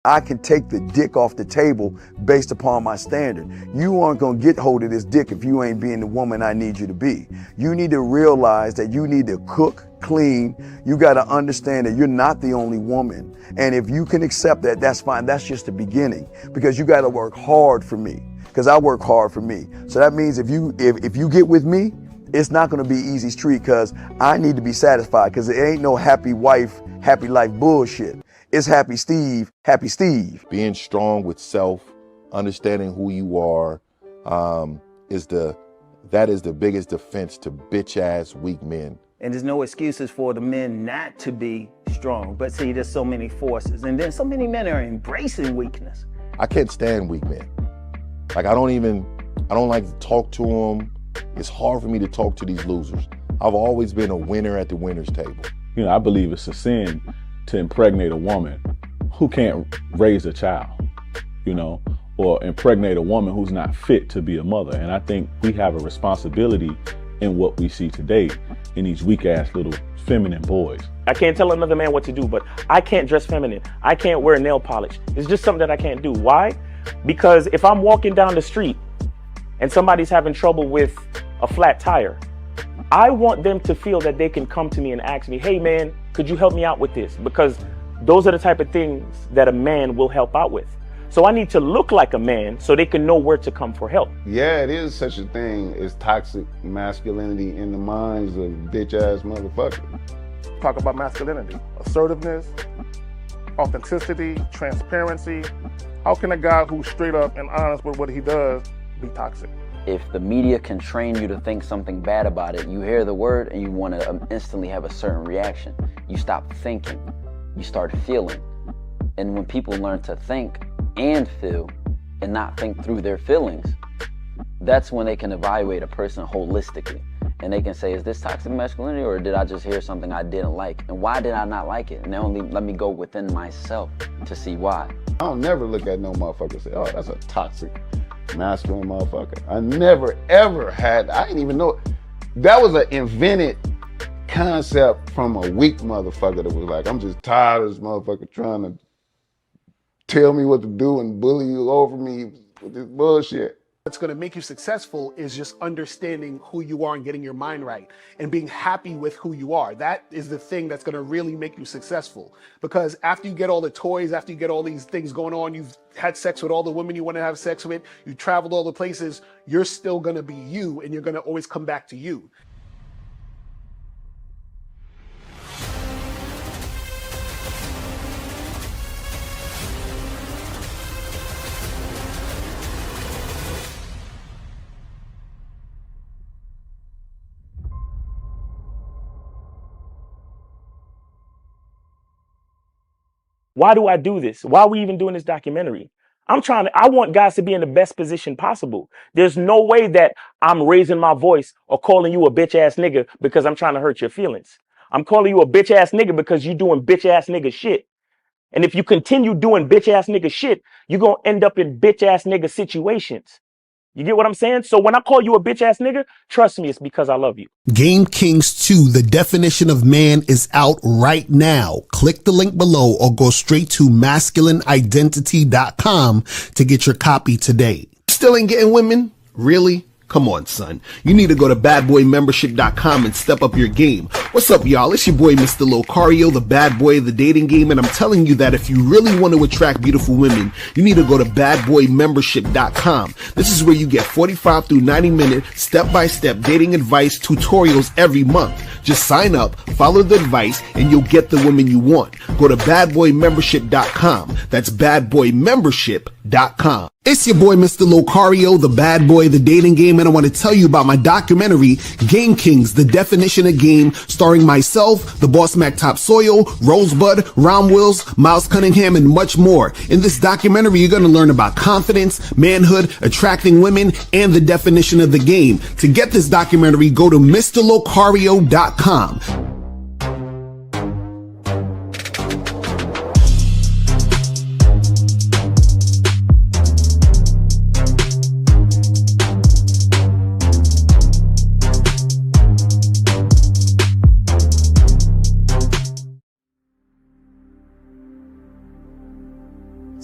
I can take the dick off the table based upon my standard. You aren't gonna get hold of this dick if you ain't being the woman I need you to be. You need to realize that you need to cook, clean. You gotta understand that you're not the only woman. And if you can accept that, that's fine. That's just the beginning, because you gotta work hard for me, because I work hard for me. So that means if you get with me, it's not gonna be easy street, because I need to be satisfied, because it ain't no happy wife, happy life bullshit. It's happy Steve, happy Steve. Being strong with self, understanding who you are, is the biggest defense to bitch ass weak men. And there's no excuses for the men not to be strong. But see, there's so many forces, and then so many men are embracing weakness. I can't stand weak men. Like I don't like to talk to them. It's hard for me to talk to these losers. I've always been a winner at the winner's table. You know, I believe it's a sin to impregnate a woman who can't raise a child, you know, or impregnate a woman who's not fit to be a mother. And I think we have a responsibility in what we see today in these weak ass little feminine boys. I can't tell another man what to do, but I can't dress feminine. I can't wear nail polish. It's just something that I can't do. Why? Because if I'm walking down the street and somebody's having trouble with a flat tire, I want them to feel that they can come to me and ask me, hey man, could you help me out with this? Because those are the type of things that a man will help out with. So I need to look like a man so they can know where to come for help. Yeah, it is such a thing as toxic masculinity in the minds of bitch ass motherfuckers. Talk about masculinity, assertiveness, authenticity, transparency. How can a guy who's straight up and honest with what he does be toxic? If the media can train you to think something bad about it, you hear the word and you want to instantly have a certain reaction. You stop thinking, you start feeling. And when people learn to think and feel and not think through their feelings, that's when they can evaluate a person holistically. And they can say, is this toxic masculinity, or did I just hear something I didn't like? And why did I not like it? And they only let me go within myself to see why. I don't never look at no motherfucker and say, oh, that's a toxic masculine motherfucker. I never ever had, I didn't even know. That was an invented concept from a weak motherfucker that was like, I'm just tired of this motherfucker trying to tell me what to do and bully you over me with this bullshit. What's going to make you successful is just understanding who you are and getting your mind right and being happy with who you are. That is the thing that's going to really make you successful. Because after you get all the toys, after you get all these things going on, you've had sex with all the women you want to have sex with, you traveled all the places, you're still going to be you, and you're going to always come back to you. Why do I do this? Why are we even doing this documentary? I want guys to be in the best position possible. There's no way that I'm raising my voice or calling you a bitch ass nigga because I'm trying to hurt your feelings. I'm calling you a bitch ass nigga because you're doing bitch ass nigga shit. And if you continue doing bitch ass nigga shit, you're going to end up in bitch ass nigga situations. You get what I'm saying? So when I call you a bitch ass nigga, trust me, it's because I love you. Game Kings 2, the definition of man, is out right now. Click the link below or go straight to masculineidentity.com to get your copy today. Still ain't getting women? Really? Come on, son. You need to go to badboymembership.com and step up your game. What's up, y'all? It's your boy, Mr. Locario, the bad boy of the dating game, and I'm telling you that if you really want to attract beautiful women, you need to go to badboymembership.com. This is where you get 45 through 90-minute step-by-step dating advice tutorials every month. Just sign up, follow the advice, and you'll get the women you want. Go to badboymembership.com. That's badboymembership.com. It's your boy, Mr. Locario, the bad boy of the dating game, and I want to tell you about my documentary, Game Kings, the definition of game, starring myself, the Boss Mac Topsoil, Rosebud, Ron Wills, Miles Cunningham, and much more. In this documentary, you're going to learn about confidence, manhood, attracting women, and the definition of the game. To get this documentary, go to MrLocario.com.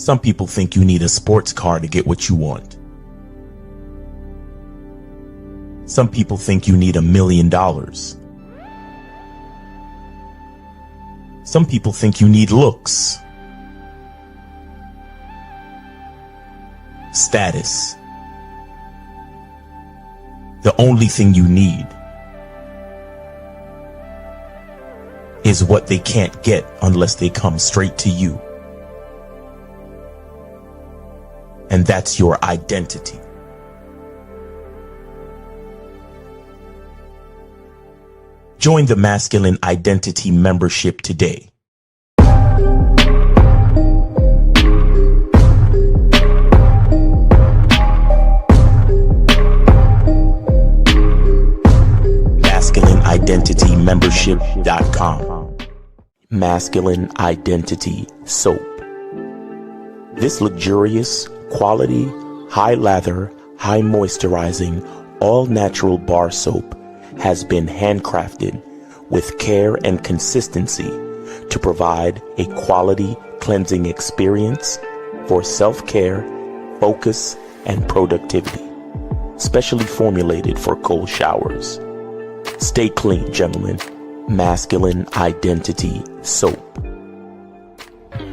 Some people think you need a sports car to get what you want. Some people think you need $1 million. Some people think you need looks, status. The only thing you need is what they can't get unless they come straight to you. And that's your identity. Join the Masculine Identity membership today. MasculineIdentityMembership.com. Masculine Identity Soap. This luxurious, quality, high lather, high moisturizing, all natural bar soap has been handcrafted with care and consistency to provide a quality cleansing experience for self-care, focus, and productivity. Specially formulated for cold showers. Stay clean, gentlemen. Masculine Identity Soap.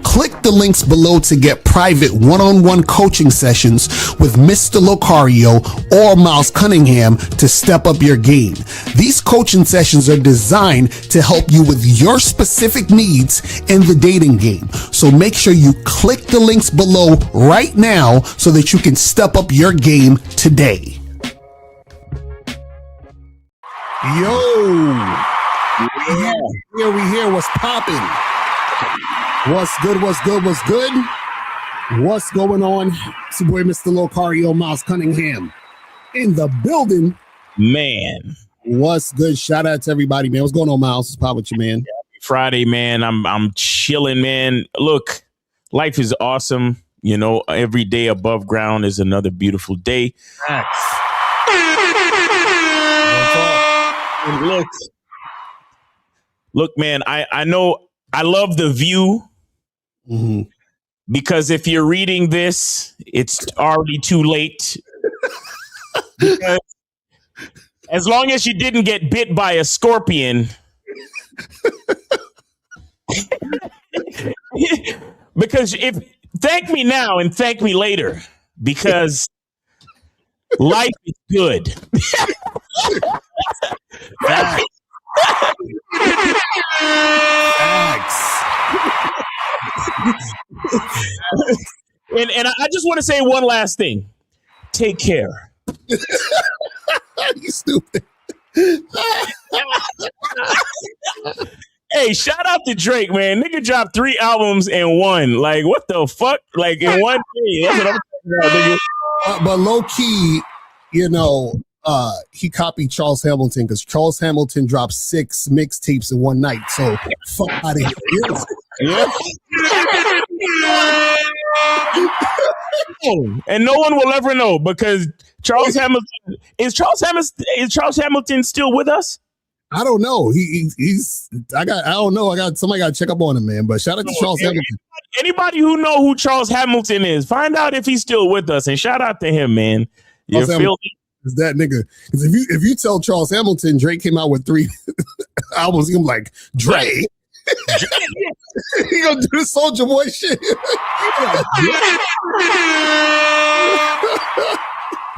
Click the links below to get private one-on-one coaching sessions with Mr. Locario or Miles Cunningham to step up your game. These coaching sessions are designed to help you with your specific needs in the dating game. So make sure you click the links below right now so that you can step up your game today. Yo! We here. What's popping? What's good? What's good? What's going on? It's your boy, Mr. Locario, Miles Cunningham in the building. Man. What's good? Shout out to everybody, man. What's going on, Miles? What's poppin' with you, man? Friday, man. I'm chilling, man. Look, life is awesome. You know, every day above ground is another beautiful day. Look, man, I know I love The View. Mm-hmm. Because if you're reading this, it's already too late. Because as long as you didn't get bit by a scorpion. Because thank me now and thank me later. Because life is good. Facts. And I just want to say one last thing. Take care. You stupid. Hey, shout out to Drake, man. Nigga dropped 3 albums in one. Like, what the fuck? Like, in one day. That's what I'm talking about, nigga. But low key, you know, he copied Charles Hamilton because Charles Hamilton dropped 6 mixtapes in one night. So fuck out of here. Yeah. And no one will ever know because Charles Hamilton is Charles Hamilton still with us? I don't know. Somebody got to check up on him, man. But shout out to Charles Hamilton. Anybody who know who Charles Hamilton is, find out if he's still with us and shout out to him, man. You feel me? Is that nigga? Because if you tell Charles Hamilton Drake came out with 3 albums, I'm like, Drake. He gonna do the Soulja Boy shit.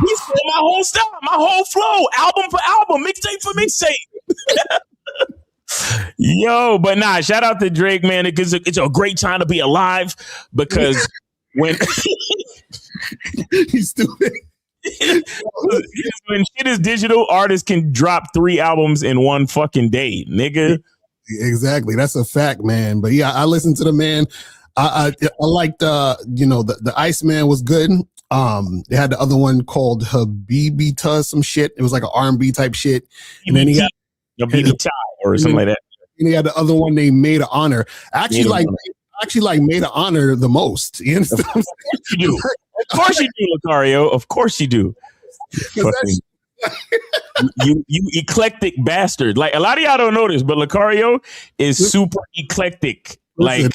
He stole my whole style, my whole flow, album for album, mixtape for mixtape. Yo, but nah, shout out to Drake, man. It's a great time to be alive because when he's stupid. When shit is digital, artists can drop 3 albums in one fucking day, nigga. Exactly, that's a fact, man. But yeah, I listened to the man. I liked the Iceman was good. They had the other one called Habibi Ta some shit. It was like an R&B type shit. And then he had Habibi Ta or something like that. And he had the other one they Made of Honor. I actually like Made of Honor the most. You understand? Of course you do. Of course you do, Locario. Of course you do. You eclectic bastard. Like a lot of y'all don't know this, but Locario is super eclectic. Like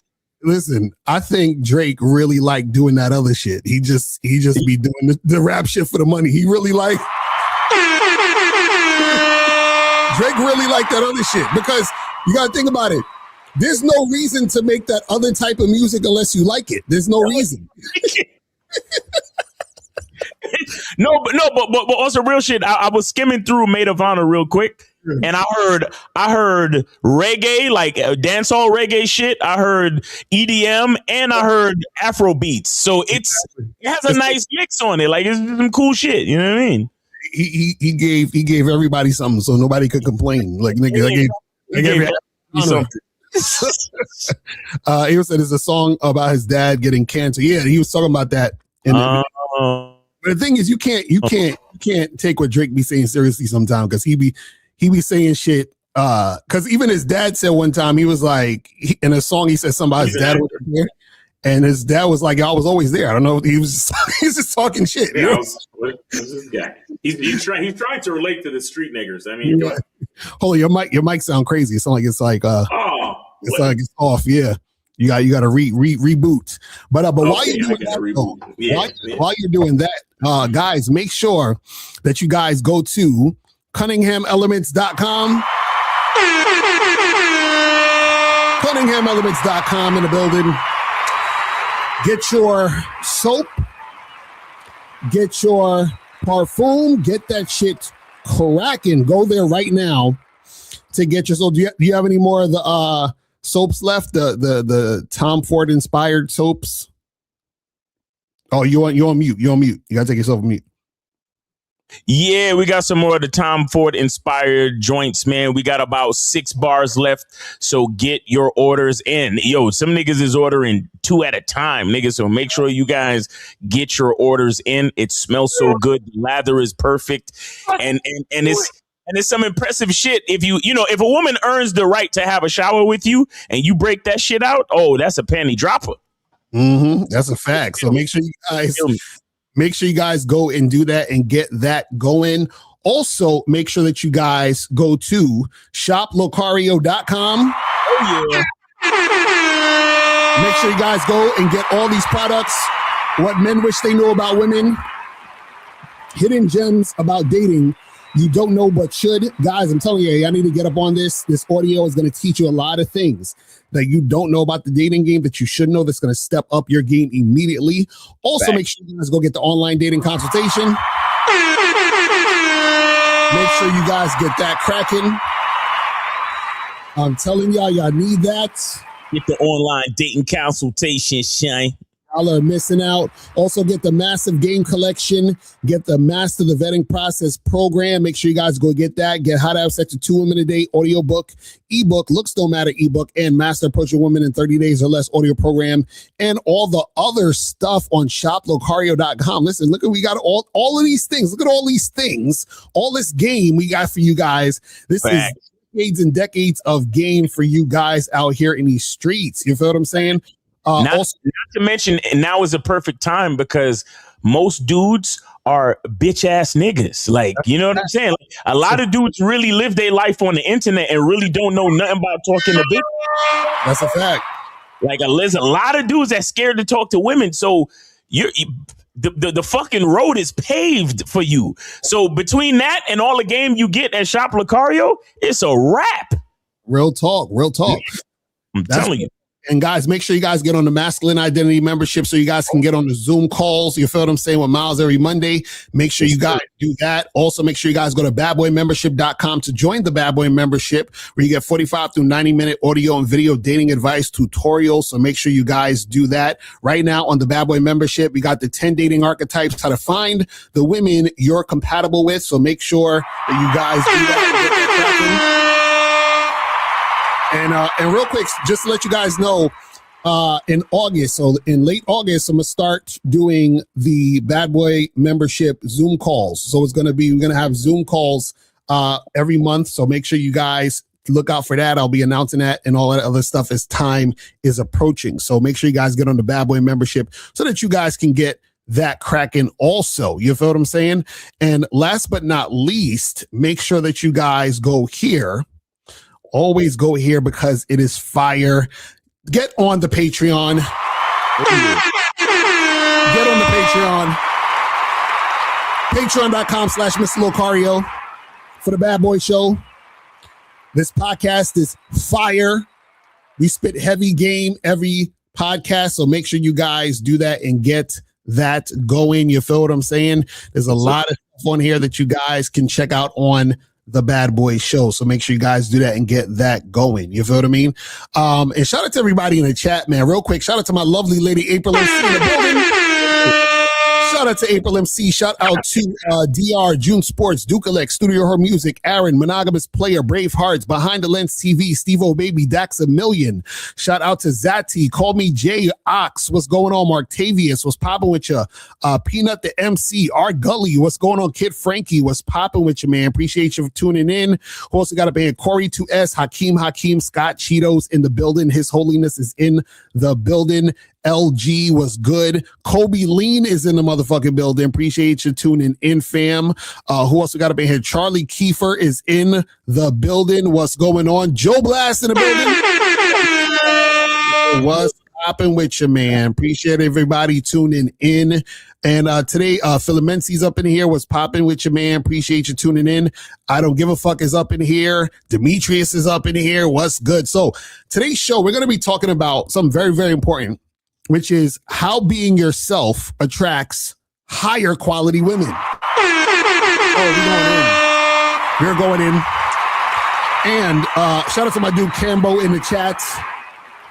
Listen, I think Drake really liked doing that other shit. He just be doing the rap shit for the money. He really like Drake really liked that other shit because you got to think about it. There's no reason to make that other type of music unless you like it. There's no reason. But also real shit. I was skimming through Maid of Honor real quick, and I heard reggae, like dancehall reggae shit. I heard EDM, and I heard Afro beats. So it has a nice mix on it. Like it's some cool shit. You know what I mean? He gave everybody something, so nobody could complain. Like nigga, I gave everybody something. He said it's a song about his dad getting cancer. Yeah, he was talking about that. But the thing is, you can't take what Drake be saying seriously sometimes because he be saying shit. Because even his dad said one time he was like in a song he said something about his dad was there, and his dad was like, "I was always there." I don't know. He's just talking shit. Yeah, what's this guy? He's trying to relate to the street niggers. I mean, hold on, your mic sound crazy. It's like it's like it's off. Yeah. You got to reboot. But while you're doing that, while you're doing that, guys, make sure that you guys go to CunninghamElements.com. CunninghamElements.com in the building. Get your soap. Get your parfum. Get that shit cracking. Go there right now to get your soap. Do you have any more of the soaps left? The Tom Ford inspired soaps. Oh, you're on mute. You're on mute. You gotta take yourself on mute. Yeah, we got some more of the Tom Ford inspired joints, man. We got about 6 bars left, so get your orders in. Yo, some niggas is ordering 2 at a time, niggas. So make sure you guys get your orders in. It smells so good. The lather is perfect, and it's some impressive shit. If if a woman earns the right to have a shower with you and you break that shit out, oh, that's a panty dropper. That's a fact. So make sure you guys go and do that and get that going. Also, make sure that you guys go to shoplocario.com. Oh yeah. Make sure you guys go and get all these products. What men wish they knew about women. Hidden gems about dating you don't know but should. Guys, I'm telling you, I need to get up on this. This audio is going to teach you a lot of things that you don't know about the dating game that you should know that's going to step up your game immediately. Also, make sure you guys go get the online dating consultation. Make sure you guys get that cracking. I'm telling y'all need that. Get the online dating consultation, Shine. Y'all are missing out. Also, get the massive game collection. Get the Master the Vetting Process program. Make sure you guys go get that. Get How to Have Sex with 2 Women a Day audiobook, ebook, Looks Don't Matter ebook, and Master Approach a Woman in 30 Days or Less audio program, and all the other stuff on shoplocario.com. Listen, look at we got all of these things. Look at all these things. All this game we got for you guys. This is decades and decades of game for you guys out here in these streets. You feel what I'm saying? Not to mention, now is a perfect time because most dudes are bitch ass niggas. Like, you know what I'm saying? Like, a lot of dudes really live their life on the internet and really don't know nothing about talking to bitches. That's a fact. Like, there's a lot of dudes that's scared to talk to women. So the fucking road is paved for you. So between that and all the game you get at Shop Locario, it's a wrap. Real talk. I'm telling you. And guys, make sure you guys get on the Masculine Identity membership so you guys can get on the Zoom calls. You feel what I'm saying? With Miles every Monday. Make sure you guys do that. Also, make sure you guys go to badboymembership.com to join the Bad Boy membership, where you get 45 through 90-minute audio and video dating advice tutorials. So make sure you guys do that. Right now on the Bad Boy membership, we got the 10 dating archetypes, how to find the women you're compatible with. So make sure that you guys do that. And real quick, just to let you guys know, in August, so in late August, I'm going to start doing the Bad Boy membership Zoom calls. So we're going to have Zoom calls every month. So make sure you guys look out for that. I'll be announcing that and all that other stuff as time is approaching. So make sure you guys get on the Bad Boy membership so that you guys can get that cracking also. You feel what I'm saying? And last but not least, make sure that you guys go here. Always go here because it is fire. get on the Patreon. Get on the Patreon. Patreon.com/Mr. Locario for the Bad Boy Show. This podcast is fire. We spit heavy game every podcast, so make sure you guys do that and get that going. You feel what I'm saying? There's a lot of stuff on here that you guys can check out on the Bad Boy Show. So make sure you guys do that and get that going. You feel what I mean? And shout out to everybody in the chat, man. Real quick, shout out to my lovely lady April MC in the building. Shout out to April MC. Shout out to DR, June Sports, Duke Elect, Studio Her Music, Aaron, Monogamous Player, Brave Hearts, Behind the Lens TV, Steve O Baby, Dax a Million. Shout out to Zati. Call me Jay Ox. What's going on, Martavius? What's popping with you? Peanut the MC, Art Gully. What's going on, Kid Frankie? What's popping with you, man? Appreciate you for tuning in. Who also got a band? Corey 2S, Hakeem, Scott Cheetos in the building. His Holiness is in the building. LG was good. Kobe Lean is in the motherfucking building. Appreciate you tuning in, fam. Who also got up in here? Charlie Kiefer is in the building. What's going on? Joe Blast in the building. What's popping with you, man? Appreciate everybody tuning in. And today, Philomenzi's up in here. What's popping with you, man? Appreciate you tuning in. I Don't Give a Fuck is up in here. Demetrius is up in here. What's good? So today's show, we're going to be talking about something very, very important, which is how being yourself attracts higher quality women. Oh, we're going in. And shout out to my dude Cambo in the chats,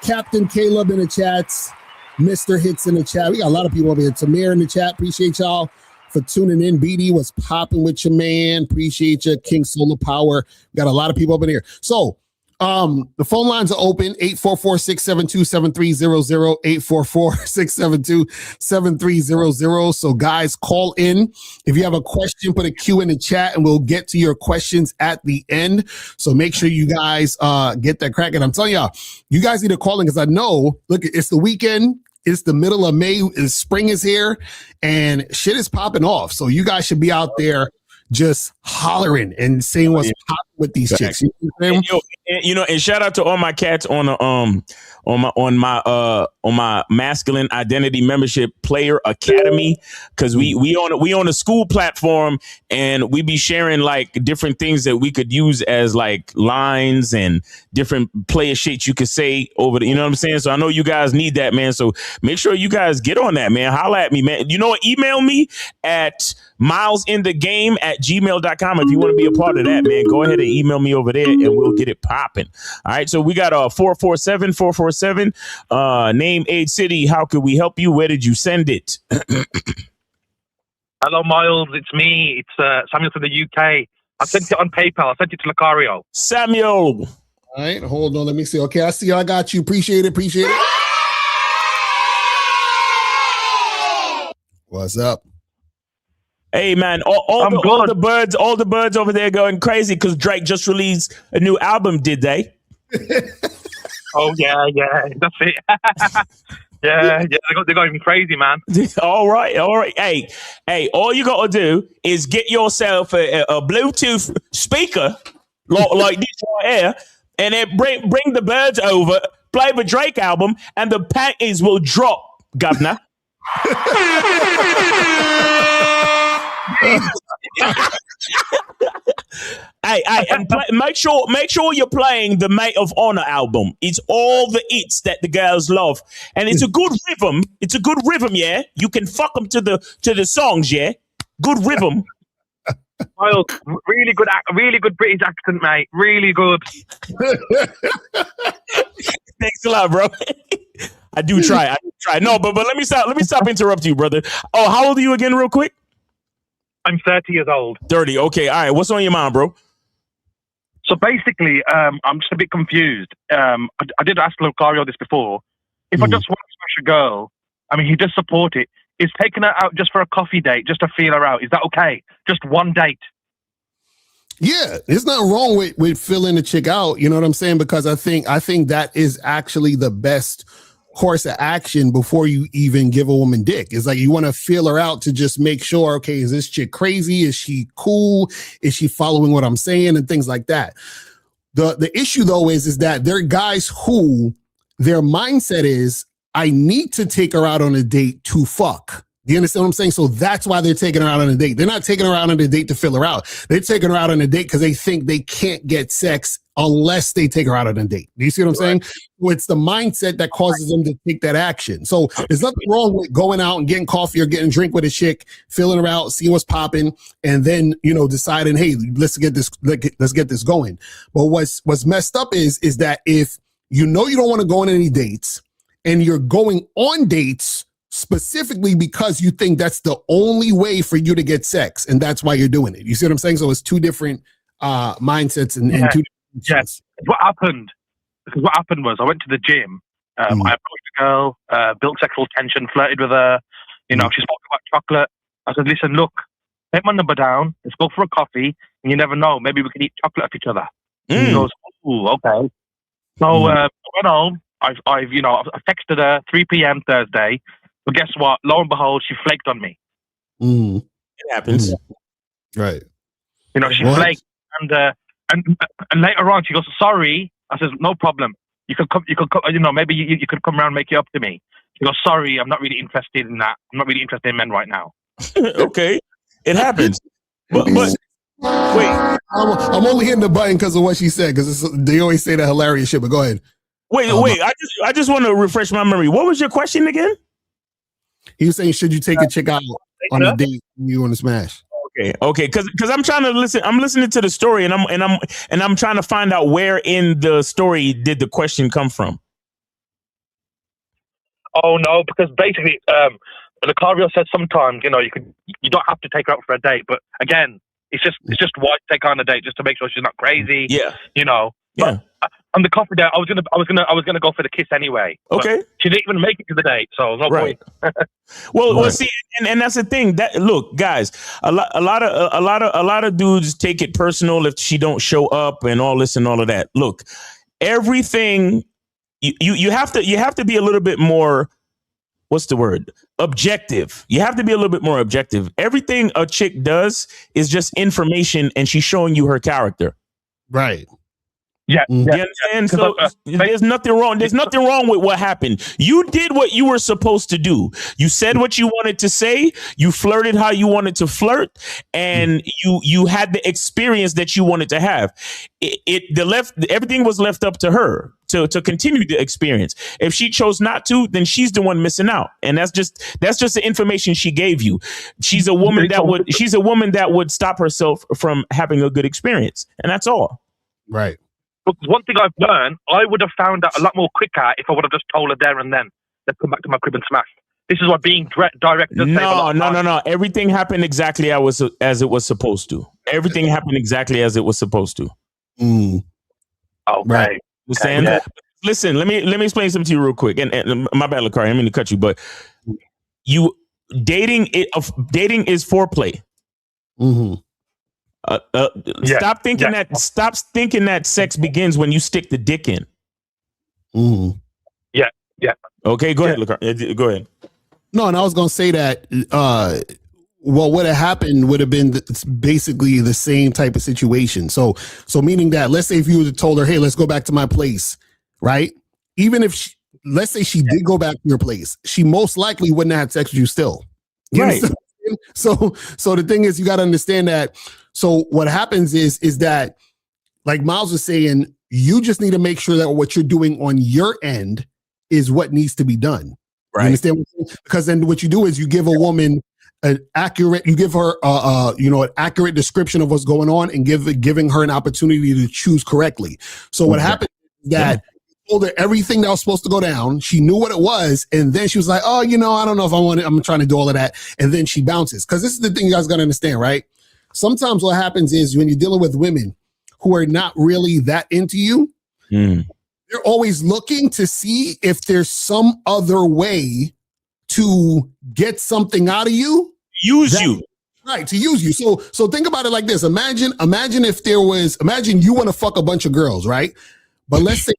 Captain Caleb in the chats, Mr. Hits in the chat. We got a lot of people over here. Tamir in the chat. Appreciate y'all for tuning in. BD, what's popping with you, man? Appreciate you. King Solar Power. We got a lot of people up in here. So, the phone lines are open, 844-672-7300, 844-672-7300. So guys, call in. If you have a question, put a Q in the chat and we'll get to your questions at the end. So make sure you guys get that cracking. I'm telling y'all, you guys need to call in because I know, look, it's the weekend. It's the middle of May. Spring is here and shit is popping off. So you guys should be out there just hollering and saying what's popping with these chicks. You know, and shout out to all my cats on the on my masculine identity membership player academy, because we on a school platform and we be sharing like different things that we could use as like lines and different player shit you could say over the, you know what I'm saying? So I know you guys need that, man. So make sure you guys get on that, man. Holla at me, man. You know what? Email me at milesinthegame@gmail.com if you want to be a part of that, man. Go ahead and email me over there and we'll get it popping. All right, so we got 447 name, age, city. How could we help you? Where did you send it? Hello, Miles. It's me. It's Samuel from the UK. I sent it on PayPal. I sent it to Locario. Samuel. All right, hold on. Let me see. Okay, I see. I got you. Appreciate it. What's up? Hey man, all the birds over there going crazy because Drake just released a new album, did they? Oh yeah, that's it. yeah, they're going crazy, man. All right. Hey, all you got to do is get yourself a Bluetooth speaker like this right here, and then bring the birds over, play the Drake album, and the panties will drop, governor. And make sure you're playing the Mate of Honor album. It's all the hits that the girls love, and it's a good rhythm. Yeah. You can fuck them to the songs. Yeah, good rhythm. Miles, really good British accent, mate. Really good. Thanks a lot, bro. I do try. No, but let me stop interrupting you, brother. Oh, how old are you again, real quick? I'm 30 years old. 30. Okay. All right. What's on your mind, bro? So basically, I'm just a bit confused. I did ask Locario this before. If I just want to smash a girl, I mean, he does support it. Is taking her out just for a coffee date, just to feel her out, is that okay? Just one date? Yeah, there's nothing wrong with filling a chick out. You know what I'm saying? Because I think that is actually the best course of action before you even give a woman dick. It's like you want to feel her out to just make sure, okay, is this chick crazy? Is she cool? Is she following what I'm saying? And things like that. The issue though is that there are guys who their mindset is, I need to take her out on a date to fuck. Do you understand what I'm saying? So that's why they're taking her out on a date. They're not taking her out on a date to fill her out. They're taking her out on a date because they think they can't get sex unless they take her out on a date. Do you see what I'm saying? So it's the mindset that causes them to take that action. So there's nothing wrong with going out and getting coffee or getting a drink with a chick, filling her out, seeing what's popping, and then, you know, deciding, hey, let's get this going. But what's messed up is that if you know you don't want to go on any dates and you're going on dates specifically because you think that's the only way for you to get sex, and that's why you're doing it. You see what I'm saying? So it's two different mindsets and two different yes. What happened? Because what happened was I went to the gym. I approached a girl, built sexual tension, flirted with her. You know, she spoke about chocolate. I said, "Listen, look, take my number down. Let's go for a coffee. And you never know, maybe we can eat chocolate off each other." She goes, "Ooh, okay." So I went home. I've texted her 3 p.m. Thursday. But guess what? Lo and behold, she flaked on me. It happens. Right. You know, she flaked, and later on she goes, "Sorry." I says, "No problem. You could come. You know, maybe you could come around and make it up to me." She goes, "Sorry, I'm not really interested in that. I'm not really interested in men right now." Okay, it happens. But wait, I'm only hitting the button because of what she said. Because they always say that hilarious shit. But go ahead. Wait. I just want to refresh my memory. What was your question again? He was saying, should you take a chick out on a date when you want to smash? Okay, because I'm trying to listen. I'm listening to the story, and I'm trying to find out where in the story did the question come from. Oh no, because basically, Locario said sometimes, you know, you don't have to take her out for a date, but again, it's just why take her on a date just to make sure she's not crazy. Yeah, you know. Yeah. But on the coffee date, I was gonna go for the kiss anyway. Okay. She didn't even make it to the date, so no point. Well, see, and that's the thing. That look, guys, a lot of dudes take it personal if she don't show up and all this and all of that. Look, everything you have to be a little bit more. What's the word? Objective. You have to be a little bit more objective. Everything a chick does is just information, and she's showing you her character. Right. Yeah. You understand? So there's nothing wrong. There's nothing wrong with what happened. You did what you were supposed to do. You said what you wanted to say. You flirted how you wanted to flirt, and you had the experience that you wanted to have. Everything was left up to her to continue the experience. If she chose not to, then she's the one missing out, and that's just the information she gave you. She's a woman that would stop herself from having a good experience, and that's all. Right. But one thing I've learned, I would have found out a lot more quicker if I would have just told her there and then. Let's come back to my crib and smash. This is why being direct does save a lot of time. No. Everything happened exactly as it was supposed to. Everything happened exactly as it was supposed to. Okay. Right. Understand? Yeah. Listen, let me explain something to you real quick. And my bad, Locario, I didn't mean to cut you, but dating is foreplay. Mm-hmm. Stop thinking that sex begins when you stick the dick in. Mm-hmm. Yeah. Okay, go ahead, Locario. Go ahead. No, and I was gonna say that what would have happened would have been basically the same type of situation. So meaning that, let's say if you would have told her, hey, let's go back to my place, right? Even if let's say she did go back to your place, she most likely wouldn't have had sex with you still. Right. So the thing is, you got to understand that. So what happens is that, like Miles was saying, you just need to make sure that what you're doing on your end is what needs to be done. Right. You understand what I'm saying? Because then what you do is you give a woman you give her an accurate description of what's going on, and giving her an opportunity to choose correctly. So what happened is that told her everything that was supposed to go down. She knew what it was, and then she was like, "Oh, I don't know if I want it. I'm trying to do all of that." And then she bounces. Because this is the thing you guys got to understand, right? Sometimes what happens is when you're dealing with women who are not really that into you, they're always looking to see if there's some other way to get something out of you. Use you. Right, to use you. So think about it like this. Imagine you want to fuck a bunch of girls, right? But let's say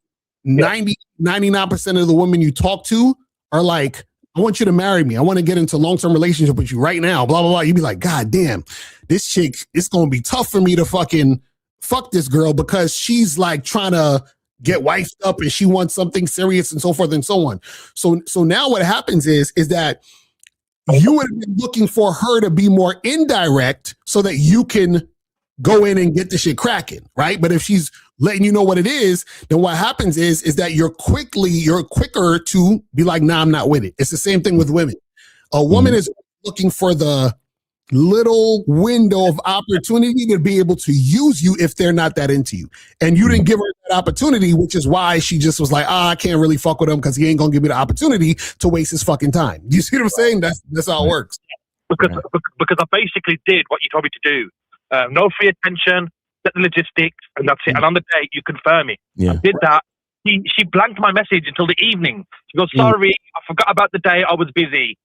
99% of the women you talk to are like, I want you to marry me. I want to get into a long-term relationship with you right now, blah, blah, blah. You'd be like, God damn, this chick, it's going to be tough for me to fucking fuck this girl because she's like trying to get wifed up and she wants something serious and so forth and so on. So now what happens is that you would have been looking for her to be more indirect so that you can go in and get the shit cracking, right? But if she's letting you know what it is, then what happens is that you're quicker to be like, nah, I'm not with it. It's the same thing with women. A woman is looking for the little window of opportunity to be able to use you if they're not that into you. And you didn't give her that opportunity, which is why she just was like, I can't really fuck with him because he ain't gonna give me the opportunity to waste his fucking time. You see what I'm saying? That's how it works. Because I basically did what you told me to do. No free attention, set the logistics, and that's it. And on the day, you confirm it. Yeah. I did that. She blanked my message until the evening. She goes, sorry, I forgot about the day. I was busy.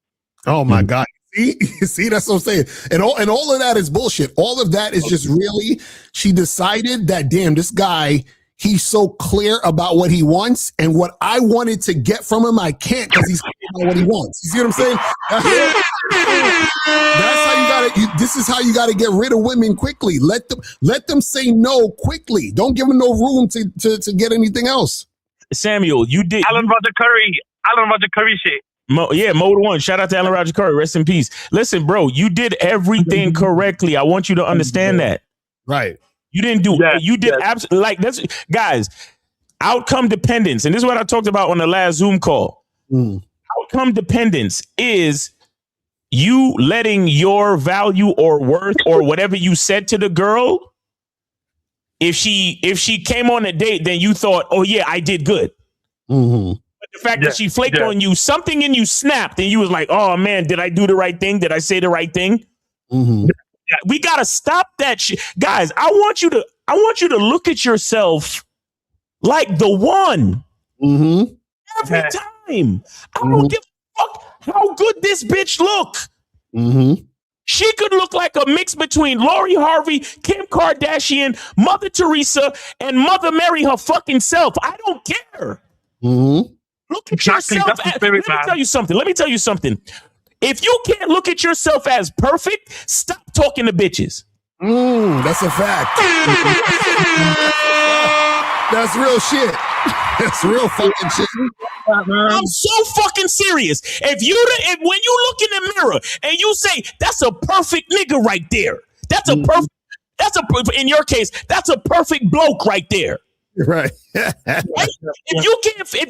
Oh my God. See, that's what I'm saying. And all of that is bullshit. All of that is just really, she decided that, damn, this guy, he's so clear about what he wants, and what I wanted to get from him, I can't because he's clear about what he wants. You see what I'm saying? That's how you gotta, this is how you gotta get rid of women quickly. Let them say no quickly. Don't give them no room to get anything else. Samuel, you did. Alan Roger Curry shit. Mode 1. Shout out to Alan Roger Curry. Rest in peace. Listen, bro, you did everything correctly. I want you to understand that. Right. You didn't do. You did absolutely, like, that's, guys. Outcome dependence, and this is what I talked about on the last Zoom call. Outcome dependence is you letting your value or worth or whatever you said to the girl. If she came on a date, then you thought, oh yeah, I did good. But the fact that she flaked on you, something in you snapped, and you was like, oh man, did I do the right thing? Did I say the right thing? We gotta stop that shit, guys. I want you to look at yourself like the one every time. I don't give a fuck how good this bitch look. She could look like a mix between Lori Harvey, Kim Kardashian, Mother Teresa, and Mother Mary her fucking self. I don't care. Look at yourself. Let me tell you something. If you can't look at yourself as perfect, stop talking to bitches. That's a fact. That's real shit. That's real fucking shit. I'm so fucking serious. When you look in the mirror and you say, that's a perfect nigga right there. In your case, that's a perfect bloke right there. Right. If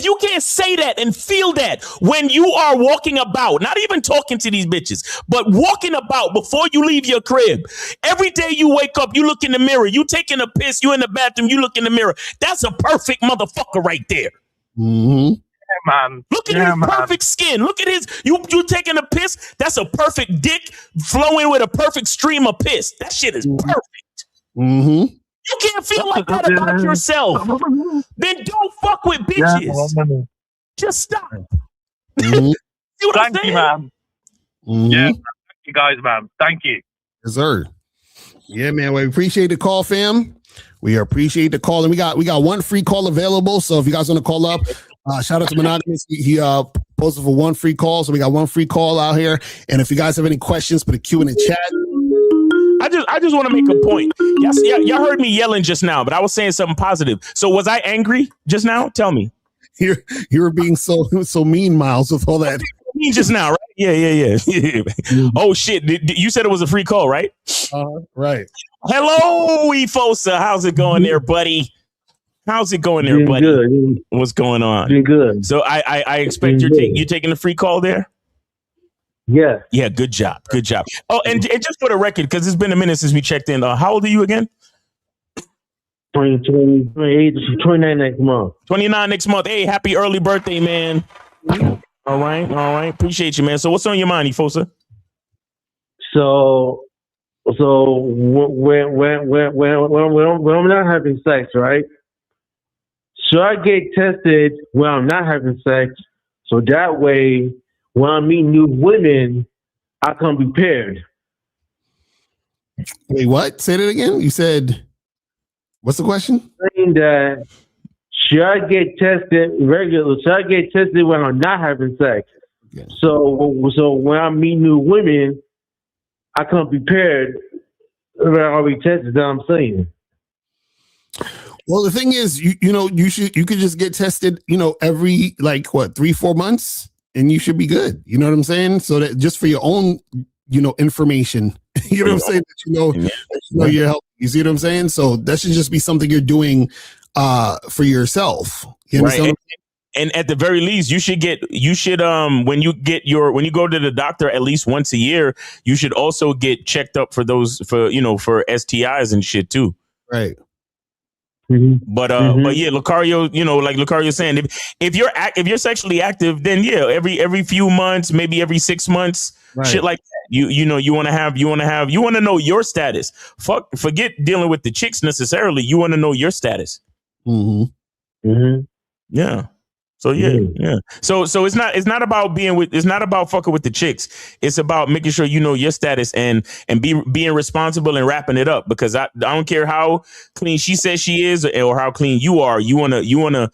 you can't say that and feel that when you are walking about, not even talking to these bitches, but walking about before you leave your crib, every day you wake up, you look in the mirror, you taking a piss, you in the bathroom, you look in the mirror. That's a perfect motherfucker right there. Yeah, man. Look at his perfect skin. Look at his, you taking a piss. That's a perfect dick flowing with a perfect stream of piss. That shit is perfect. You can't feel like that about yourself. Then don't fuck with bitches. Just stop. See what I'm saying? Thank you, man. Yeah, thank you guys, man. Thank you. Yes, sir. Yeah, man. We appreciate the call, fam. We appreciate the call, and we got one free call available. So if you guys want to call up, shout out to Monogamous. He posted for one free call, so we got one free call out here. And if you guys have any questions, put a Q in the chat. I just want to make a point. Y'all heard me yelling just now, but I was saying something positive. So was I angry just now? Tell me. You were being so mean, Miles, with all that. Mean just now, right? Yeah. Oh shit! You said it was a free call, right? Right. Hello, Efosa. How's it going there, buddy? How's it going there, buddy? Good. What's going on? Doing good. So I expect you're taking the free call there. Yeah. Yeah, good job. Oh, and just for the record, because it's been a minute since we checked in. How old are you again? 28, 29 next month. 29 next month. Hey, happy early birthday, man. All right. Appreciate you, man. So what's on your mind, Efosa? So when I'm not having sex, right? So I get tested when I'm not having sex, so that way when I meet new women, I come prepared. Wait, what? Say that again. You said, what's the question? Saying that should I get tested regular? Should I get tested when I'm not having sex? Okay. So when I meet new women, I come prepared. I already tested. That I'm saying. Well, the thing is, you could just get tested, every 3-4 months, and you should be good. You know what I'm saying? So that just for your own, information, you know what I'm saying? That you're healthy. You see what I'm saying? So that should just be something you're doing for yourself. You understand? Right. And at the very least, you should when you go to the doctor at least once a year, you should also get checked up for STIs and shit too. Right. But yeah, Locario, like Locario saying, if you're sexually active, then yeah, every few months, maybe every 6 months, shit like that. You want to know your status. Forget dealing with the chicks necessarily. You want to know your status. Yeah. So yeah. So it's not about fucking with the chicks. It's about making sure you know your status and being responsible and wrapping it up, because I don't care how clean she says she is or how clean you are. You want to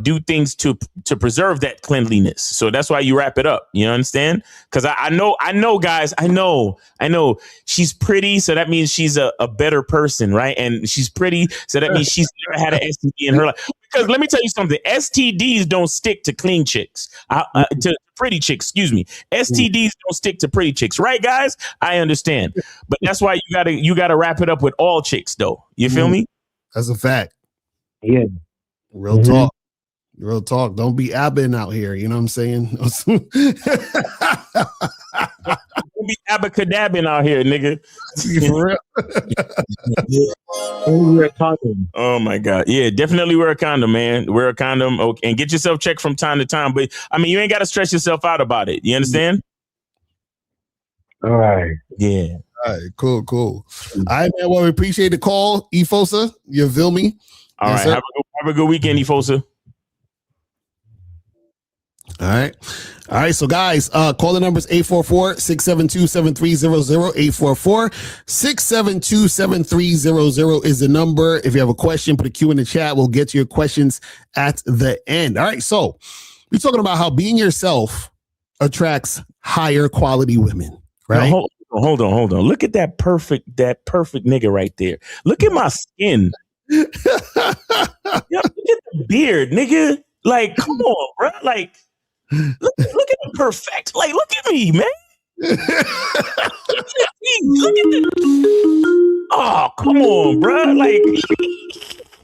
do things to preserve that cleanliness. So that's why you wrap it up. You understand? Because I know, guys. I know. She's pretty, so that means she's a better person, right? And she's pretty, so that means she's never had an STD in her life. Because let me tell you something: STDs don't stick to clean chicks, to pretty chicks. Excuse me. STDs don't stick to pretty chicks, right, guys? I understand, but that's why you gotta wrap it up with all chicks, though. You feel me? That's a fact. Yeah. Real talk. Real talk. Don't be abbing out here. You know what I'm saying? Don't be abacadabbing out here, nigga. For real. Oh my God. Yeah, definitely wear a condom, man. Wear a condom, and get yourself checked from time to time. But I mean, you ain't got to stress yourself out about it. You understand? All right. Yeah. All right. Cool. All right, man. Well, we appreciate the call, Efosa. You feel me? All right. Have a good weekend, Efosa. All right. So guys, call the numbers 844-672-7300, 844-672-7300 is the number. If you have a question, put a Q in the chat. We'll get to your questions at the end. All right. So we're talking about how being yourself attracts higher quality women, right? Now, hold on. Look at that perfect nigga right there. Look at my skin. Yo, look at the beard, nigga. Like, come on, bro. Like, look at the perfect. Like, look at me, man. Look at the. Oh, come on, bro. Like,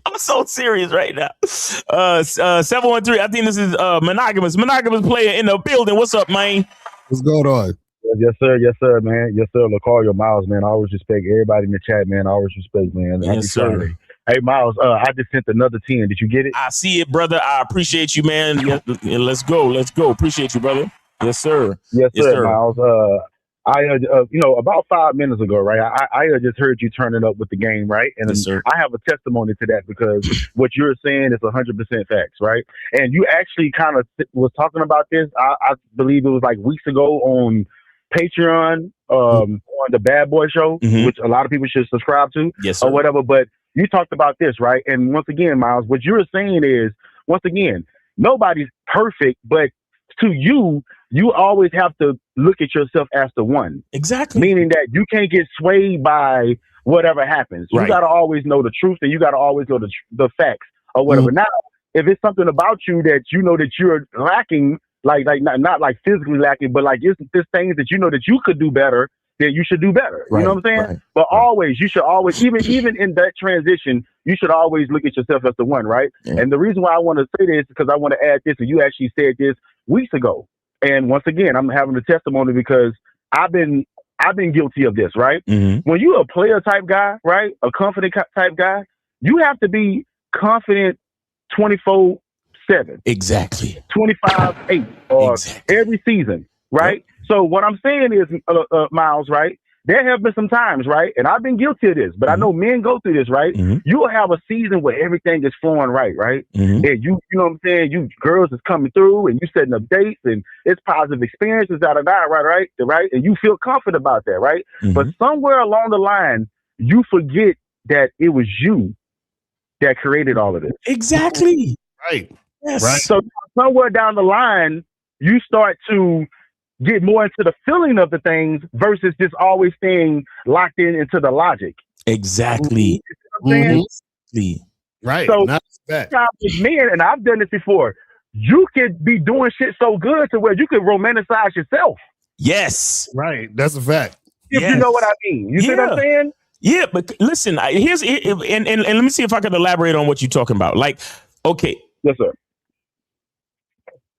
I'm so serious right now. 713. I think this is monogamous player in the building. What's up, man? What's going on? Yes, sir, man. Yes, sir. Locario, Miles, man. I always respect everybody in the chat, man. I always respect, man. Yes, sir. Friday. Hey, Miles, I just sent another 10. Did you get it? I see it, brother. I appreciate you, man. Yeah, let's go. Appreciate you, brother. Yes, sir. Yes, sir. Miles. I about 5 minutes ago, right? I just heard you turning up with the game, right? And yes, sir. I have a testimony to that, because what you're saying is 100% facts, right? And you actually kind of was talking about this. I believe it was like weeks ago on Patreon, on the Bad Boy Show, which a lot of people should subscribe to, yes, sir. or whatever. But you talked about this, right? And once again, Miles, what you're saying is, once again, nobody's perfect, but to you, you always have to look at yourself as the one. Exactly. Meaning that you can't get swayed by whatever happens. Right. You got to always know the truth, and you got to always know the facts or whatever. Now, if it's something about you that you know that you're lacking, like not like physically lacking, but like it's things that you know that you could do better, then you should do better. Right, you know what I'm saying? right, but always, you should always, even in that transition, you should always look at yourself as the one, right? Yeah. And the reason why I want to say this is because I want to add this, and you actually said this weeks ago. And once again, I'm having a testimony because I've been guilty of this, right? When you're a player type guy, right? A confident type guy, you have to be confident 24/7. Exactly. 25/8 or every season, right? Yep. So what I'm saying is, Miles, right? There have been some times, right? And I've been guilty of this, but I know men go through this, right? You will have a season where everything is flowing right? And you know what I'm saying? You girls is coming through and you setting up dates and it's positive experiences, right? And you feel confident about that, right? But somewhere along the line, you forget that it was you that created all of this. Exactly. Right. Yes. Right. So somewhere down the line, you start to get more into the feeling of the things versus just always staying locked into the logic. Exactly. You know what I'm saying? Right. So Not that. with men, and I've done this before, you could be doing shit so good to where you could romanticize yourself. Yes. Right. That's a fact. If you know what I mean. You see what I'm saying? Yeah, but listen, here's and let me see if I can elaborate on what you're talking about. Like, okay. Yes, sir.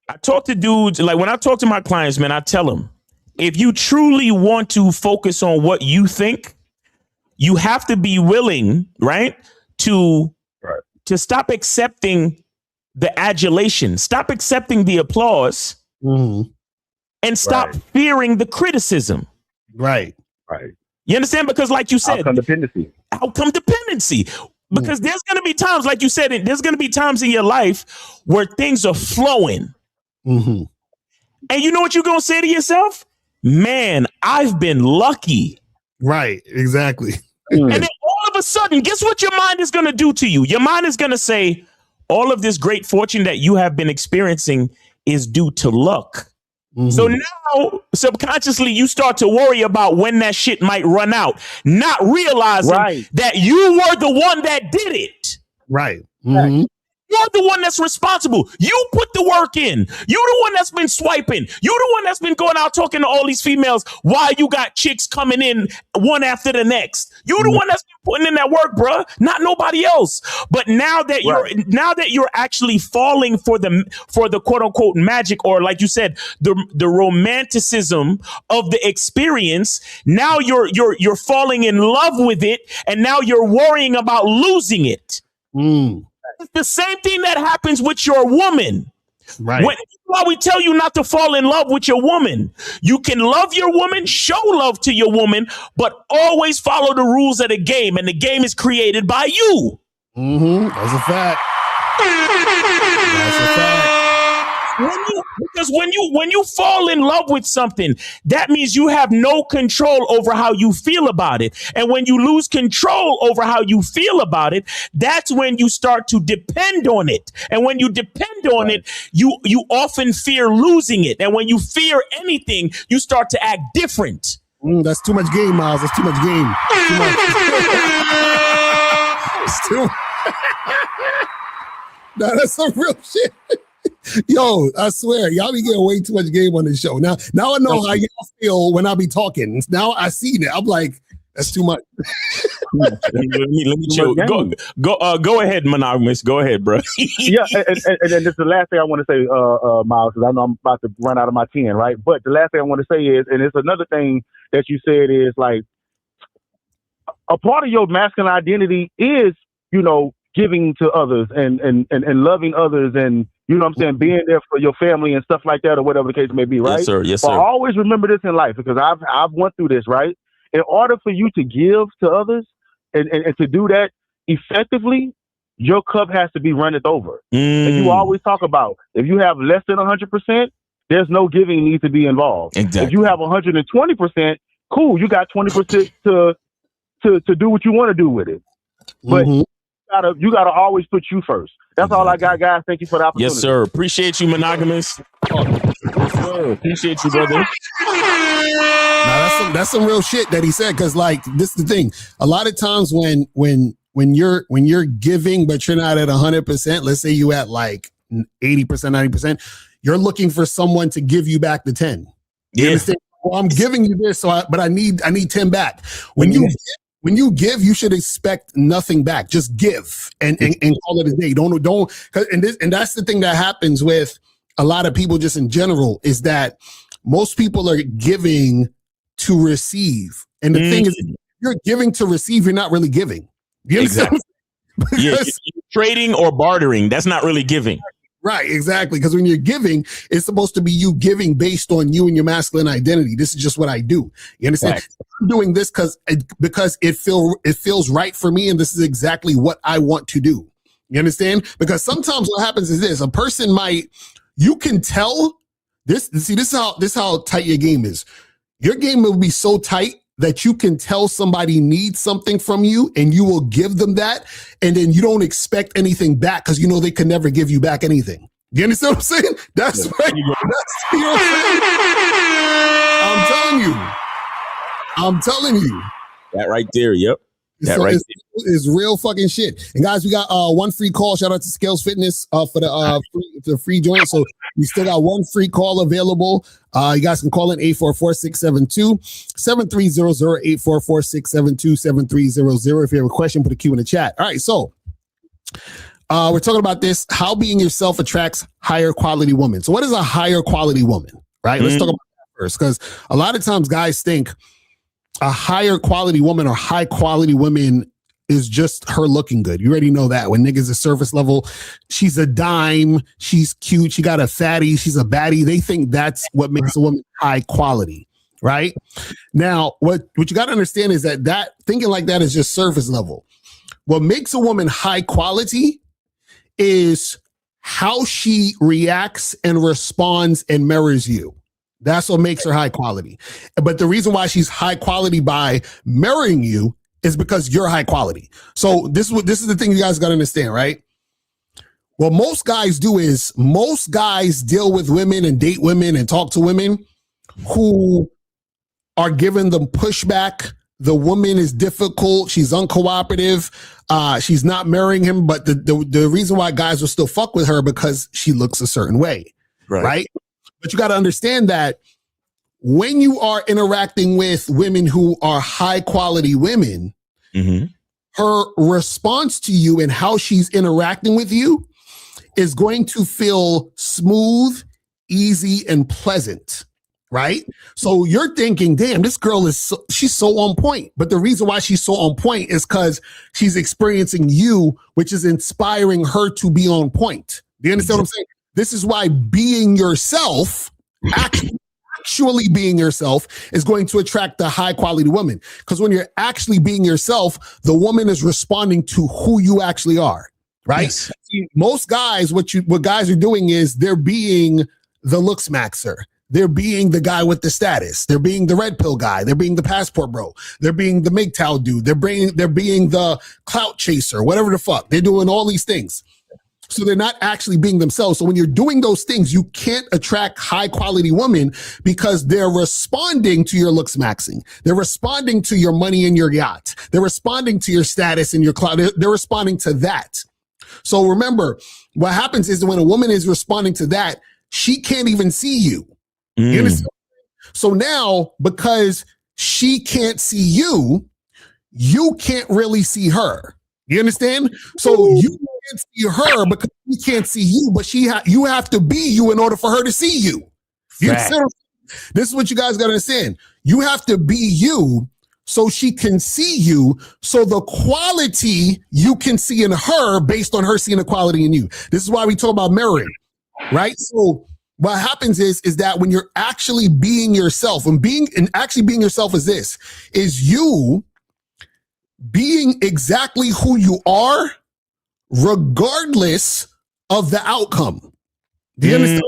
I talk to dudes, like when I talk to my clients, man, I tell them, if you truly want to focus on what you think, you have to be willing, right, to stop accepting the adulation, stop accepting the applause, and stop fearing the criticism. Right. Right. You understand? Because like you said, outcome dependency. Because there's going to be times, like you said, there's going to be times in your life where things are flowing. And you know what you're going to say to yourself? Man, I've been lucky. Right. Exactly. And then all of a sudden, guess what your mind is going to do to you? Your mind is going to say, all of this great fortune that you have been experiencing is due to luck. So now, subconsciously, you start to worry about when that shit might run out, not realizing that you were the one that did it. Right. You're the one that's responsible. You put the work in. You're the one that's been swiping. You're the one that's been going out talking to all these females while you got chicks coming in one after the next. You're the one that's been putting in that work, bruh, not nobody else. But now that you're actually falling for the quote unquote magic, or like you said, the romanticism of the experience, now you're falling in love with it, and now you're worrying about losing it. It's the same thing that happens with your woman. Right. Why we tell you not to fall in love with your woman. You can love your woman, show love to your woman, but always follow the rules of the game. And the game is created by you. That's a fact. That's a fact. Because when you fall in love with something, that means you have no control over how you feel about it. And when you lose control over how you feel about it, that's when you start to depend on it. And when you depend on it, you often fear losing it. And when you fear anything, you start to act different. That's too much game, Miles. That's too much game. Too much. It's too. Nah, that's some real shit. Yo, I swear, y'all be getting way too much game on this show. Now I know how y'all feel when I be talking. Now I see it. I'm like, that's too much. let me chill. Go ahead, monogamous. Go ahead, bro. Yeah, and then this is the last thing I want to say, Miles, because I know I'm about to run out of my 10, right? But the last thing I want to say is, and it's another thing that you said is like, a part of your masculine identity is, giving to others and loving others, and you know what I'm saying, being there for your family and stuff like that, or whatever the case may be, right? Yes, sir. Yes, sir. But always remember this in life, because I've went through this, right? In order for you to give to others and to do that effectively, your cup has to be runneth over. And you always talk about, if you have less than 100%, there's no giving needs to be involved. Exactly. If you have 120%, cool, you got 20% to do what you want to do with it. But you gotta always put you first. That's all I got, guys. Thank you for the opportunity. Yes, sir. Appreciate you, monogamous. Yes, sir. Appreciate you, brother. Now that's some real shit that he said. Cause like, this is the thing. A lot of times when you're giving, but you're not at 100%, let's say you at like 80%, 90%, you're looking for someone to give you back the 10. You understand? Well, I'm giving you this, but I need 10 back. When you give, you should expect nothing back. Just give and call it a day. Don't. And that's the thing that happens with a lot of people just in general, is that most people are giving to receive. And the thing is, if you're giving to receive, you're not really giving. You understand? Exactly. You're trading or bartering. That's not really giving. Right, exactly. Because when you're giving, it's supposed to be you giving based on you and your masculine identity. This is just what I do. You understand? Right. I'm doing this because it feels right for me, and this is exactly what I want to do. You understand? Because sometimes what happens is this: a person you can tell this. See, this is how tight your game is. Your game will be so tight that you can tell somebody needs something from you, and you will give them that, and then you don't expect anything back because you know they can never give you back anything. You understand what I'm saying? That's right. You know what I'm saying? I'm telling you. That right there. Yep. That So right it's real fucking shit. And guys, we got one free call. Shout out to Scales Fitness for the free joint. So we still got one free call available. You guys can call in 844-672-7300, 844-672-7300. If you have a question, put a Q in the chat. All right, so we're talking about this, how being yourself attracts higher quality women. So what is a higher quality woman, right? Let's talk about that first, because a lot of times guys think a higher quality woman or high quality women is just her looking good. You already know that. When niggas are surface level, she's a dime, she's cute, she got a fatty, she's a baddie. They think that's what makes a woman high quality, right? Now, what you got to understand is that thinking like that is just surface level. What makes a woman high quality is how she reacts and responds and mirrors you. That's what makes her high quality. But the reason why she's high quality by mirroring you is because you're high quality. So this is the thing you guys got to understand, right? What most guys do is most guys deal with women and date women and talk to women who are giving them pushback. The woman is difficult. She's uncooperative. She's not marrying him. But the reason why guys will still fuck with her because she looks a certain way, right? But you got to understand that when you are interacting with women who are high quality women, her response to you and how she's interacting with you is going to feel smooth, easy, and pleasant. Right? So you're thinking, damn, this girl she's so on point. But the reason why she's so on point is because she's experiencing you, which is inspiring her to be on point. Do you understand what I'm saying? This is why being yourself, actually being yourself, is going to attract the high quality woman. Because when you're actually being yourself, the woman is responding to who you actually are. Right? Yes. See, most guys, what guys are doing is they're being the looks maxer. They're being the guy with the status. They're being the red pill guy. They're being the passport bro. They're being the MGTOW dude. They're being the clout chaser, whatever the fuck. They're doing all these things. So they're not actually being themselves. So when you're doing those things, you can't attract high quality women because they're responding to your looks maxing. They're responding to your money and your yacht. They're responding to your status and your clout. They're responding to that. So remember, what happens is when a woman is responding to that, she can't even see you. You understand? So now, because she can't see you, you can't really see her. You understand? So you can't see her because she can't see you, but you have to be you in order for her to see you. You understand? This is what you guys got to understand. You have to be you so she can see you, so the quality you can see in her based on her seeing the quality in you. This is why we talk about mirroring, right? So what happens is that when you're actually being yourself, and actually being yourself is you being exactly who you are, regardless of the outcome. Do you understand?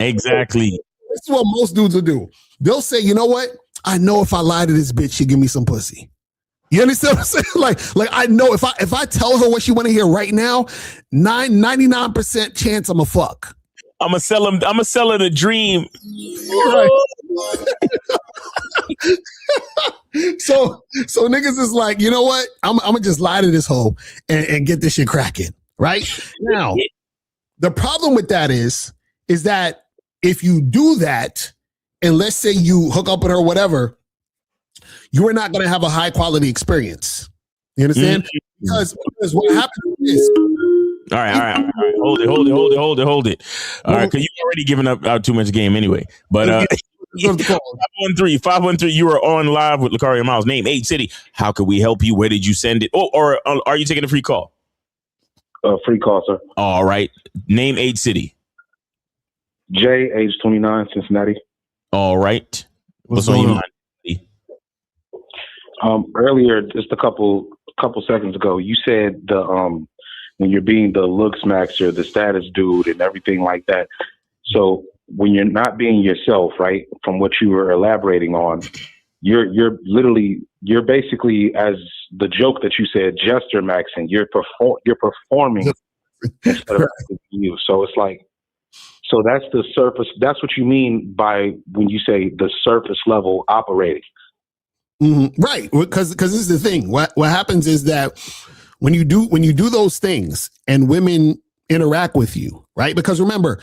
Exactly. This is what most dudes will do. They'll say, you know what? I know if I lie to this bitch, she'll give me some pussy. You understand what I'm saying? Like I know if I tell her what she want to hear right now, 99% chance I'm a fuck. I'm gonna sell her the dream. Right. So niggas is like, you know what? I'm gonna just lie to this hoe and get this shit cracking. Right now, the problem with that is that if you do that, and let's say you hook up with her, whatever, you are not gonna have a high quality experience. You understand? Because what happens is. All right. Hold it. All right, because you're already giving out too much game anyway. But 513, you are on live with Locario Miles. Name, age, city. How could we help you? Where did you send it? Oh, or are you taking a free call? Free call, sir. All right. Name, age, city. Jay, age 29, Cincinnati. All right. What's on your mind? Earlier, just a couple seconds ago, you said when you're being the looks maxer, the status dude, and everything like that. So when you're not being yourself, right, from what you were elaborating on, you're basically, as the joke that you said, gesture maxing. You're performing instead of acting you. So it's like, so that's the surface. That's what you mean by when you say the surface level operating. Right, because this is the thing. What happens is that when you do those things and women interact with you, right? Because remember,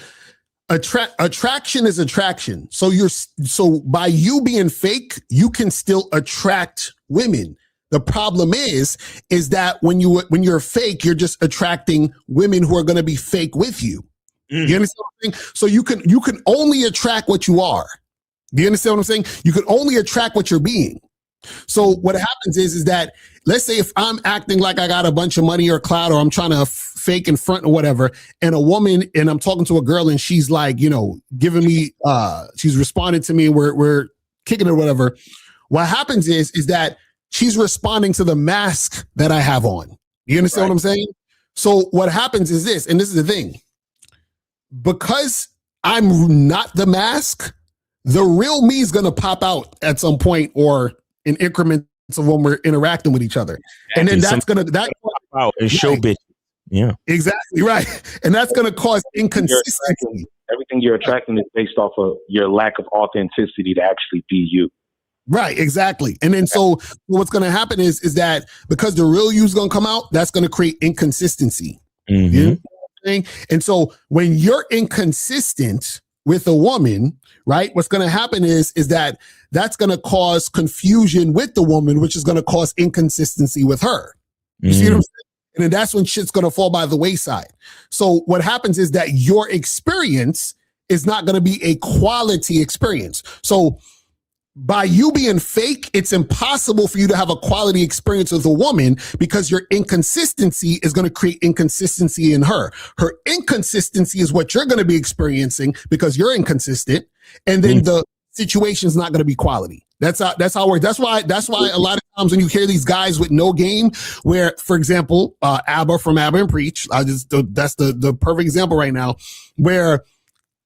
attraction is attraction. So by you being fake, you can still attract women. The problem is that when you're fake, you're just attracting women who are going to be fake with you. You understand what I'm saying? So you can only attract what you are. Do you understand what I'm saying? You can only attract what you're being. So what happens is that, let's say if I'm acting like I got a bunch of money or clout, or I'm trying to fake in front or whatever, and a woman, and I'm talking to a girl and she's like, you know, giving me, she's responding to me and we're kicking it or whatever. What happens is that she's responding to the mask that I have on. You understand what I'm saying? So what happens is this, and this is the thing, because I'm not the mask, the real me is going to pop out at some point or in increments of when we're interacting with each other. And then that's going to pop out and show bitch. Yeah, exactly right. And that's going to cause inconsistency. Everything you're attracting is based off of your lack of authenticity to actually be you. Right, exactly. And then so what's going to happen is that because the real you is going to come out, that's going to create inconsistency. You know what I'm saying? And so when you're inconsistent with a woman, right, what's going to happen is that that's going to cause confusion with the woman, which is going to cause inconsistency with her. You see what I'm saying? And then that's when shit's going to fall by the wayside. So what happens is that your experience is not going to be a quality experience. So by you being fake, it's impossible for you to have a quality experience with a woman because your inconsistency is going to create inconsistency in her. Her inconsistency is what you're going to be experiencing because you're inconsistent. And then the situation is not going to be quality. That's how it works. That's why a lot of times when you hear these guys with no game, where, for example, ABBA from ABBA and Preach, that's the perfect example right now, where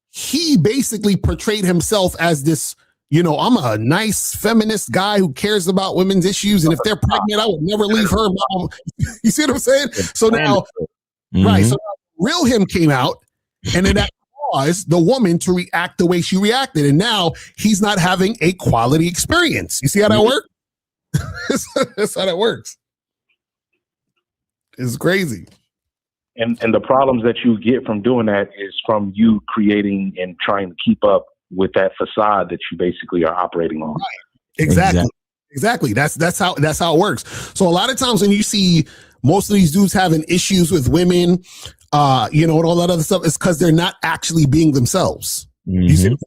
he basically portrayed himself as this, you know, I'm a nice feminist guy who cares about women's issues, and if they're pregnant, I would never leave her. You see what I'm saying? So now, right? So now real him came out, and then that caused the woman to react the way she reacted, and now he's not having a quality experience. You see how that works? That's how that works. It's crazy. And the problems that you get from doing that is from you creating and trying to keep up with that facade that you basically are operating on. Right. Exactly. That's how it works. So a lot of times when you see most of these dudes having issues with women, you know, and all that other stuff, it's because they're not actually being themselves. You see,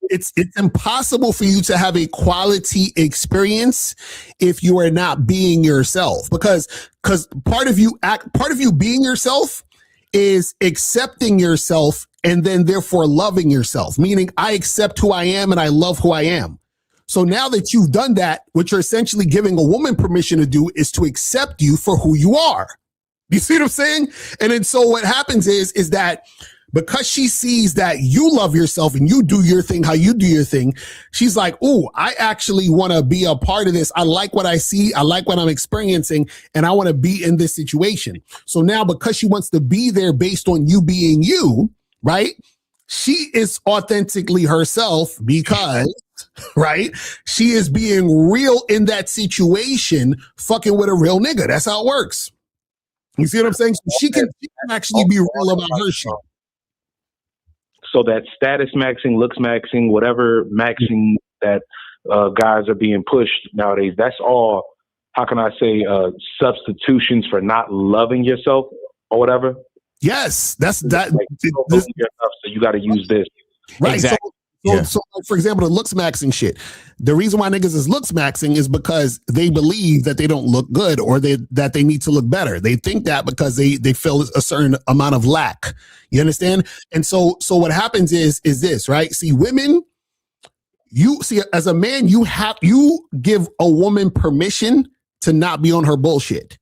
it's impossible for you to have a quality experience if you are not being yourself, because part of you being yourself is accepting yourself and then therefore loving yourself, meaning I accept who I am and I love who I am. So now that you've done that, what you're essentially giving a woman permission to do is to accept you for who you are. You see what I'm saying? And then so what happens is that because she sees that you love yourself and you do your thing how you do your thing, she's like, oh, I actually want to be a part of this. I like what I see. I like what I'm experiencing, and I want to be in this situation. So now because she wants to be there based on you being you, right? She is authentically herself because, right? She is being real in that situation, fucking with a real nigga. That's how it works. You see what I'm saying? So she can actually be real about her shit. So that status maxing, looks maxing, whatever maxing that guys are being pushed nowadays, that's all, how can I say, substitutions for not loving yourself or whatever? Yes, that's that. Like, so you got to use this. Right. Exactly. So like, for example, the looks maxing shit. The reason why niggas is looks maxing is because they believe that they don't look good or that they need to look better. They think that because they feel a certain amount of lack. You understand? And so what happens is this, right? See, women, you see, as a man, you give a woman permission to not be on her bullshit.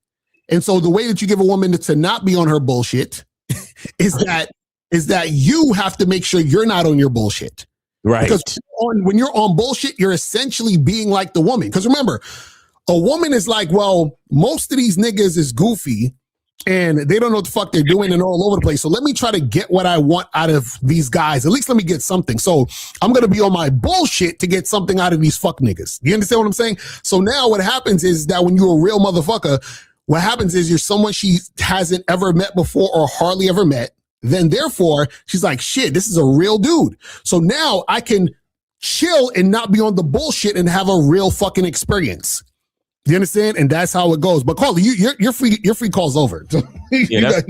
And so the way that you give a woman to not be on her bullshit is that you have to make sure you're not on your bullshit. Right. Because when you're on bullshit, you're essentially being like the woman. Because remember, a woman is like, well, most of these niggas is goofy, and they don't know what the fuck they're doing and all over the place. So let me try to get what I want out of these guys. At least let me get something. So I'm going to be on my bullshit to get something out of these fuck niggas. You understand what I'm saying? So now what happens is that when you're a real motherfucker, what happens is you're someone she hasn't ever met before or hardly ever met. Then therefore she's like, shit, this is a real dude. So now I can chill and not be on the bullshit and have a real fucking experience. You understand? And that's how it goes. But Carly, you're free. Your free call's over. Yeah, that's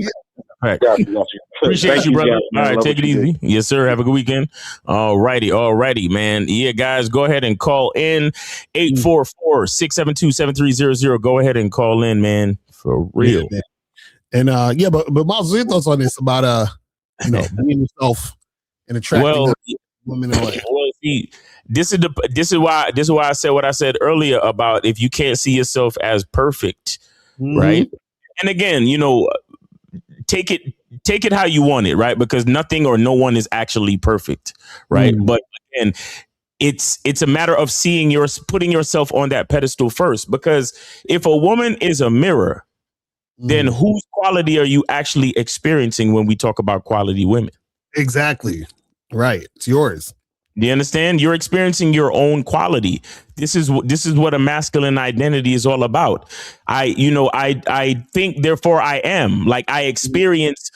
right. Appreciate you, brother. All right, take it easy. Yes, sir. Have a good weekend. All righty, man. Yeah, guys, go ahead and call in 844-672-7300. Go ahead and call in, man, for real. Yeah, and but Miles, your thoughts on this about being yourself and attracting women and all that? Well, see, this is why I said what I said earlier about if you can't see yourself as perfect, right? And again, take it how you want it, right? Because nothing or no one is actually perfect, right? But again, it's a matter of putting yourself on that pedestal first. Because if a woman is a mirror, then whose quality are you actually experiencing when we talk about quality women? Exactly. Right. It's yours. Do you understand? You're experiencing your own quality. This is what a masculine identity is all about. I think, therefore I am. Like I experience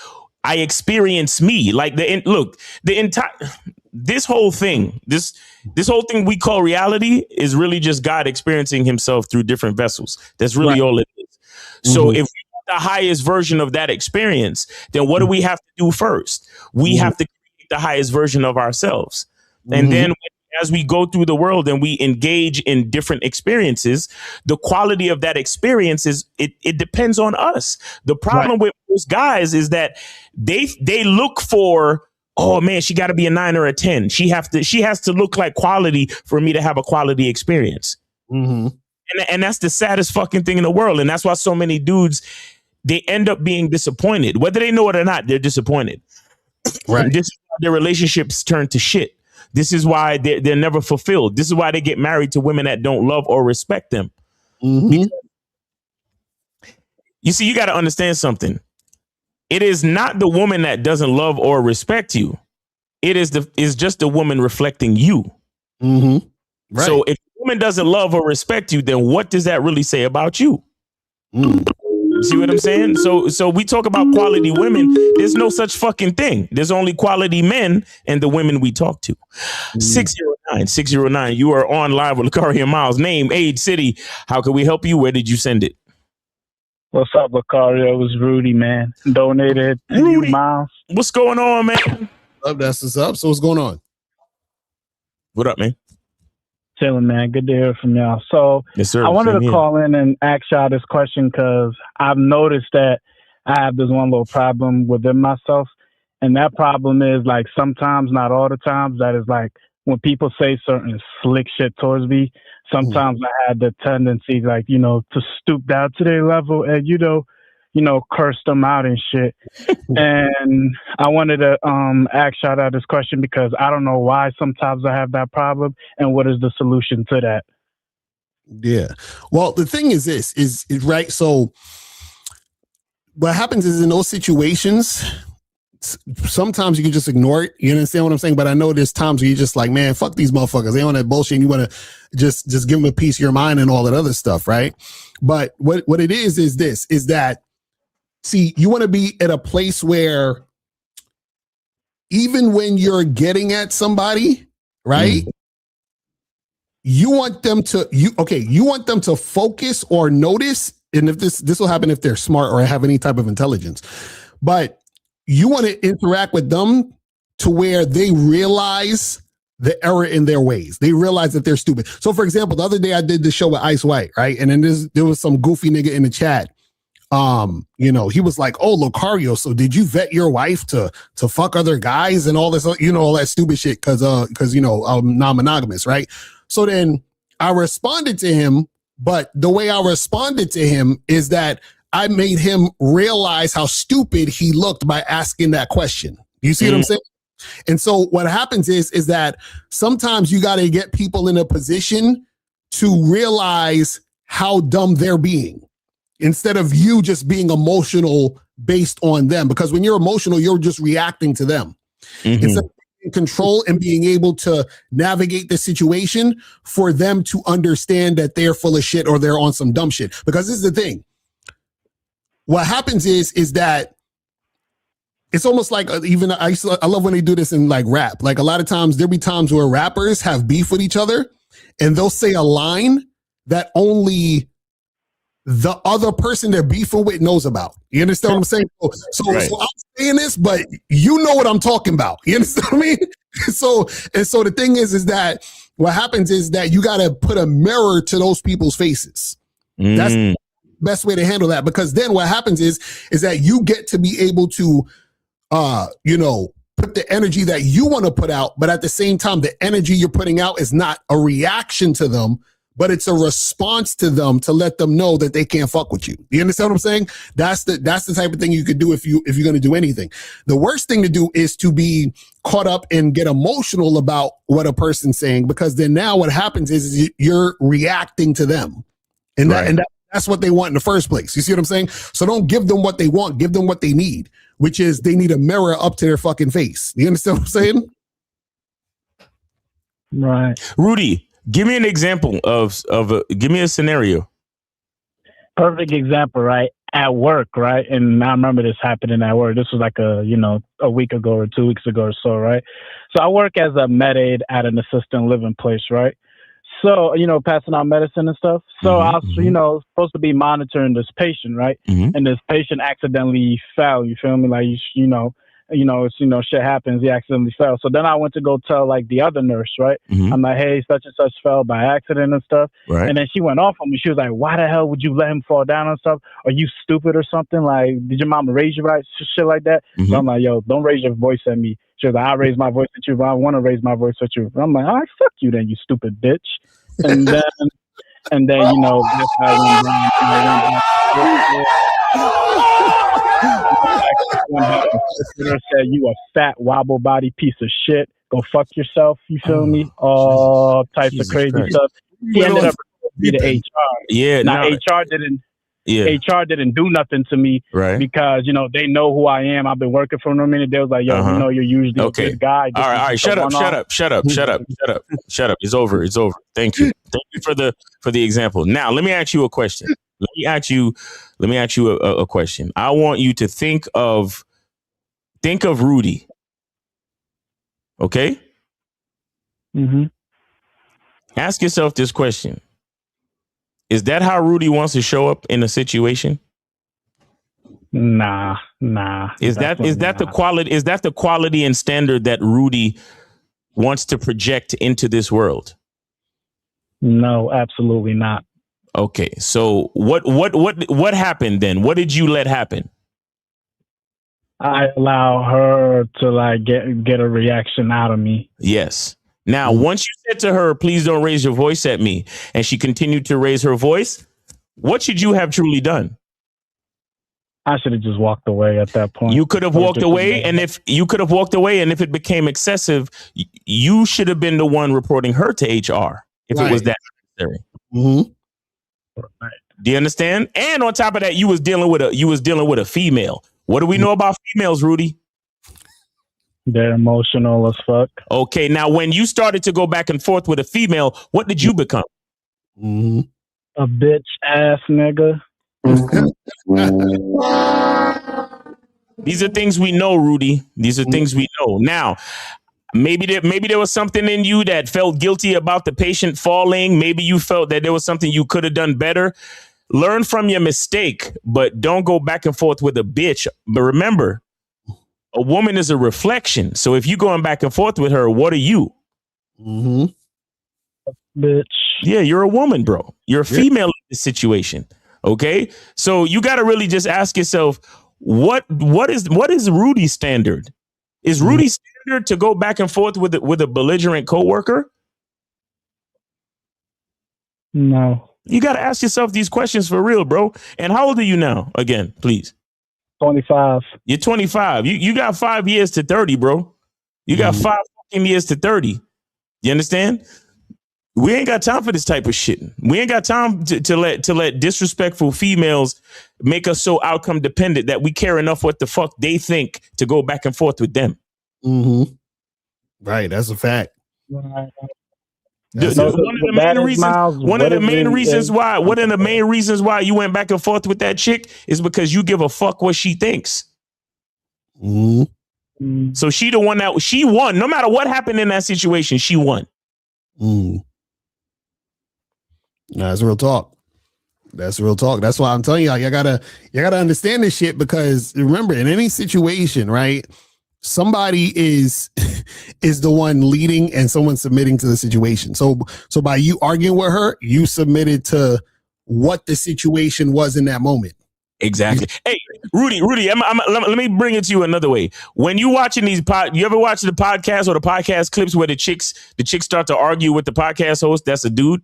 me. Like this whole thing we call reality is really just God experiencing himself through different vessels. That's really all it is. So if we want the highest version of that experience, then what do we have to do first? We have to create the highest version of ourselves. And then as we go through the world and we engage in different experiences, the quality of that experience it depends on us. The problem with most guys is that they look for, oh man, she got to be a 9 or a 10. She has to look like quality for me to have a quality experience. And that's the saddest fucking thing in the world. And that's why so many dudes, they end up being disappointed. Whether they know it or not, they're disappointed. Right. This is why their relationships turn to shit. This is why they're never fulfilled. This is why they get married to women that don't love or respect them. You see, you got to understand something. It is not the woman that doesn't love or respect you. It's just the woman reflecting you. Right. So if the woman doesn't love or respect you, then what does that really say about you? See what I'm saying? So we talk about quality women. There's no such fucking thing. There's only quality men and the women we talk to. 609. You are on live with Locario and Miles. Name, age, city. How can we help you? Where did you send it? What's up, Locario? It was Rudy, man. Donated. Rudy, Miles. What's going on, man? That's what's up. So what's going on? What up, man? Chilling, man. Good to hear from y'all. So yes, sir. I wanted to call in and ask y'all this question because I've noticed that I have this one little problem within myself. And that problem is like sometimes, not all the times, that is like when people say certain slick shit towards me, sometimes I had the tendency like, to stoop down to their level and, curse them out and shit. And I wanted to ask y'all out this question because I don't know why sometimes I have that problem and what is the solution to that? Yeah. Well, the thing is this is right. So what happens is in those situations, sometimes you can just ignore it. You understand what I'm saying? But I know there's times where you're just like, man, fuck these motherfuckers. They on that bullshit. And you want to just give them a piece of your mind and all that other stuff. Right. But what it is this, is that, see, you want to be at a place where even when you're getting at somebody, right? You want them to focus or notice. And if this will happen if they're smart or have any type of intelligence, but you want to interact with them to where they realize the error in their ways. They realize that they're stupid. So for example, the other day I did the show with Ice White, right? And then there was some goofy nigga in the chat. He was like, oh, Locario, so did you vet your wife to fuck other guys and all this, all that stupid shit because I'm non-monogamous, right? So then I responded to him, but the way I responded to him is that I made him realize how stupid he looked by asking that question. You see what I'm saying? And so what happens is that sometimes you got to get people in a position to realize how dumb they're being. instead of you just being emotional based on them. Because when you're emotional, you're just reacting to them. Instead of being in control and being able to navigate the situation for them to understand that they're full of shit or they're on some dumb shit. Because this is the thing. What happens is that it's almost like I love when they do this in like rap. Like a lot of times there'll be times where rappers have beef with each other and they'll say a line that only the other person they're beefing with knows about. You understand what I'm saying? So I'm saying this, but you know what I'm talking about. You understand what I mean? So the thing is that what happens is that you got to put a mirror to those people's faces. That's the best way to handle that, because then what happens is that you get to be able to, put the energy that you want to put out, but at the same time, the energy you're putting out is not a reaction to them, but it's a response to them to let them know that they can't fuck with you. You understand what I'm saying? That's the type of thing you could do if you're going to do anything. The worst thing to do is to be caught up and get emotional about what a person's saying, because then now what happens is you're reacting to them. And that's what they want in the first place. You see what I'm saying? So don't give them what they want. Give them what they need, which is they need a mirror up to their fucking face. You understand what I'm saying? Right. Rudy, give me an example give me a scenario. Perfect example, right? At work, right? And I remember this happening at work. This was like a week ago or 2 weeks ago or so, right? So I work as a med aid at an assisted living place, right? So, passing out medicine and stuff. So I was, supposed to be monitoring this patient, right? And this patient accidentally fell. You feel me? Like, shit happens. He accidentally fell. So then I went to go tell like the other nurse, right? I'm like, hey, such and such fell by accident and stuff. Right. And then she went off on me. She was like, why the hell would you let him fall down and stuff? Are you stupid or something? Like, did your mama raise you right? Shit like that. So I'm like, yo, don't raise your voice at me. She was like, I raise my voice at you, but I want to raise my voice at you. I'm like, all right, fuck you then, you stupid bitch. And then, that's how I went back. Said, you a fat wobble body piece of shit. Go fuck yourself. You feel me? All types of crazy stuff. He ended up reporting to HR. Yeah. Now HR didn't. Yeah. HR didn't do nothing to me, right? Because they know who I am. I've been working for them a minute. They was like, "Yo, we know you're usually a good guy." All right. Shut up. It's over. Thank you for the example. Now let me ask you a question. Let me ask you a question. I want you to think of Rudy. Okay. Ask yourself this question. Is that how Rudy wants to show up in a situation? Nah. Is that the quality and standard that Rudy wants to project into this world? No, absolutely not. Okay, so what happened then? What did you let happen? I allow her to like get a reaction out of me. Yes. Now, once you said to her, please don't raise your voice at me, and she continued to raise her voice, what should you have truly done? I should have just walked away at that point. You could have walked away, and if it became excessive, you should have been the one reporting her to HR if it was that necessary. Right. Do you understand? And on top of that, you was dealing with a female. What do we know about females, Rudy? They're emotional as fuck. Okay, now when you started to go back and forth with a female, what did you become? A bitch ass nigga. These are things we know, Rudy. These are things we know. Now, maybe there was something in you that felt guilty about the patient falling. Maybe you felt that there was something you could have done better. Learn from your mistake, but don't go back and forth with a bitch. But remember, a woman is a reflection. So if you're going back and forth with her, what are you? Bitch. Yeah, you're a woman, bro. You're a female in this situation. Okay. So you got to really just ask yourself, what is Rudy's standard? Is Rudy's standard to go back and forth with a belligerent coworker? No. You got to ask yourself these questions for real, bro. And how old are you now? Again, please. 25. You're 25. You got 5 years to 30, bro. You got 5 fucking years to 30. You understand? We ain't got time for this type of shit. We ain't got time to let disrespectful females make us so outcome dependent that we care enough what the fuck they think to go back and forth with them. Mm-hmm. Right, that's a fact. One of the main reasons why you went back and forth with that chick is because you give a fuck what she thinks. Mm-hmm. So she the one that she won. No matter what happened in that situation, she won. Mm. No, that's real talk. That's real talk. That's why I'm telling y'all, you gotta understand this shit, because remember, in any situation, right? Somebody is the one leading and someone submitting to the situation. So by you arguing with her, you submitted to what the situation was in that moment. Exactly. Hey, Rudy, let me bring it to you another way. When you watching these you ever watch the podcast or the podcast clips where the chicks start to argue with the podcast host? That's a dude.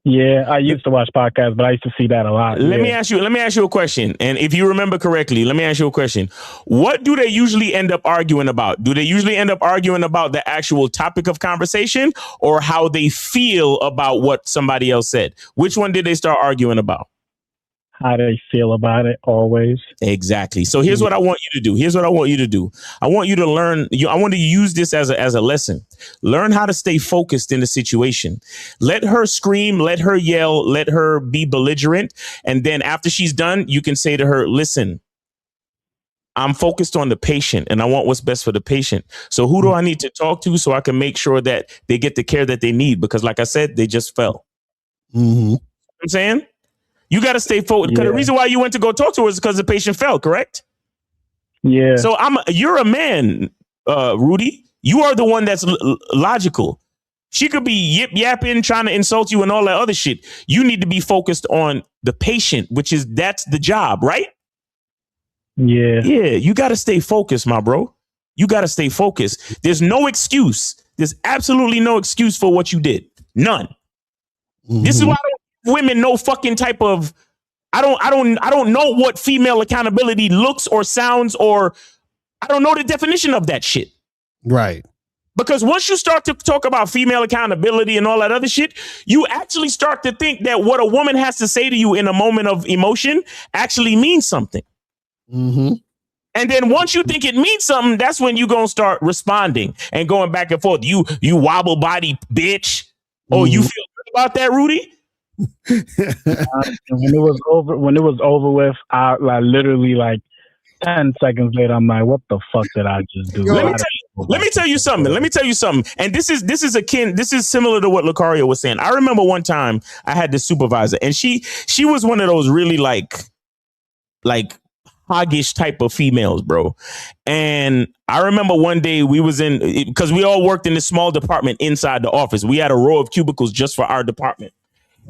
Yeah, I used to watch podcasts, but I used to see that a lot. Let me ask you a question. And if you remember correctly, let me ask you a question. What do they usually end up arguing about? Do they usually end up arguing about the actual topic of conversation or how they feel about what somebody else said? Which one did they start arguing about? How they feel about it, always. Exactly. So here's what I want you to do. I want you to learn. I want to use this as a lesson. Learn how to stay focused in the situation. Let her scream, let her yell, let her be belligerent. And then after she's done, you can say to her, listen, I'm focused on the patient and I want what's best for the patient. So who do I need to talk to so I can make sure that they get the care that they need? Because like I said, they just fell. Mm-hmm. You know what I'm saying? You got to stay focused. Because the reason why you went to go talk to her is because the patient fell, correct? Yeah. So you're a man, Rudy. You are the one that's logical. She could be yip yapping, trying to insult you and all that other shit. You need to be focused on the patient, that's the job, right? Yeah. Yeah. You got to stay focused, my bro. You got to stay focused. There's no excuse. There's absolutely no excuse for what you did. None. Mm-hmm. This is why women no fucking type of I don't know what female accountability looks or sounds, or I don't know the definition of that shit. Right. Because once you start to talk about female accountability and all that other shit, you actually start to think that what a woman has to say to you in a moment of emotion actually means something. Mm-hmm. And then once you think it means something, that's when you gonna start responding and going back and forth. You wobble body bitch. Oh, you feel good about that, Rudy? When it was over with, I literally 10 seconds later, I'm like, what the fuck did I just do? Let me tell you something. And this is similar to what Locario was saying. I remember one time I had this supervisor and she was one of those really like hoggish type of females, bro. And I remember one day we was because we all worked in this small department inside the office. We had a row of cubicles just for our department.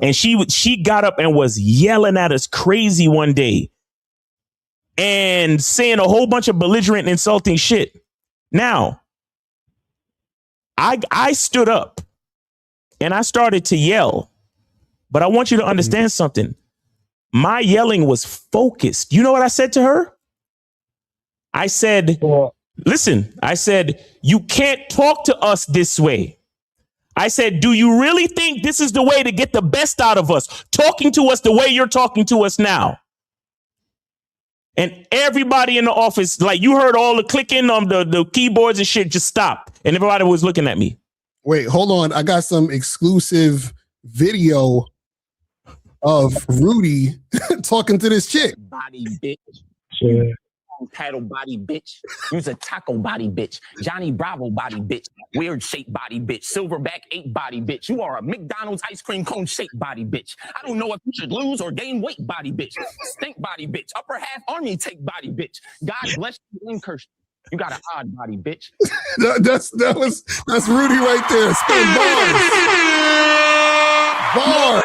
And she got up and was yelling at us crazy one day and saying a whole bunch of belligerent and insulting shit. Now, I stood up and I started to yell, but I want you to understand something. My yelling was focused. You know what I said to her? I said, listen, you can't talk to us this way. I said, do you really think this is the way to get the best out of us? Talking to us the way you're talking to us now. And everybody in the office, you heard all the clicking on the keyboards and shit, just stopped. And everybody was looking at me. Wait, hold on. I got some exclusive video of Rudy talking to this chick. Body bitch. Yeah. Paddle body bitch. Use a taco body bitch. Johnny Bravo body bitch. Weird shaped body bitch. Silverback 8 body bitch. You are a McDonald's ice cream cone shaped body bitch. I don't know if you should lose or gain weight body bitch. Stink body bitch. Upper half army take body bitch. God bless you and curse you. You got an odd body bitch. That's Rudy right there. Spin bars.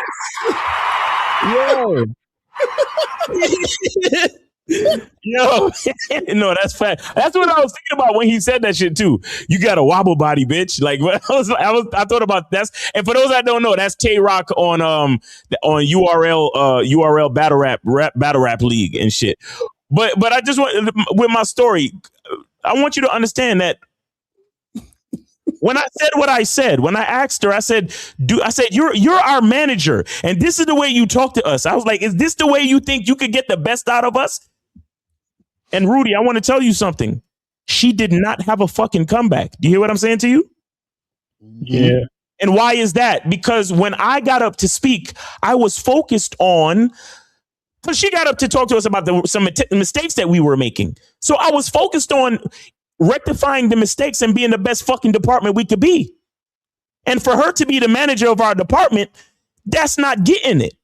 Yo, no, that's fact. That's what I was thinking about when he said that shit too. You got a wobble body, bitch. I thought about that. And for those that don't know, that's Tay-Rock on URL battle rap league and shit. But I just want with my story, I want you to understand that When I said what I said, when I asked her, I said, you're our manager, and this is the way you talk to us. I was like, is this the way you think you could get the best out of us? And Rudy, I want to tell you something. She did not have a fucking comeback. Do you hear what I'm saying to you? Yeah. And why is that? Because when I got up to speak, I was focused on, because she got up to talk to us about some mistakes that we were making. So I was focused on rectifying the mistakes and being the best fucking department we could be. And for her to be the manager of our department, that's not getting it.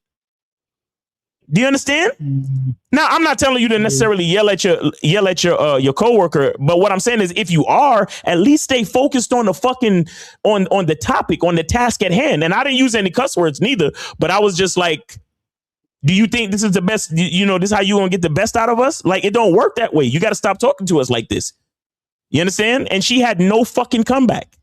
Do you understand? Now, I'm not telling you to necessarily yell at your coworker, but what I'm saying is, if you are, at least stay focused on the fucking on the topic, on the task at hand. And I didn't use any cuss words neither, but I was just like, do you think this is the best? You know, this is how you gonna get the best out of us? Like, it don't work that way. You got to stop talking to us like this. You understand? And she had no fucking comeback.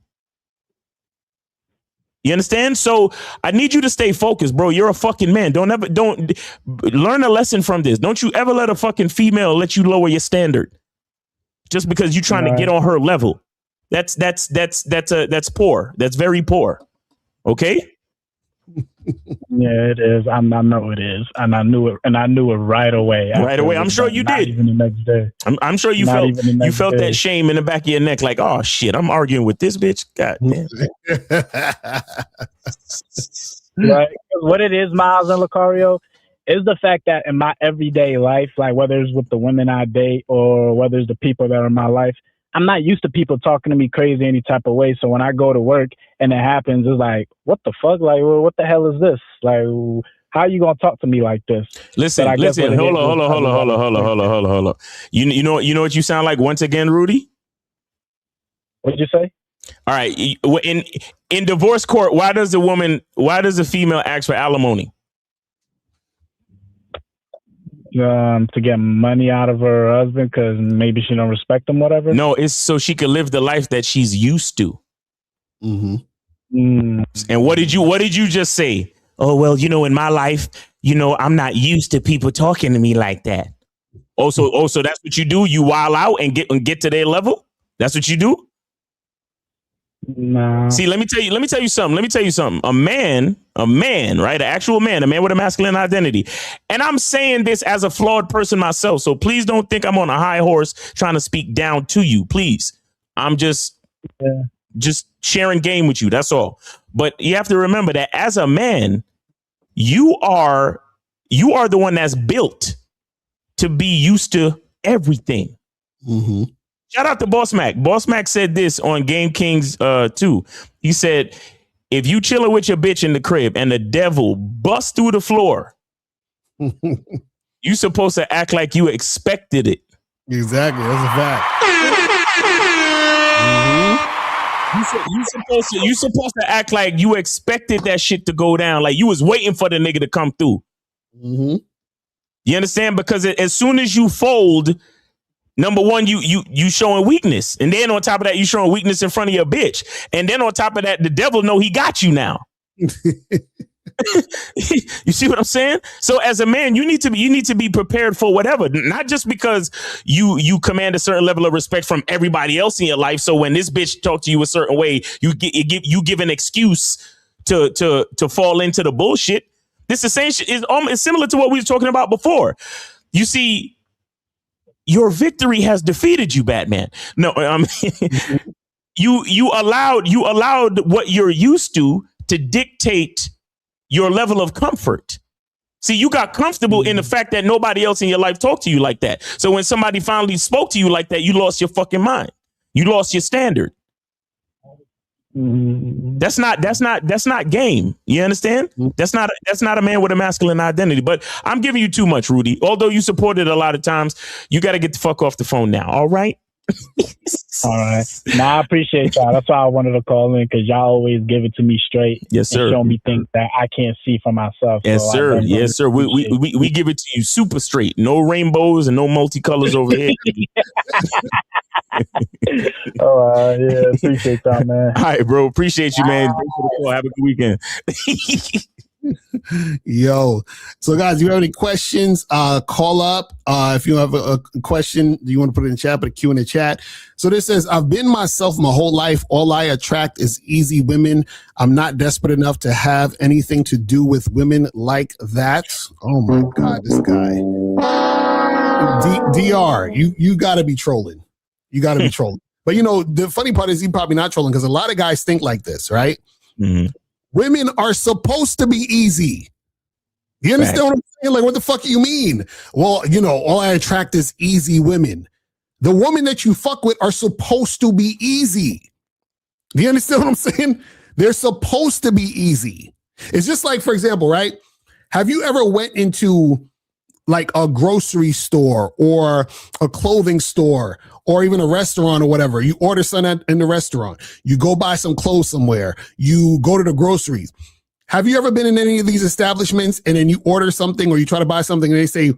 You understand? So I need you to stay focused, bro. You're a fucking man. Don't learn a lesson from this. Don't you ever let a fucking female let you lower your standard just because you're trying to get on her level. That's poor. That's very poor. Okay? Yeah, it is. I know it is, and I knew it, right away. Right away. I'm sure you did. Even the next day. I'm sure you felt that shame in the back of your neck, like, oh shit, I'm arguing with this bitch. God damn. Right. What it is, Miles and Locario, is the fact that in my everyday life, like whether it's with the women I date or whether it's the people that are in my life, I'm not used to people talking to me crazy any type of way. So when I go to work and it happens, it's like, what the fuck? Like, well, what the hell is this? Like, how are you gonna talk to me like this? Listen. Hold on. You know what you sound like once again, Rudy? What'd you say? All right. In divorce court, why does a female ask for alimony? To get money out of her husband because maybe she don't respect him, whatever. No, it's so she can live the life that she's used to. Mm-hmm. And what did you just say? Oh, well, you know, in my life, you know, I'm not used to people talking to me like that. Also, that's what you do. You wild out and get to their level. That's what you do. No. See, let me tell you something. A man, right? An actual man, a man with a masculine identity. And I'm saying this as a flawed person myself. So please don't think I'm on a high horse trying to speak down to you. Please. I'm just sharing game with you. That's all. But you have to remember that as a man, you are the one that's built to be used to everything. Mm-hmm. Shout out to Boss Mac. Boss Mac said this on Game Kings 2. He said, if you chilling with your bitch in the crib and the devil busts through the floor, you supposed to act like you expected it. Exactly. That's a fact. Mm-hmm. You supposed to act like you expected that shit to go down. Like you was waiting for the nigga to come through. Mm-hmm. You understand? Because as soon as you fold, number one, you showing weakness. And then on top of that, you showing weakness in front of your bitch. And then on top of that, the devil know he got you now. You see what I'm saying? So as a man, you need to be prepared for whatever, not just because you command a certain level of respect from everybody else in your life. So when this bitch talk to you a certain way, you give an excuse to fall into the bullshit. This is saying is similar to what we were talking about before. You see, your victory has defeated you, Batman. No, you allowed what you're used to dictate your level of comfort. See, you got comfortable in the fact that nobody else in your life talked to you like that. So when somebody finally spoke to you like that, you lost your fucking mind. You lost your standard. That's not game. You understand? That's not a man with a masculine identity. But I'm giving you too much, Rudy. Although you support it a lot of times, you got to get the fuck off the phone now. All right? All right. Now I appreciate y'all. That's why I wanted to call in, because y'all always give it to me straight. Yes, sir. And show me things that I can't see for myself. Yes, so sir. Yes, sir. We give it to you super straight. No rainbows and no multicolors over here. Yeah, appreciate y'all, man. All right, bro. Appreciate you, man. Thanks for the call. Have a good weekend. Yo. So guys, if you have any questions, call up. If you have a question, you want to put it in chat, put a Q in the chat. So this says, I've been myself my whole life. All I attract is easy women. I'm not desperate enough to have anything to do with women like that. Oh my God, this guy. DR, you gotta be trolling. You gotta be trolling. But you know, the funny part is he probably not trolling because a lot of guys think like this, right? Mm-hmm. Women are supposed to be easy. You understand what I'm saying? Like, what the fuck do you mean? Well, you know, all I attract is easy women. The women that you fuck with are supposed to be easy. Do you understand what I'm saying? They're supposed to be easy. It's just like, for example, right? Have you ever went into like a grocery store or a clothing store or even a restaurant or whatever? You order something in the restaurant. You go buy some clothes somewhere. You go to the groceries. Have you ever been in any of these establishments and then you order something or you try to buy something and they say,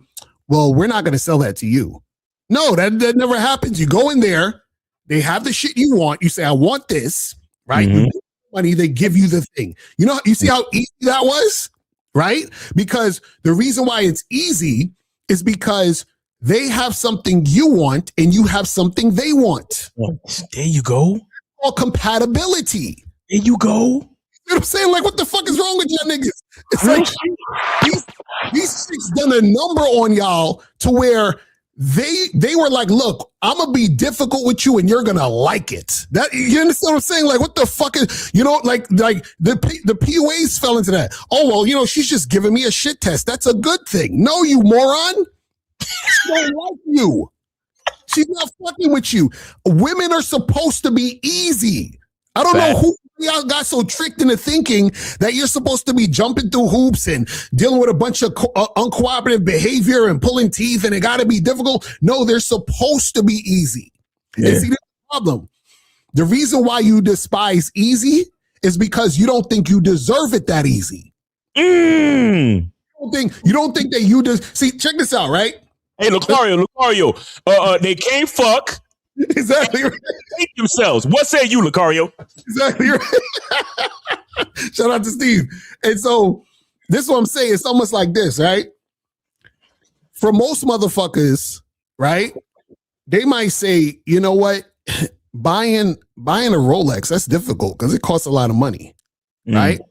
well, we're not going to sell that to you? No, that never happens. You go in there, they have the shit you want. You say, I want this, right? Mm-hmm. You give money, they give you the thing. You know, you see how easy that was, right? Because the reason why it's easy is because they have something you want and you have something they want. There you go. Or compatibility. There you go. You know what I'm saying? Like, what the fuck is wrong with y'all niggas? It's like these chicks done a number on y'all to where they were like, look, I'm gonna be difficult with you and you're gonna like it. That, you understand what I'm saying? Like, what the fuck is, you know, like the PUAs fell into that. Oh, well, you know, she's just giving me a shit test. That's a good thing. No, you moron. She don't like you. She's not fucking with you. Women are supposed to be easy. I don't know who y'all got so tricked into thinking that you're supposed to be jumping through hoops and dealing with a bunch of uncooperative behavior and pulling teeth and it got to be difficult. No, they're supposed to be easy. Yeah. And see, the problem. The reason why you despise easy is because you don't think you deserve it that easy. You don't think that you just see, check this out, right? Hey, Locario, they can't fuck. Exactly right. Hate themselves. What say you, Locario? Exactly right. Shout out to Steve. And so this is what I'm saying. It's almost like this, right? For most motherfuckers, right? They might say, you know what? Buying a Rolex, that's difficult because it costs a lot of money, right?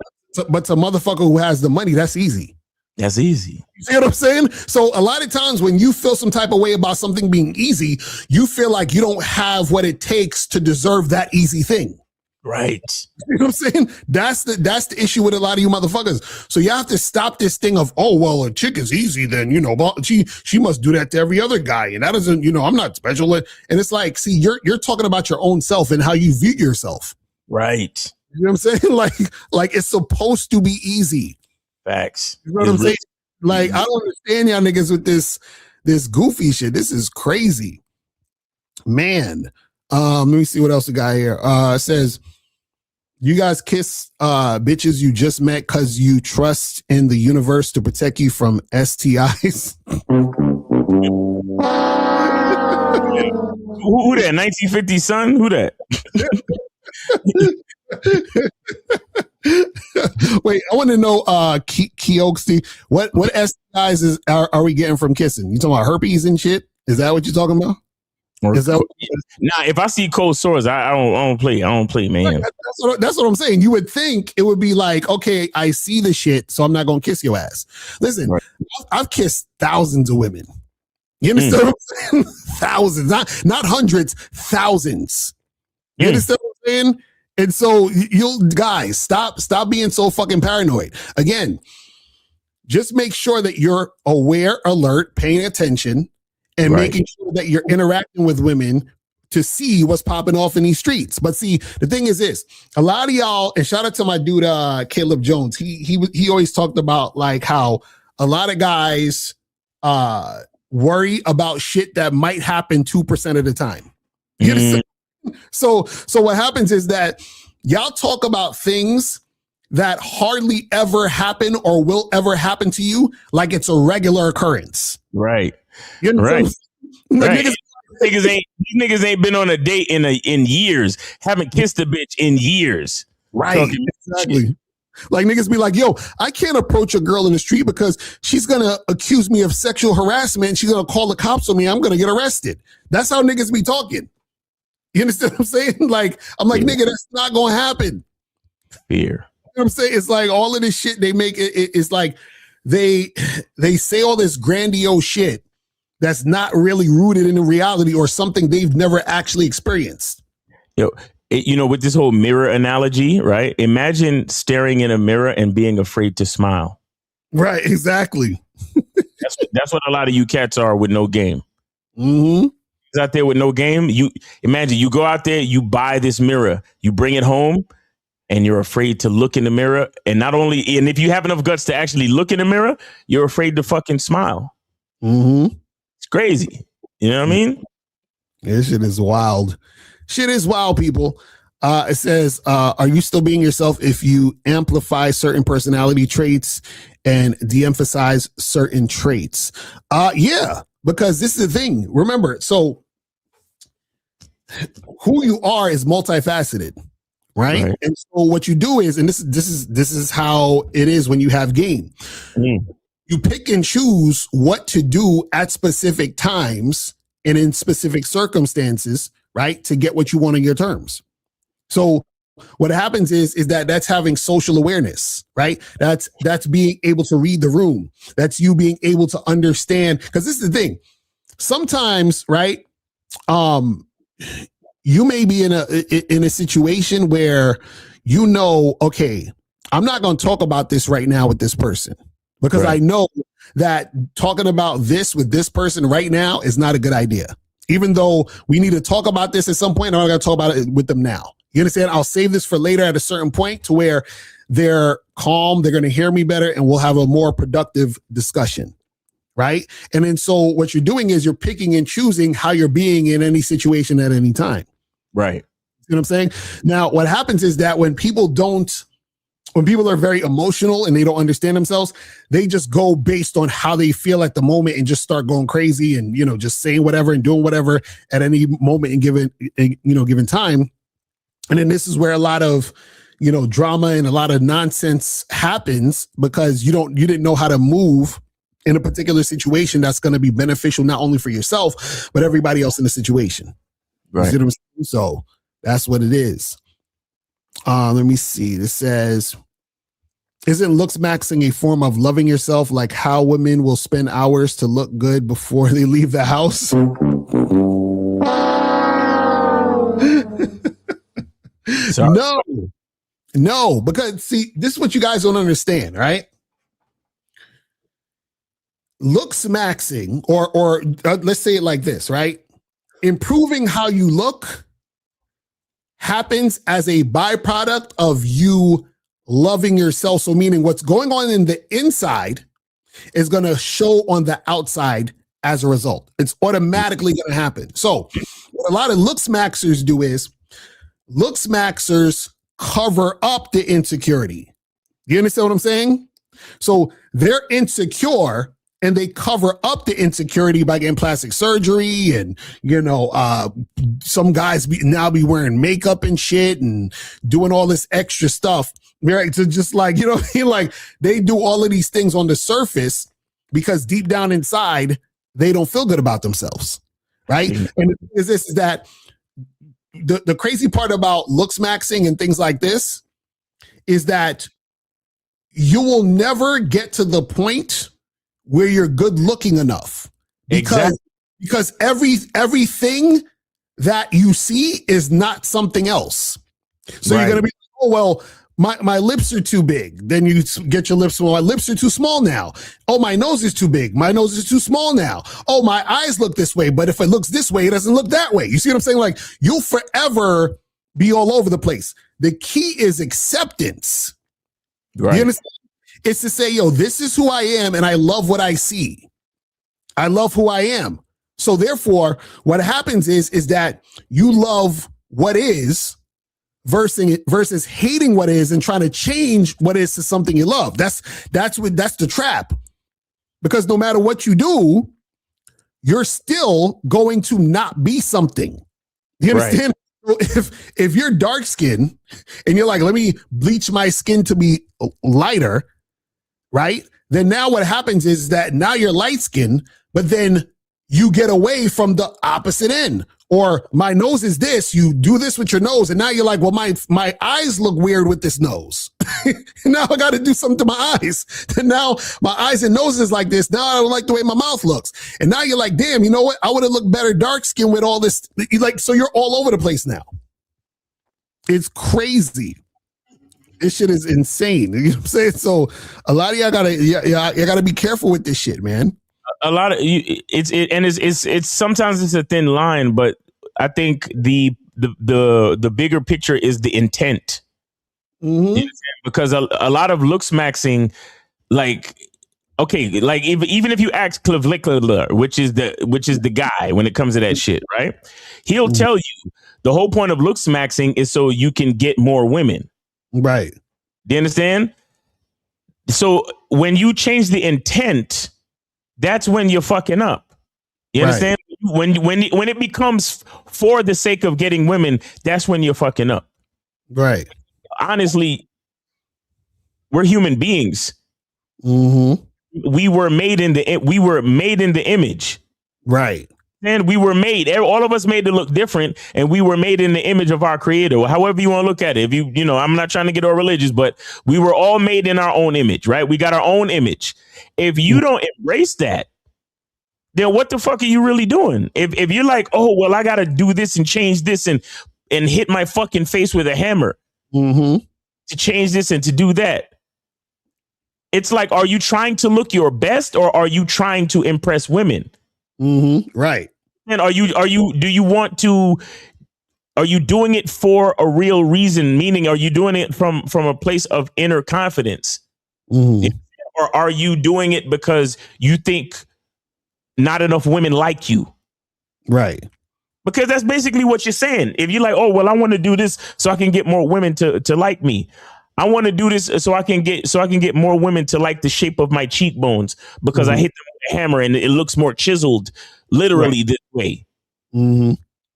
But to a motherfucker who has the money, that's easy. That's easy. You see what I'm saying? So a lot of times when you feel some type of way about something being easy, you feel like you don't have what it takes to deserve that easy thing. Right. You know what I'm saying? That's the issue with a lot of you motherfuckers. So you have to stop this thing of, oh, well, a chick is easy then, you know, but she must do that to every other guy. And that doesn't, you know, I'm not special. And it's like, see, you're talking about your own self and how you view yourself. Right. You know what I'm saying? Like it's supposed to be easy. Facts. You know what I'm saying? Like, I don't understand y'all niggas with this goofy shit. This is crazy. Man. Let me see what else we got here. It says, you guys kiss bitches you just met because you trust in the universe to protect you from STIs. Who that? 1950 son? Who that? Wait, I want to know, Keoksty, what STIs are we getting from kissing? You talking about herpes and shit? Is that what you're talking about? Is that nah, if I see cold sores, I don't play. I don't play, man. That's what I'm saying. You would think it would be like, okay, I see the shit, so I'm not gonna kiss your ass. Listen, right. I've kissed thousands of women. You understand what I'm saying? Thousands, not hundreds, thousands. You understand what I'm saying? And so you'll guys stop being so fucking paranoid. Again, just make sure that you're aware, alert, paying attention, and making sure that you're interacting with women to see what's popping off in these streets. But see, the thing is this: a lot of y'all, and shout out to my dude Caleb Jones. He always talked about like how a lot of guys worry about shit that might happen 2% of the time. You understand? So what happens is that y'all talk about things that hardly ever happen or will ever happen to you like it's a regular occurrence. Right. You know right. Like, right. These niggas ain't been on a date in years. Haven't kissed a bitch in years. Right. Exactly. Like niggas be like, yo, I can't approach a girl in the street because she's going to accuse me of sexual harassment. She's going to call the cops on me. I'm going to get arrested. That's how niggas be talking. You understand what I'm saying? Like, I'm like, nigga, that's not going to happen. Fear. You know what I'm saying? It's like all of this shit they make it's like they say all this grandiose shit that's not really rooted in the reality or something they've never actually experienced. Yo, with this whole mirror analogy, right? Imagine staring in a mirror and being afraid to smile. Right, exactly. That's what a lot of you cats are with no game. Mm-hmm. Out there with no game, you imagine you go out there, you buy this mirror, you bring it home, and you're afraid to look in the mirror. And if you have enough guts to actually look in the mirror, you're afraid to fucking smile. Mm-hmm. It's crazy. You know what I mean? This shit is wild. Shit is wild, people. It says, are you still being yourself if you amplify certain personality traits and de-emphasize certain traits? Yeah, because this is the thing. Remember, so who you are is multifaceted, right? And so what you do is, and this is how it is when you have game. You pick and choose what to do at specific times and in specific circumstances, right, to get what you want on your terms. So what happens is that's having social awareness, right? That's being able to read the room. That's you being able to understand, because this is the thing. Sometimes, right, you may be in a situation where okay, I'm not going to talk about this right now with this person because I know that talking about this with this person right now is not a good idea. Even though we need to talk about this at some point, I'm not going to talk about it with them now. You understand? I'll save this for later at a certain point to where they're calm, they're going to hear me better, and we'll have a more productive discussion, right? And then so what you're doing is you're picking and choosing how you're being in any situation at any time. Right. You know what I'm saying? Now, what happens is that when people are very emotional and they don't understand themselves, they just go based on how they feel at the moment and just start going crazy and, just saying whatever and doing whatever at any moment and given time. And then this is where a lot of, drama and a lot of nonsense happens because you didn't know how to move in a particular situation that's going to be beneficial, not only for yourself, but everybody else in the situation. Right. You see what I'm saying? So that's what it is. Let me see. This says, isn't looks maxing a form of loving yourself, like how women will spend hours to look good before they leave the house? No, because see, this is what you guys don't understand, right? Looks maxing, or let's say it like this, right? Improving how you look happens as a byproduct of you loving yourself. So meaning what's going on in the inside is going to show on the outside as a result. It's automatically going to happen. So what a lot of looks maxers do is looks maxers cover up the insecurity. You understand what I'm saying? So they're insecure and they cover up the insecurity by getting plastic surgery and, some guys be wearing makeup and shit and doing all this extra stuff. Right. So just like, like they do all of these things on the surface because deep down inside, they don't feel good about themselves. Right. And this is that the crazy part about looks maxing and things like this is that you will never get to the point where you're good looking enough because everything that you see is not something else. So you're going to be, oh, well, my lips are too big. Then you get your lips small. My lips are too small now. Oh, my nose is too big. My nose is too small now. Oh, my eyes look this way. But if it looks this way, it doesn't look that way. You see what I'm saying? Like you'll forever be all over the place. The key is acceptance. Right. You understand? It's to say, yo, this is who I am and I love what I see. I love who I am. So therefore, what happens is that you love what is versus hating what is and trying to change what is to something you love. That's the trap. Because no matter what you do, you're still going to not be something. You understand? if you're dark skinned and you're like, let me bleach my skin to be lighter, right? Then now what happens is that now you're light skinned, but then you get away from the opposite end. Or my nose is this, you do this with your nose, and now you're like, well, my eyes look weird with this nose. Now I got to do something to my eyes. And now my eyes and nose is like this. Now I don't like the way my mouth looks. And now you're like, damn, you know what? I would have looked better dark skin with all this. Like, so you're all over the place now. It's crazy. This shit is insane. You know what I'm saying? So a lot of y'all gotta be careful with this shit, man. A lot of it's sometimes it's a thin line, but I think the bigger picture is the intent. Mm-hmm. Because a lot of looks maxing, like, okay, like even if you ask Clavicula, which is the guy when it comes to that shit, right? He'll tell you the whole point of looks maxing is so you can get more women. Right. Do you understand? So when you change the intent, that's when you're fucking up. You understand? When it becomes for the sake of getting women, that's when you're fucking up. Right. Honestly, we're human beings. Mm-hmm. We were made in the image. Right. And we were made, all of us made to look different, and we were made in the image of our creator, however you want to look at it. If you know, I'm not trying to get all religious, but we were all made in our own image, right? We got our own image. If you don't embrace that, then what the fuck are you really doing? If you're like, oh, well, I got to do this and change this and hit my fucking face with a hammer to change this and to do that. It's like, are you trying to look your best, or are you trying to impress women? Right. And are you doing it for a real reason? Meaning, are you doing it from a place of inner confidence? Or are you doing it because you think not enough women like you? Right. Because that's basically what you're saying. If you're like, oh, well, I want to do this so I can get more women to like me. I want to do this so I can get more women to like the shape of my cheekbones because I hit them with a hammer and it looks more chiseled, literally this way.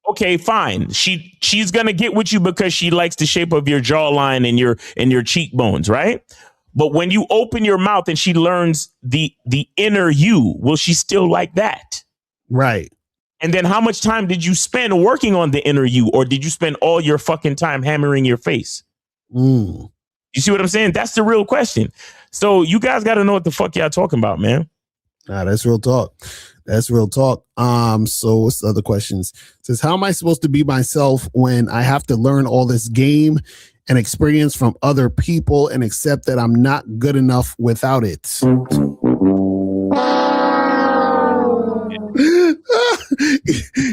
Okay, fine. She's gonna get with you because she likes the shape of your jawline and your cheekbones, right? But when you open your mouth and she learns the inner you, will she still like that? Right. And then how much time did you spend working on the inner you, or did you spend all your fucking time hammering your face? You see what I'm saying? That's the real question. So you guys got to know what the fuck y'all talking about, man. Nah, that's real talk. That's real talk. So what's the other questions? It says, how am I supposed to be myself when I have to learn all this game and experience from other people and accept that I'm not good enough without it?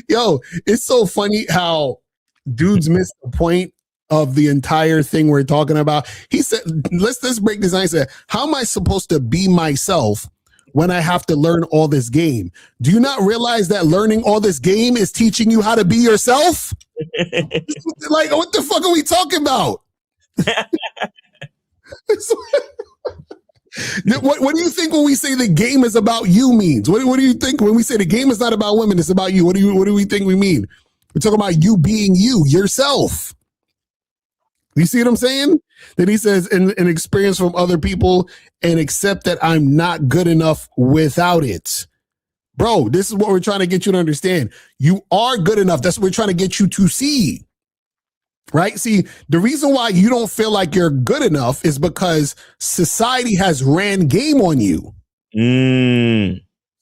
Yo, it's so funny how dudes miss the point of the entire thing we're talking about. He said, let's break this down. He said, how am I supposed to be myself when I have to learn all this game? Do you not realize that learning all this game is teaching you how to be yourself? Like, what the fuck are we talking about? What do you think when we say the game is about you means? What do you think when we say the game is not about women, it's about you? What do we think we mean? We're talking about you being you, yourself. You see what I'm saying? Then he says, an experience from other people and accept that I'm not good enough without it. Bro, this is what we're trying to get you to understand. You are good enough. That's what we're trying to get you to see. Right? See, the reason why you don't feel like you're good enough is because society has ran game on you.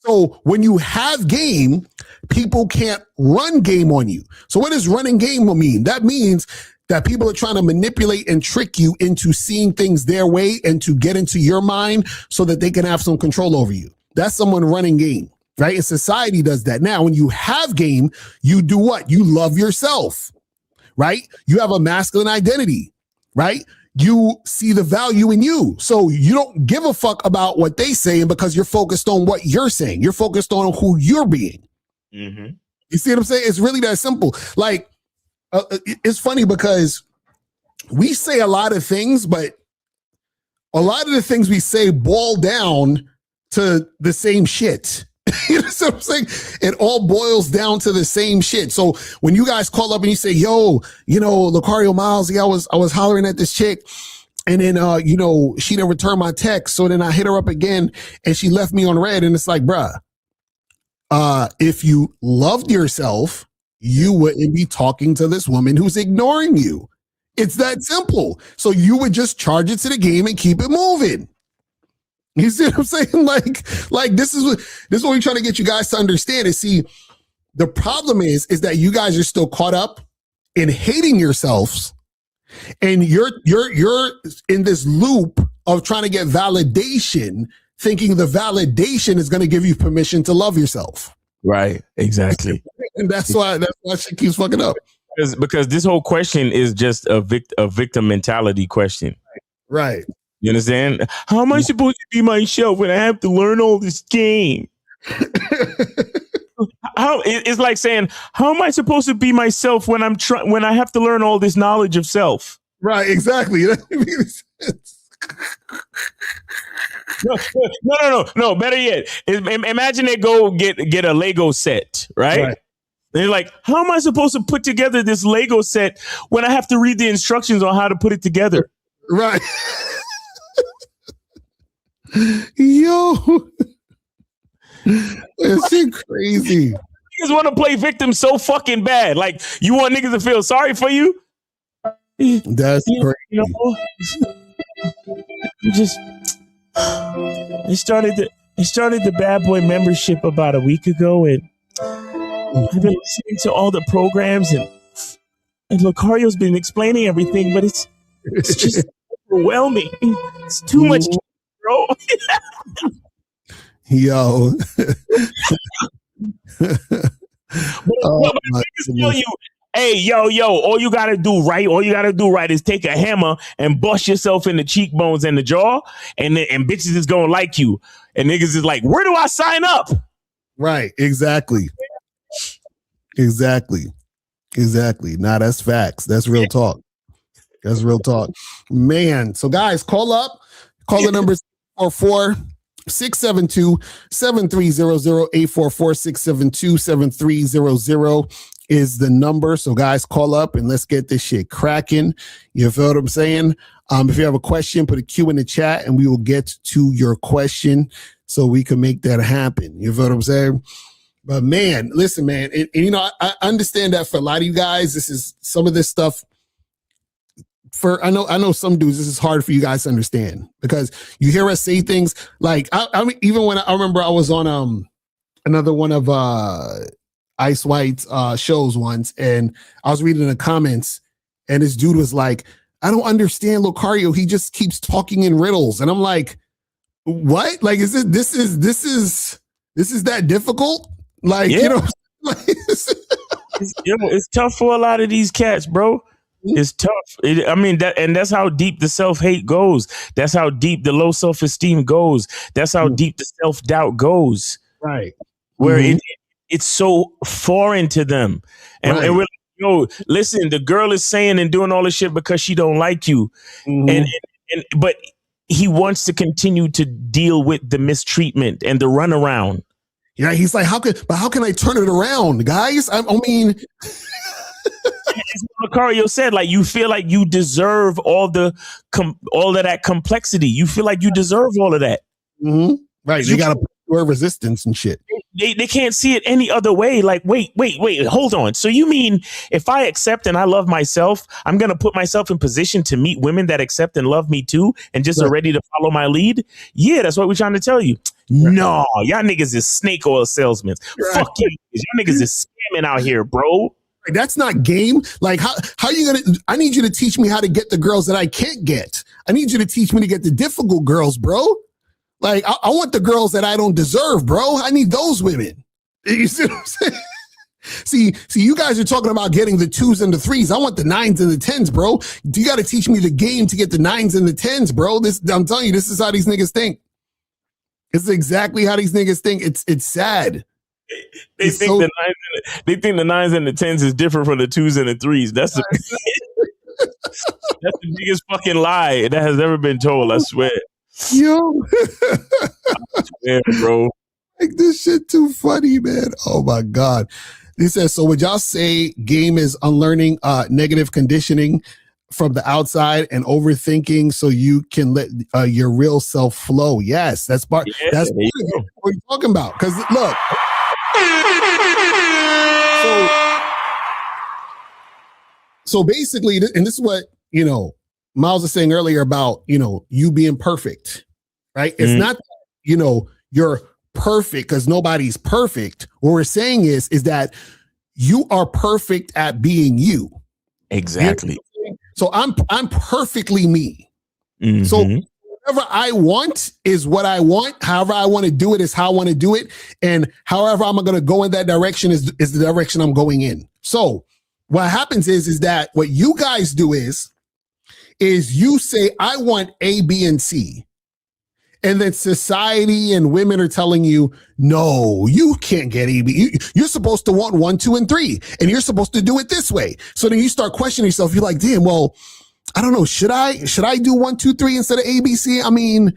So when you have game, people can't run game on you. So what does running game mean? That means that people are trying to manipulate and trick you into seeing things their way and to get into your mind so that they can have some control over you. That's someone running game, right? And society does that. Now, when you have game, you do what? You love yourself, right? You have a masculine identity, right? You see the value in you. So you don't give a fuck about what they say because you're focused on what you're saying. You're focused on who you're being. You see what I'm saying? It's really that simple. Like, it's funny because we say a lot of things, but a lot of the things we say boil down to the same shit. You know what I'm saying? It all boils down to the same shit. So when you guys call up and you say, yo, Locario Miles, I was hollering at this chick and then, she didn't return my text. So then I hit her up again and she left me on red. And it's like, bruh, if you loved yourself, you wouldn't be talking to this woman who's ignoring you. It's that simple. So you would just charge it to the game and keep it moving. You see what I'm saying? Like this is what we're trying to get you guys to understand. Is see, the problem is that you guys are still caught up in hating yourselves, and you're in this loop of trying to get validation, thinking the validation is going to give you permission to love yourself. Right. Exactly. And that's why she keeps fucking up. Because this whole question is just a victim mentality question. Right. You understand? How am I supposed to be myself when I have to learn all this game? It's like saying, how am I supposed to be myself when when I have to learn all this knowledge of self? Right, exactly. No. Better yet, imagine they go get a Lego set, right? They're like, how am I supposed to put together this Lego set when I have to read the instructions on how to put it together? Right. Yo, it's shit crazy. Niggas want to play victim so fucking bad. Like, you want niggas to feel sorry for you? That's crazy. I started the Bad Boy membership about a week ago, and I've been listening to all the programs, and Locario's been explaining everything, but it's just overwhelming. It's too much, bro. Yo. But niggas tell you, hey, yo, all you gotta do right is take a hammer and bust yourself in the cheekbones and the jaw, and bitches is gonna like you. And niggas is like, where do I sign up? Right, exactly. Nah, that's facts. That's real talk. Man, so guys, call up. Call the number 844-672-7300. 844-672-7300 is the number. So guys, call up and let's get this shit cracking. You feel what I'm saying? If you have a question, put a Q in the chat and we will get to your question so we can make that happen. You feel what I'm saying? But man, listen, man, and I understand that for a lot of you guys, this is some of this stuff. I know some dudes, this is hard for you guys to understand because you hear us say things like, I mean, even when I remember I was on another one of Ice White's shows once, and I was reading the comments, and this dude was like, I don't understand Locario. He just keeps talking in riddles, and I'm like, what? Like, this is that difficult? Like, yeah. It's tough for a lot of these cats, bro. It's tough. That's how deep the self-hate goes. That's how deep the low self-esteem goes. That's how deep the self-doubt goes. Right. Where it's so foreign to them. And we're like, yo, listen, the girl is saying and doing all this shit because she don't like you. But he wants to continue to deal with the mistreatment and the runaround. Yeah, he's like, how can I turn it around, guys? I mean, as Locario said, like, you feel like you deserve all of that complexity. You feel like you deserve all of that. Mm-hmm. Right. They got to put resistance and shit. They can't see it any other way. Like, wait, hold on. So you mean if I accept and I love myself, I'm going to put myself in position to meet women that accept and love me too and just are ready to follow my lead? Yeah, that's what we're trying to tell you. No, y'all niggas is snake oil salesmen. Fuck you. Y'all niggas is scamming out here, bro. That's not game. Like, how you gonna? I need you to teach me how to get the girls that I can't get. I need you to teach me to get the difficult girls, bro. Like, I want the girls that I don't deserve, bro. I need those women. You see what I'm saying? See, you guys are talking about getting the 2s and the 3s. I want the 9s and the 10s, bro. You got to teach me the game to get the 9s and the 10s, bro. I'm telling you, this is how these niggas think. It's exactly how these niggas think. It's sad. They think the 9s and the 10s is different from the 2s and the 3s. That's the biggest fucking lie that has ever been told. I swear. Yo, I swear, bro. Like, this shit too funny, man. Oh my God. He says, so would y'all say game is unlearning negative conditioning from the outside and overthinking so you can let your real self flow? Yes, that's part. Yeah, That's there you go. what you're talking about. Because look, so basically, and this is what, Miles was saying earlier about, you being perfect, right? It's not, you're perfect because nobody's perfect. What we're saying is that you are perfect at being you. Exactly. So I'm perfectly me. Mm-hmm. So whatever I want is what I want. However I want to do it is how I want to do it. And however I'm going to go in that direction is the direction I'm going in. So what happens is that what you guys do is you say, I want A, B, and C. And then society and women are telling you, no, you can't get A, B. You're supposed to want 1, 2, and 3. And you're supposed to do it this way. So then you start questioning yourself. You're like, damn, well, I don't know. Should I do 1, 2, 3 instead of A, B, C? I mean,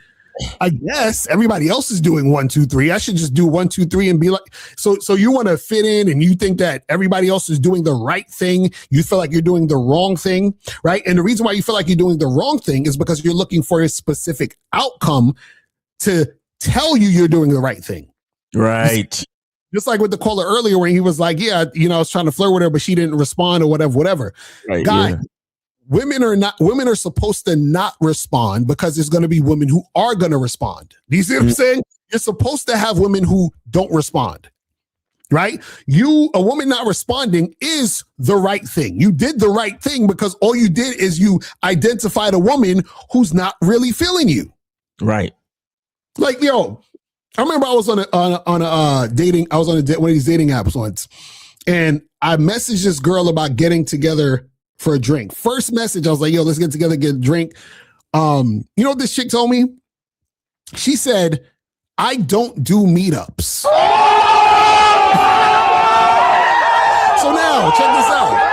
I guess everybody else is doing 1, 2, 3. I should just do 1, 2, 3 and be like, so you want to fit in and you think that everybody else is doing the right thing. You feel like you're doing the wrong thing, right? And the reason why you feel like you're doing the wrong thing is because you're looking for a specific outcome to tell you you're doing the right thing. Right. Just like with the caller earlier where he was like, yeah, I was trying to flirt with her, but she didn't respond or whatever. Right. Guy, Yeah. women are supposed to not respond because there's going to be women who are going to respond. Do you see what I'm saying? You're supposed to have women who don't respond, right? A woman not responding is the right thing. You did the right thing because all you did is you identified a woman who's not really feeling you. Right. Like, I remember I was on a dating, I was on one of these dating apps once, and I messaged this girl about getting together for a drink. First message, I was like, yo, let's get together, get a drink. You know what this chick told me? She said, I don't do meetups. So now, check this out.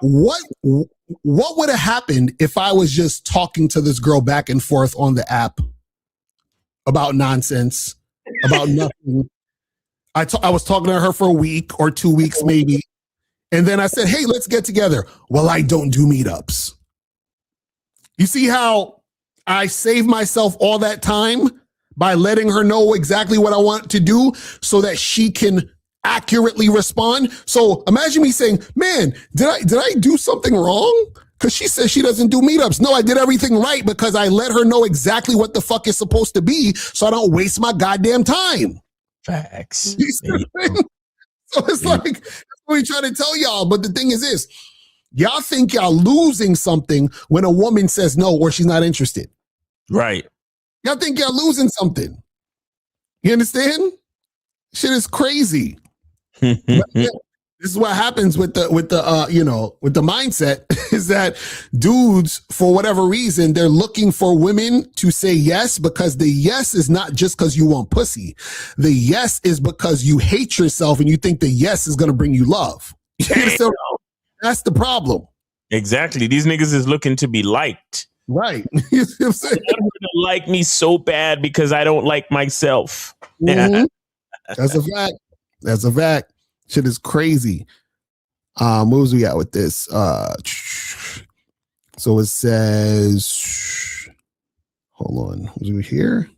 What would have happened if I was just talking to this girl back and forth on the app about nonsense, about nothing? I was talking to her for a week or 2 weeks maybe. And then I said, hey, let's get together. Well, I don't do meetups. You see how I saved myself all that time by letting her know exactly what I want to do so that she can accurately respond? So imagine me saying, man, did I do something wrong? Because she says she doesn't do meetups. No, I did everything right because I let her know exactly what the fuck is supposed to be so I don't waste my goddamn time. Facts. So it's like, that's what we try to tell y'all. But the thing is this, y'all think y'all losing something when a woman says no or she's not interested. Right. Y'all think y'all losing something. You understand? Shit is crazy. This is what happens with the mindset is that dudes, for whatever reason, they're looking for women to say yes because the yes is not just because you want pussy. The yes is because you hate yourself and you think the yes is going to bring you love. So that's the problem. Exactly. These niggas is looking to be liked. Right. You see what I'm saying? They're gonna like me so bad because I don't like myself. Mm-hmm. That's a fact. That's a fact. Shit is crazy. What was we at with this? So it says, hold on, was we here?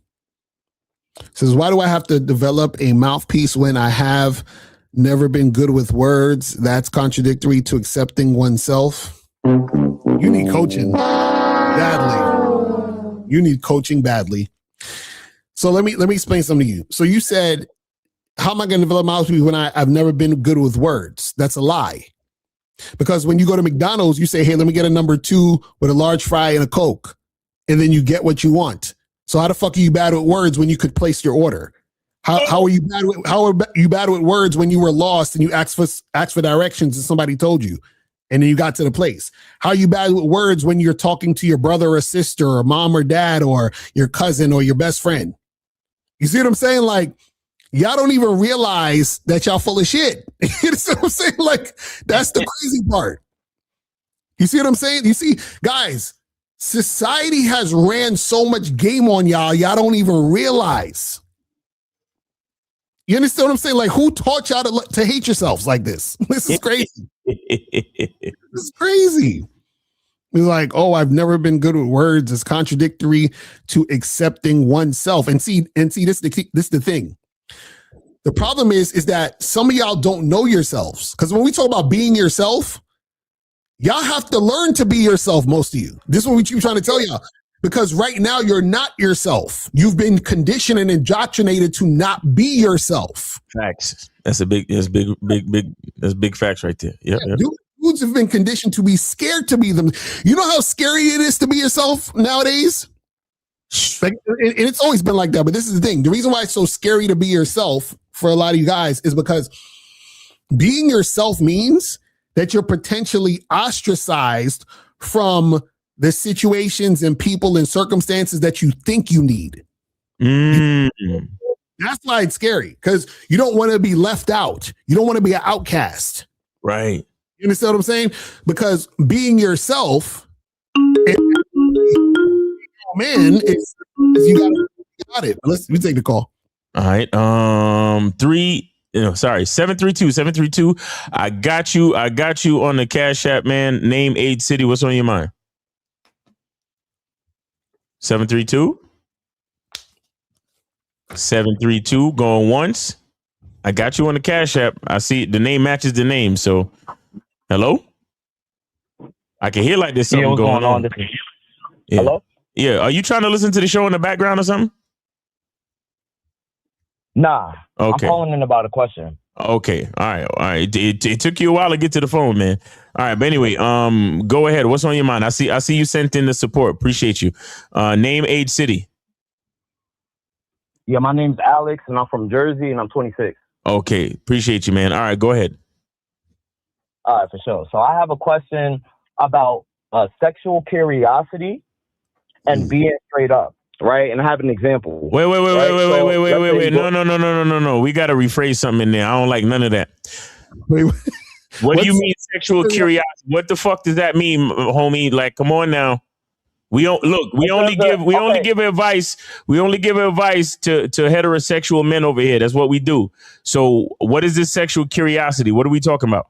It says, why do I have to develop a mouthpiece when I have never been good with words? That's contradictory to accepting oneself. You need coaching badly. You need coaching badly. So let me explain something to you. So you said, how am I going to develop my mouthpiece when I've never been good with words? That's a lie. Because when you go to McDonald's, you say, hey, let me get a number 2 with a large fry and a Coke. And then you get what you want. So how the fuck are you bad with words when you could place your order? How are you bad with words when you were lost and you asked for directions and somebody told you and then you got to the place? How are you bad with words when you're talking to your brother or sister or mom or dad or your cousin or your best friend? You see what I'm saying? Like, y'all don't even realize that y'all full of shit. You see what I'm saying? Like, that's the crazy part. You see what I'm saying? You see, guys, Society has ran so much game on y'all don't even realize. You understand what I'm saying? Like, who taught y'all to hate yourselves like this? This is crazy. This is crazy. It's like, oh, I've never been good with words. It's contradictory to accepting oneself. And see, this is the thing. The problem is that some of y'all don't know yourselves. Because when we talk about being yourself, y'all have to learn to be yourself, most of you. This is what we keep trying to tell y'all. Because right now, you're not yourself. You've been conditioned and indoctrinated to not be yourself. Facts. That's big facts right there. Yep. Dudes have been conditioned to be scared to be them. You know how scary it is to be yourself nowadays? Like, and it's always been like that, but this is the thing. The reason why it's so scary to be yourself for a lot of you guys is because being yourself means that you're potentially ostracized from the situations and people and circumstances that you think you need. That's why it's scary, because you don't want to be left out. You don't want to be an outcast. Right. You understand what I'm saying? Because being yourself, man, is you got it. Let me take the call. All right. 732. I got you on the Cash App, man. Name, age, city. What's on your mind? 732. 732 going once. I got you on the Cash App. I see the name matches the name. So, hello. I can hear like there's something going on. Yeah. Hello? Yeah. Are you trying to listen to the show in the background or something? Nah. Okay. I'm calling in about a question. Okay. All right. It took you a while to get to the phone, man. All right. But anyway, go ahead. What's on your mind? I see you sent in the support. Appreciate you. Name, age, city. Yeah, my name's Alex, and I'm from Jersey, and I'm 26. Okay. Appreciate you, man. All right. Go ahead. All right, for sure. So I have a question about sexual curiosity and being straight up, right? And I have an example. Wait. No. We got to rephrase something in there. I don't like none of that. What do you mean sexual curiosity? What the fuck does that mean, homie? Like, come on now. We don't look. We only give advice. We only give advice to heterosexual men over here. That's what we do. So, what is this sexual curiosity? What are we talking about?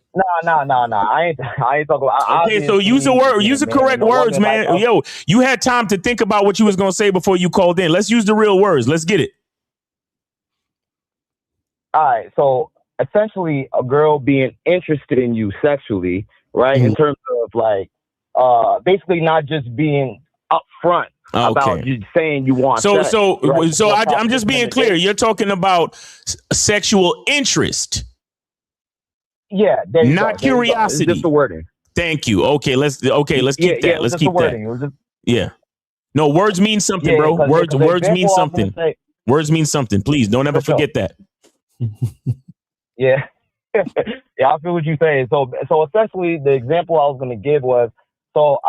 No. I ain't talking about. Okay, so use the correct words, man. Like, yo, you had time to think about what you was gonna say before you called in. Let's use the real words. Let's get it. All right. So essentially, a girl being interested in you sexually, right? In terms of like, basically not just being upfront about you saying you want. Sex, right? I'm just being clear. You're talking about sexual interest. Yeah, not curiosity. Just the wording. Thank you. Okay, let's keep that. Let's keep that. Yeah. No, words mean something, bro. Words mean something. Words mean something. Please don't ever forget that. Yeah. Yeah, I feel what you're saying. So essentially the example I was gonna give was, so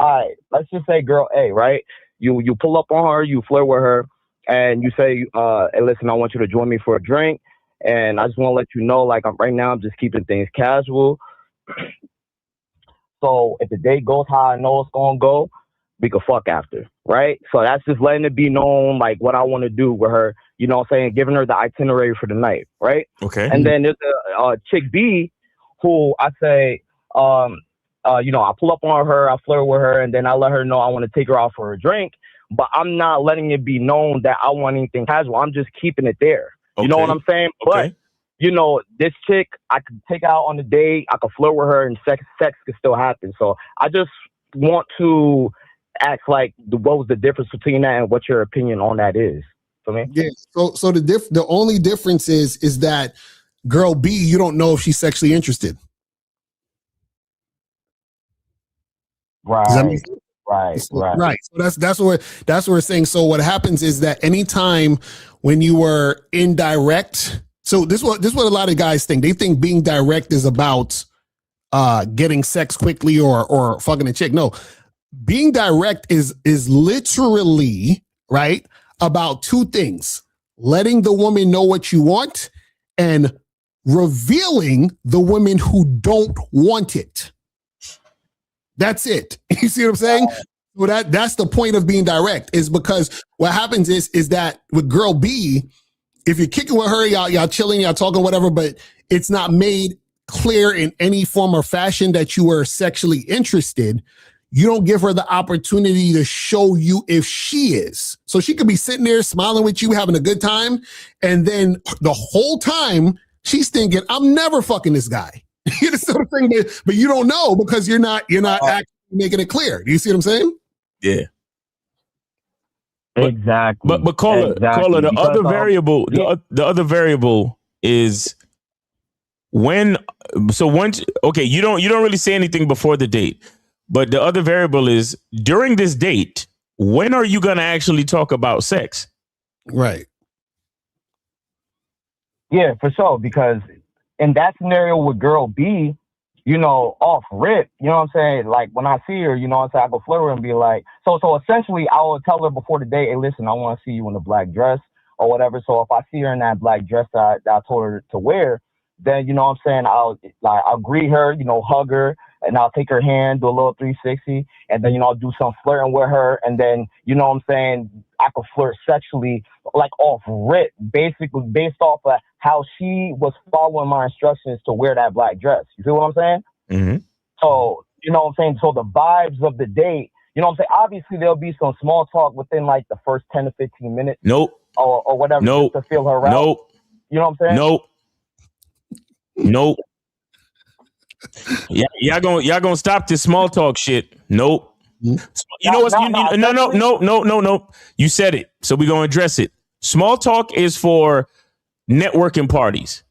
let's just say girl A, right? You pull up on her, you flirt with her, and you say, hey, listen, I want you to join me for a drink. And I just want to let you know, like, right now, I'm just keeping things casual. So if the date goes how I know it's going to go, we could fuck after, right? So that's just letting it be known, like, what I want to do with her, you know what I'm saying? Giving her the itinerary for the night, right? Okay. And then there's a chick B who I say, I pull up on her, I flirt with her, and then I let her know I want to take her out for a drink. But I'm not letting it be known that I want anything casual. I'm just keeping it there. You know what I'm saying? Okay. But, you know, this chick, I could take out on a date, I could flirt with her, and sex could still happen. So I just want to ask, like, what was the difference between that and what your opinion on that is for me? Yeah. So the only difference is that girl B, you don't know if she's sexually interested. Right. Does that make sense? Right. So that's what we're saying. So what happens is that anytime when you were indirect, so this is what a lot of guys think. They think being direct is about getting sex quickly or fucking a chick. No, being direct is literally, right, about two things: letting the woman know what you want and revealing the women who don't want it. That's it. You see what I'm saying? Well, that's the point of being direct, is because what happens is that with girl B, if you're kicking with her, y'all chilling, y'all talking, whatever, but it's not made clear in any form or fashion that you are sexually interested, you don't give her the opportunity to show you if she is. So she could be sitting there smiling with you, having a good time, and then the whole time she's thinking, I'm never fucking this guy. You know what I'm saying? But you don't know because you're not actually making it clear. Do you see what I'm saying? Yeah. Exactly. But caller, the other variable, the other variable is when. So once, okay, you don't really say anything before the date, but the other variable is during this date. When are you gonna actually talk about sex? Right. Yeah, for sure. Because in that scenario with girl B, you know, off rip, you know what I'm saying? Like when I see her, you know what I'm saying, I go flirt her and be like, so essentially I will tell her before the date, hey, listen, I want to see you in a black dress or whatever. So if I see her in that black dress that I told her to wear, then, you know what I'm saying, I'll greet her, you know, hug her, and I'll take her hand, do a little 360, and then, you know, I'll do some flirting with her, and then, you know what I'm saying, I could flirt sexually, like off rip, basically based off of how she was following my instructions to wear that black dress. You see what I'm saying? Mm-hmm. So, you know what I'm saying? So the vibes of the date, you know what I'm saying? Obviously, there'll be some small talk within like the first 10 to 15 minutes. Nope. Or whatever, nope. just to feel her out. Nope. You know what I'm saying? Nope. Nope. Y'all gonna stop this small talk shit. Nope. You know what's no. You said it, so we're gonna address it. Small talk is for networking parties.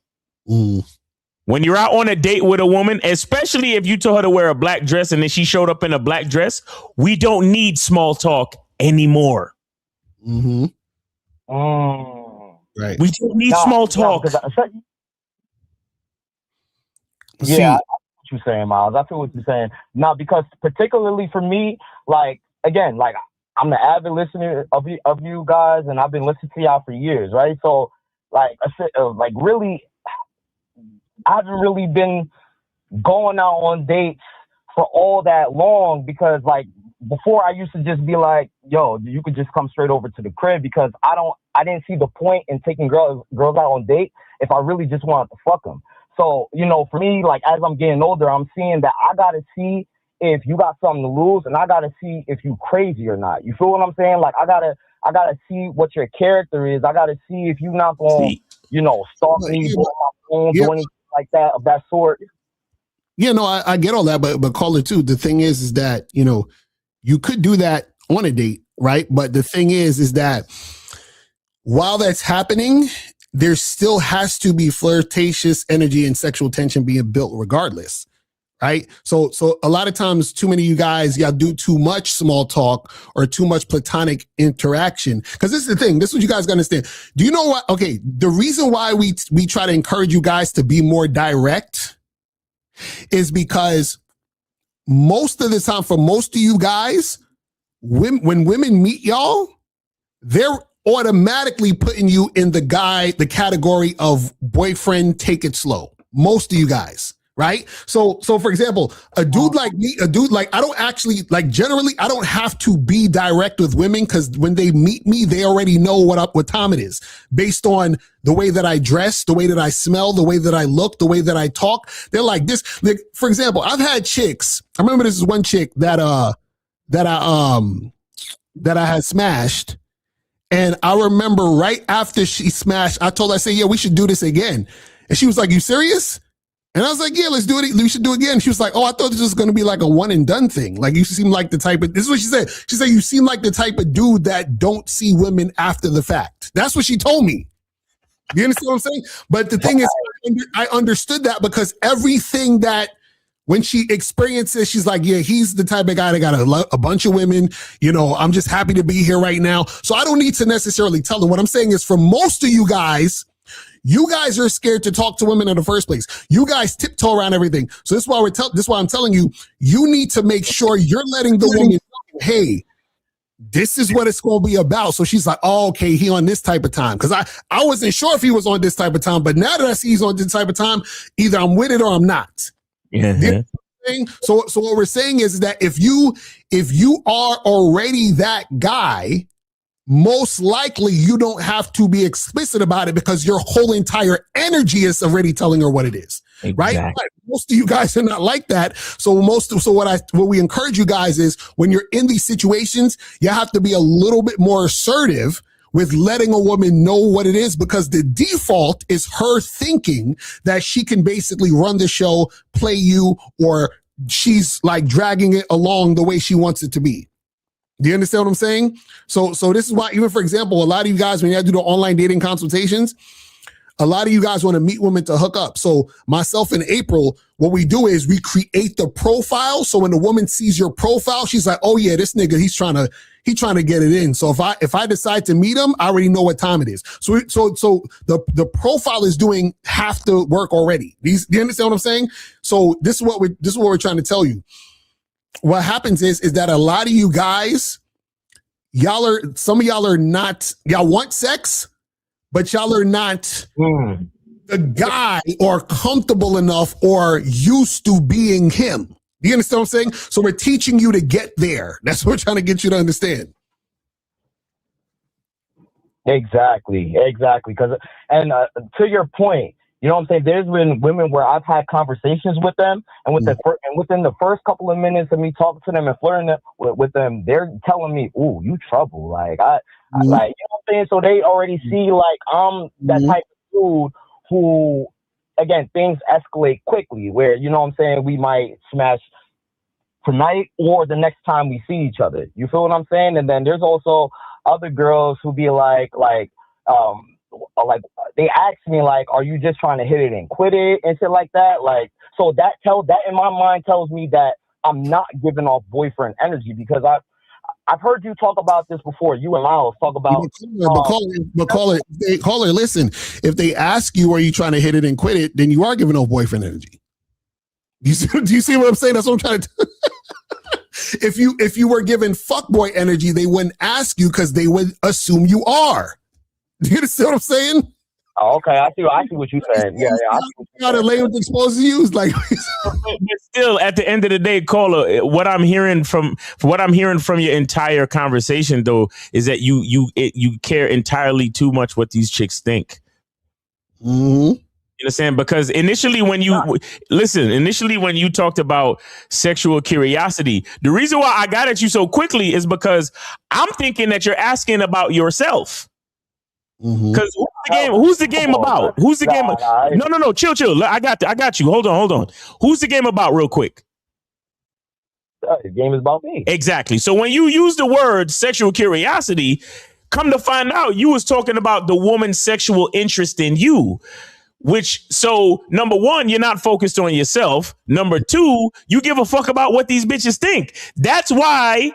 When you're out on a date with a woman, especially if you told her to wear a black dress and then she showed up in a black dress, we don't need small talk anymore. Mm-hmm. Right. We don't need small talk. Yeah, I feel what you're saying, Miles. I feel what you're saying. Now, because particularly for me, like, again, like, I'm an avid listener of you guys, and I've been listening to y'all for years, right? So, like, I said, like, really, I haven't really been going out on dates for all that long because, like, before I used to just be like, yo, you could just come straight over to the crib because I didn't see the point in taking girls out on date if I really just wanted to fuck them. So, you know, for me, like, as I'm getting older, I'm seeing that I got to see if you got something to lose, and I got to see if you crazy or not. You feel what I'm saying? Like, I got to see what your character is. I got to see if you're not going to, you know, stalk me, blow my phone, do anything like that of that sort. Yeah, no, I get all that, but caller too, the thing is that, you know, you could do that on a date, right? But the thing is that while that's happening, there still has to be flirtatious energy and sexual tension being built regardless, right? So a lot of times, too many of you guys, y'all do too much small talk or too much platonic interaction. Because this is the thing. This is what you guys gotta understand. Do you know what? Okay, the reason why we try to encourage you guys to be more direct is because most of the time, for most of you guys, when women meet y'all, they're automatically putting you in the category of boyfriend, take it slow. Most of you guys, right? So for example, a dude like me, I don't actually, like, generally, I don't have to be direct with women because when they meet me, they already know what time it is based on the way that I dress, the way that I smell, the way that I look, the way that I talk. They're like this. Like, for example, I've had chicks. I remember this is one chick that I had smashed. And I remember right after she smashed, I told her, I said, yeah, we should do this again. And she was like, you serious? And I was like, yeah, let's do it. We should do it again. She was like, oh, I thought this was going to be like a one and done thing. Like, you seem like the type of, this is what she said. She said, you seem like the type of dude that don't see women after the fact. That's what she told me. You understand what I'm saying? But the thing is, I understood that because everything that, when she experiences, she's like, yeah, he's the type of guy that got a bunch of women. You know, I'm just happy to be here right now. So I don't need to necessarily tell them. What I'm saying is, for most of you guys are scared to talk to women in the first place. You guys tiptoe around everything. So this is why I'm telling you, you need to make sure you're letting the woman know, hey, this is what it's going to be about. So she's like, oh, okay, he on this type of time. Because I wasn't sure if he was on this type of time. But now that I see he's on this type of time, either I'm with it or I'm not. Yeah. saying? So what we're saying is that if you are already that guy, most likely you don't have to be explicit about it because your whole entire energy is already telling her what it is. Right? But most of you guys are not like that. So what we encourage you guys is when you're in these situations, you have to be a little bit more assertive with letting a woman know what it is, because the default is her thinking that she can basically run the show, play you, or she's like dragging it along the way she wants it to be. Do you understand what I'm saying? So this is why, even for example, a lot of you guys, when you do the online dating consultations, a lot of you guys want to meet women to hook up. So myself and April, what we do is we create the profile. So when the woman sees your profile, she's like, oh yeah, this nigga, he's trying to get it in. So if I decide to meet him, I already know what time it is. So the profile is doing half the work already. Do you understand what I'm saying? So this is what we're trying to tell you. What happens is that a lot of you guys, some of y'all are not, y'all want sex, but y'all are not the guy or comfortable enough or used to being him. Do you understand what I'm saying? So we're teaching you to get there. That's what we're trying to get you to understand. Exactly. Because, and to your point, you know what I'm saying? There's been women where I've had conversations with them, and within the first couple of minutes of me talking to them and flirting with them, they're telling me, "Ooh, you trouble." Like I like, you know what I'm saying? So they already see like I'm that type of dude who, again, things escalate quickly. Where, you know what I'm saying, we might smash tonight or the next time we see each other. You feel what I'm saying? And then there's also other girls who be like they ask me like, are you just trying to hit it and quit it and shit like that? Like, so that in my mind tells me that I'm not giving off boyfriend energy, because I've heard you talk about this before. You and Miles talk about. Caller, listen. If they ask you, are you trying to hit it and quit it? Then you are giving off boyfriend energy. Do you see what I'm saying? That's what I'm trying to. If you were given fuckboy energy, they wouldn't ask you because they would assume you are. Do you understand what I'm saying? Oh, okay, I see what you're saying. Yeah. I see how the language exposes you is like. But still, at the end of the day, caller, what I'm hearing from your entire conversation, though, is that you care entirely too much what these chicks think. Mm-hmm. You understand? Because initially when you talked about sexual curiosity, the reason why I got at you so quickly is because I'm thinking that you're asking about yourself. Because who's the game about? Who's the game? No, chill. I got you. Hold on. Who's the game about, real quick? The game is about me. Exactly. So when you use the word sexual curiosity, come to find out, you was talking about the woman's sexual interest in you. So number one, you're not focused on yourself. Number two, you give a fuck about what these bitches think. That's why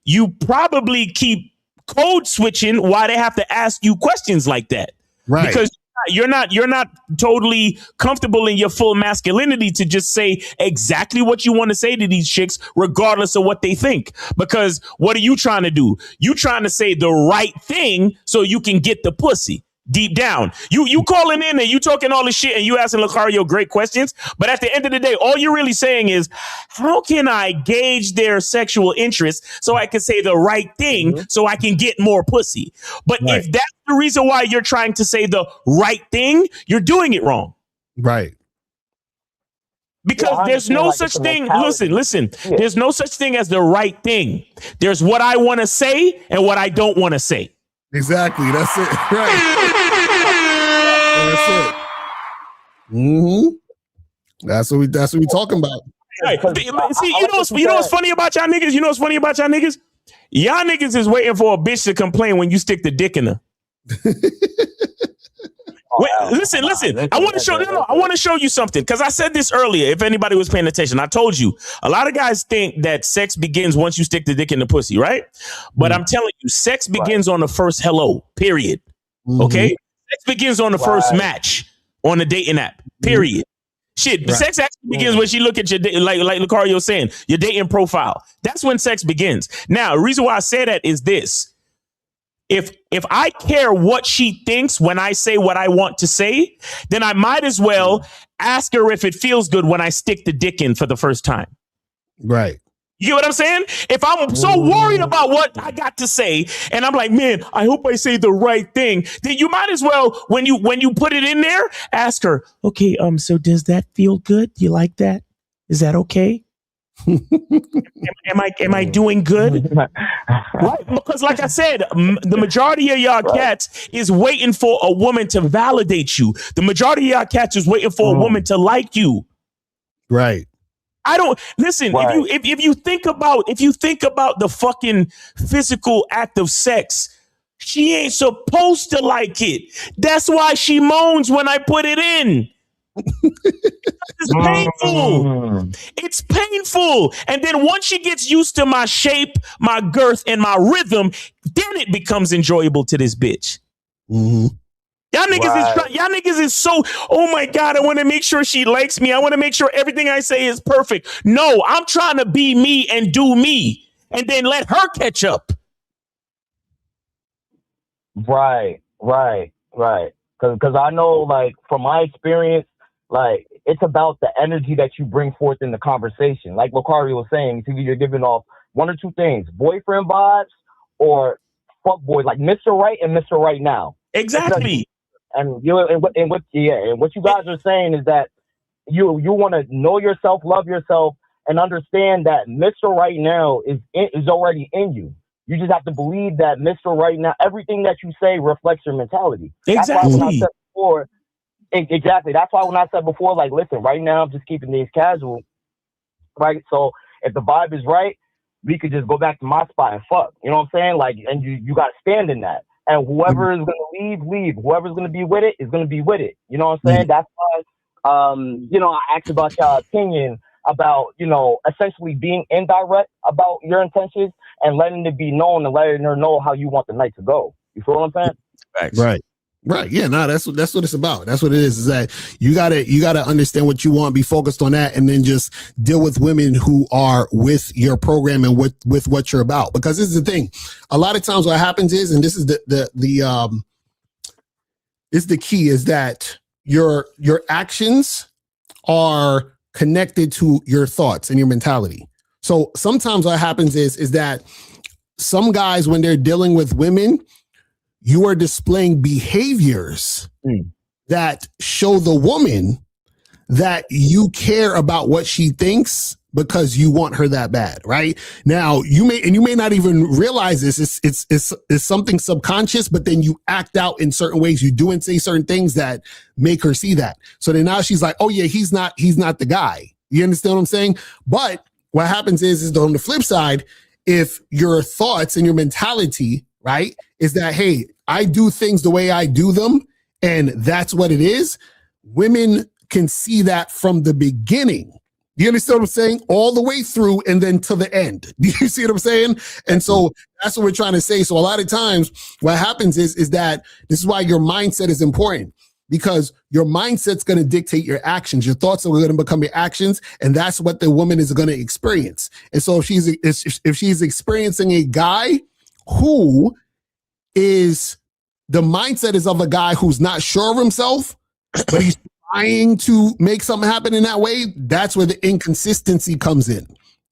you probably keep code switching, why they have to ask you questions like that. Right. Because you're not totally comfortable in your full masculinity to just say exactly what you want to say to these chicks, regardless of what they think. Because what are you trying to do? You trying to say the right thing so you can get the pussy. Deep down, you calling in and you talking all this shit and you asking Locario great questions, but at the end of the day, all you're really saying is, how can I gauge their sexual interest so I can say the right thing so I can get more pussy? But if that's the reason why you're trying to say the right thing, you're doing it wrong. Right. Because there's no such thing. Listen. Yeah. There's no such thing as the right thing. There's what I want to say and what I don't want to say. Exactly. That's it. Right. That's it. Mm-hmm. That's what we talking about. Hey, see, you know what's funny about y'all niggas? You know what's funny about y'all niggas? Y'all niggas is waiting for a bitch to complain when you stick the dick in her. Listen. I want to show you something, because I said this earlier. If anybody was paying attention, I told you a lot of guys think that sex begins once you stick the dick in the pussy, right? But I'm telling you, sex begins on the first hello. Period. Okay, sex begins on the first match on the dating app. Period. Shit, sex actually begins when she look at your like Locario saying, your dating profile. That's when sex begins. Now, the reason why I say that is this. if I care what she thinks when I say what I want to say, then I might as well ask her if it feels good when I stick the dick in for the first time. Right. You know what I'm saying? If I'm so worried about what I got to say, and I'm like, man, I hope I say the right thing, then you might as well, when you put it in there, ask her, okay, so does that feel good? Do you like that? Is that okay? Am I doing good? Right? Because like I said, the majority of y'all cats is waiting for a woman to validate you. The majority of y'all cats is waiting for a woman to like you. Right. I don't listen. Right. If you think about the fucking physical act of sex, she ain't supposed to like it. That's why she moans when I put it in. It's painful. It's painful. And then once she gets used to my shape, my girth, and my rhythm, then it becomes enjoyable to this bitch. Mm-hmm. Y'all niggas is so, oh my God, I want to make sure she likes me. I want to make sure everything I say is perfect. No, I'm trying to be me and do me and then let her catch up. Right. Because I know, like, from my experience, like, it's about the energy that you bring forth in the conversation. Like Locario was saying, you're giving off one or two things, boyfriend vibes or fuck boy, like Mr. Right and Mr. Right Now. Exactly. And what you guys are saying is that you want to know yourself, love yourself, and understand that Mr. Right Now is already in you. You just have to believe that Mr. Right Now, everything that you say reflects your mentality. Exactly. That's why when I said before, exactly. That's why when I said before, like, listen, right now I'm just keeping things casual, right? So if the vibe is right, we could just go back to my spot and fuck. You know what I'm saying? Like, and you got to stand in that. And whoever is going to leave. Whoever's going to be with it is going to be with it. You know what I'm saying? That's why, I asked about your opinion about, essentially being indirect about your intentions and letting it be known and letting her know how you want the night to go. You feel what I'm saying? Right. Yeah, no, that's what it's about. That's what it is that you gotta understand what you want, be focused on that, and then just deal with women who are with your program and with what you're about. Because this is the thing. A lot of times what happens is, and this is the key, is that your actions are connected to your thoughts and your mentality. So sometimes what happens is that some guys, when they're dealing with women, you are displaying behaviors that show the woman that you care about what she thinks because you want her that bad, right? Now you may not even realize this. It's something subconscious, but then you act out in certain ways. You do and say certain things that make her see that. So then now she's like, oh yeah, he's not the guy. You understand what I'm saying? But what happens is on the flip side, if your thoughts and your mentality, right, is that, hey, I do things the way I do them, and that's what it is, women can see that from the beginning. You understand what I'm saying? All the way through and then to the end. Do you see what I'm saying? And so that's what we're trying to say. So a lot of times what happens is that this is why your mindset is important, because your mindset's going to dictate your actions. Your thoughts are going to become your actions, and that's what the woman is going to experience. And so if she's experiencing a guy who is, the mindset is of a guy who's not sure of himself, but he's trying to make something happen in that way, that's where the inconsistency comes in.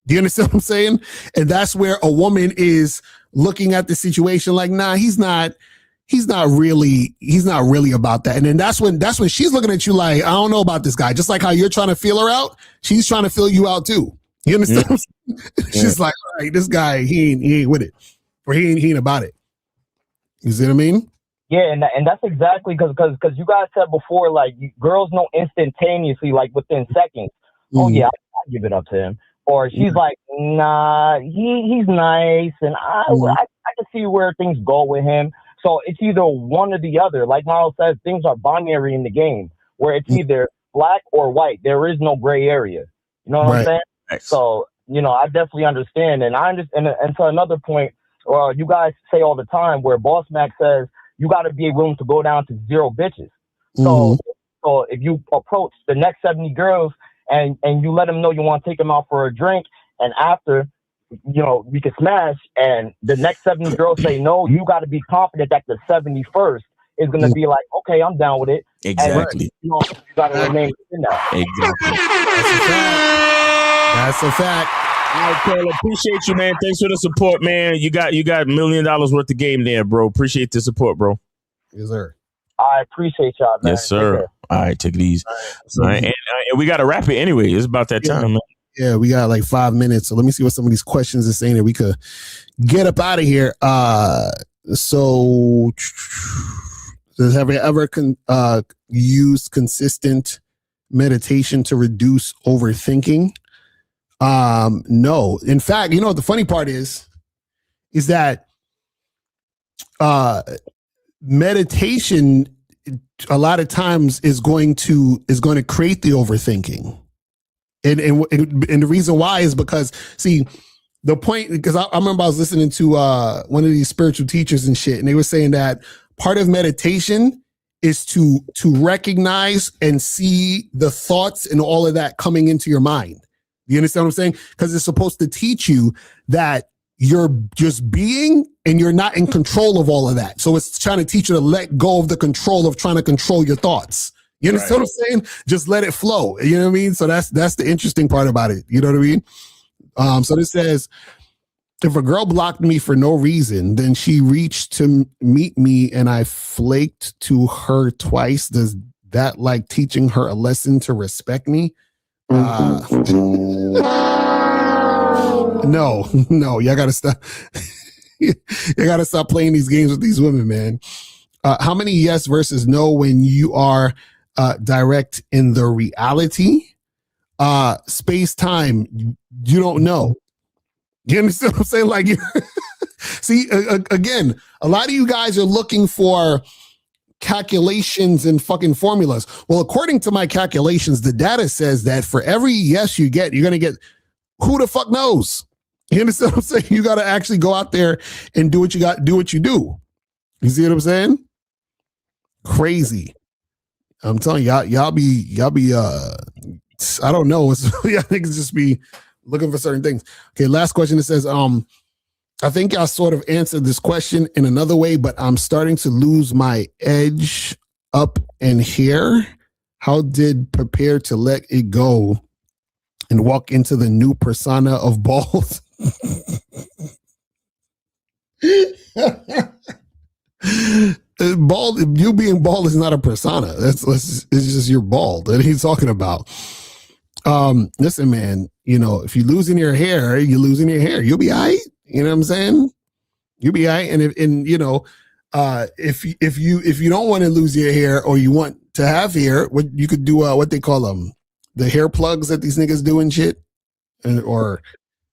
Do you understand what I'm saying? And that's where a woman is looking at the situation like, nah, he's not really about that. And then that's when she's looking at you like, I don't know about this guy. Just like how you're trying to feel her out, she's trying to feel you out too. You understand what I'm saying? She's like, all right, this guy, he ain't with it. Or he ain't about it. You see what I mean? Yeah, and that's exactly because you guys said before, like, girls know instantaneously, like within seconds. Oh yeah, I'll give it up to him. Or she's like, nah, he's nice, and I can see where things go with him. So it's either one or the other. Like Miles says, things are binary in the game, where it's either black or white. There is no gray area. You know what I'm saying? Nice. So I definitely understand, and I understand. And to another point, you guys say all the time, where Boss Mac says, you got to be willing to go down to 0 bitches. So if you approach the next 70 girls and you let them know you want to take them out for a drink, and after we can smash, and the next 70 girls say no, you got to be confident that the 71st is going to be like, okay, I'm down with it. Exactly. And, you got to remain in that. Exactly. That's a fact. All right, Taylor, appreciate you, man. Thanks for the support, man. You got $1 million worth of game there, bro. Appreciate the support, bro. Yes, sir. I appreciate y'all, man. Yes, sir. All right, take it easy. All right. And we got to wrap it anyway. It's about that time, man. Yeah, we got like 5 minutes. So let me see what some of these questions are saying that we could get up out of here. So have you ever used consistent meditation to reduce overthinking? No. In fact, you know what the funny part is that meditation a lot of times is going to create the overthinking. And the reason why is because, see, the point, because I remember I was listening to one of these spiritual teachers and shit, and they were saying that part of meditation is to recognize and see the thoughts and all of that coming into your mind. You understand what I'm saying? Because it's supposed to teach you that you're just being and you're not in control of all of that. So it's trying to teach you to let go of the control of trying to control your thoughts. You understand what I'm saying? Just let it flow. You know what I mean? So that's the interesting part about it. You know what I mean? So this says, if a girl blocked me for no reason, then she reached to meet me and I flaked to her twice. Does that like teaching her a lesson to respect me? No, y'all gotta stop. You gotta stop playing these games with these women, man. How many yes versus no when you are direct in the reality? Space time, you don't know. You understand what I'm saying? Like, see, again, a lot of you guys are looking for calculations and fucking formulas. Well, according to my calculations, the data says that for every yes you get, you're going to get who the fuck knows? You understand what I'm saying? You got to actually go out there and do what you got, do what you do. You see what I'm saying? Crazy. I'm telling you, y'all be, I don't know. I think it's just be looking for certain things. Okay. Last question. It says, I think I sort of answered this question in another way, but I'm starting to lose my edge up in here. How did prepare to let it go and walk into the new persona of bald? Bald, you being bald is not a persona. It's just you're bald. That he's talking about. Listen, man, you know, if you're losing your hair, you're losing your hair. You'll be all right. You know what I'm saying? You'll be all right. And you know, if you don't want to lose your hair or you want to have hair, what you could do, what they call them, the hair plugs that these niggas do and shit, or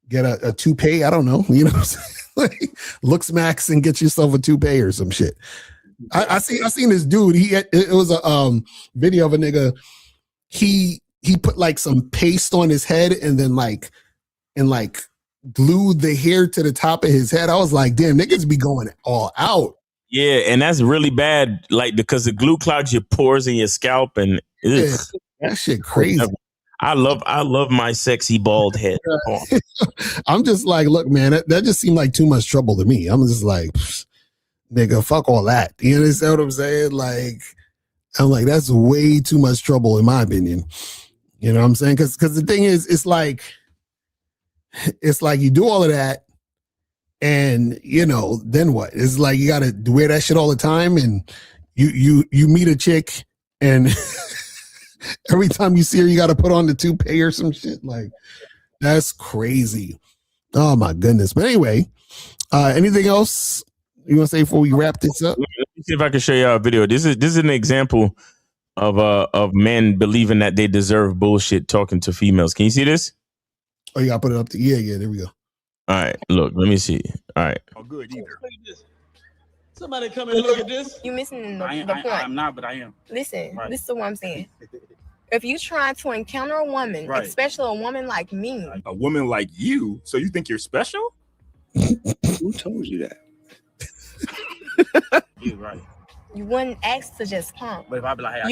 get a toupee. I don't know. You know what I'm saying? Like, looks max and get yourself a toupee or some shit. I seen this dude. It was a video of a nigga. He put like some paste on his head and then glued the hair to the top of his head. I was like, damn, niggas be going all out. Yeah, and that's really bad, like, because the glue clogs your pores in your scalp, and Yeah, that shit crazy. I love my sexy bald head. I'm just like, look, man, that just seemed like too much trouble to me. I'm just like, nigga, fuck all that. You understand what I'm saying? Like, I'm like, that's way too much trouble in my opinion. You know what I'm saying? Because the thing is, it's like you do all of that, and you know, then what? It's like you gotta wear that shit all the time, and you meet a chick, and every time you see her, you gotta put on the toupee or some shit. Like, that's crazy. Oh my goodness. But anyway, anything else you want to say before we wrap this up? Let me see if I can show you a video. This is an example of men believing that they deserve bullshit talking to females. Can you see this? Oh, you gotta put it up to yeah, there we go. All right, look, let me see. All right. Oh, good either. Somebody come and look at this. You missing the point. I'm not, but I am. Listen, Right. This is what I'm saying. If you try to encounter a woman, Right. especially a woman like me, A woman like you, so you think you're special? Who told you that? You're right. you wouldn't ask to just pump. But if I be like, hey,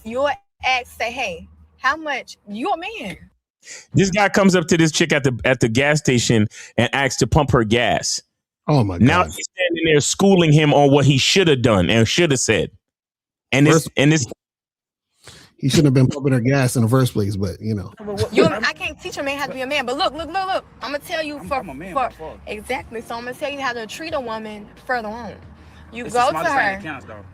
You'll ask, say, hey, how much? You're a man. This guy comes up to this chick at the gas station and asks to pump her gas. Oh my Now God. she's standing there schooling him on what he should have done and should have said. And this he shouldn't have been pumping her gas in the first place, but you know. I can't teach a man how to be a man, but look. I'm gonna tell you exactly. So I'm gonna tell you how to treat a woman further on. You go to her.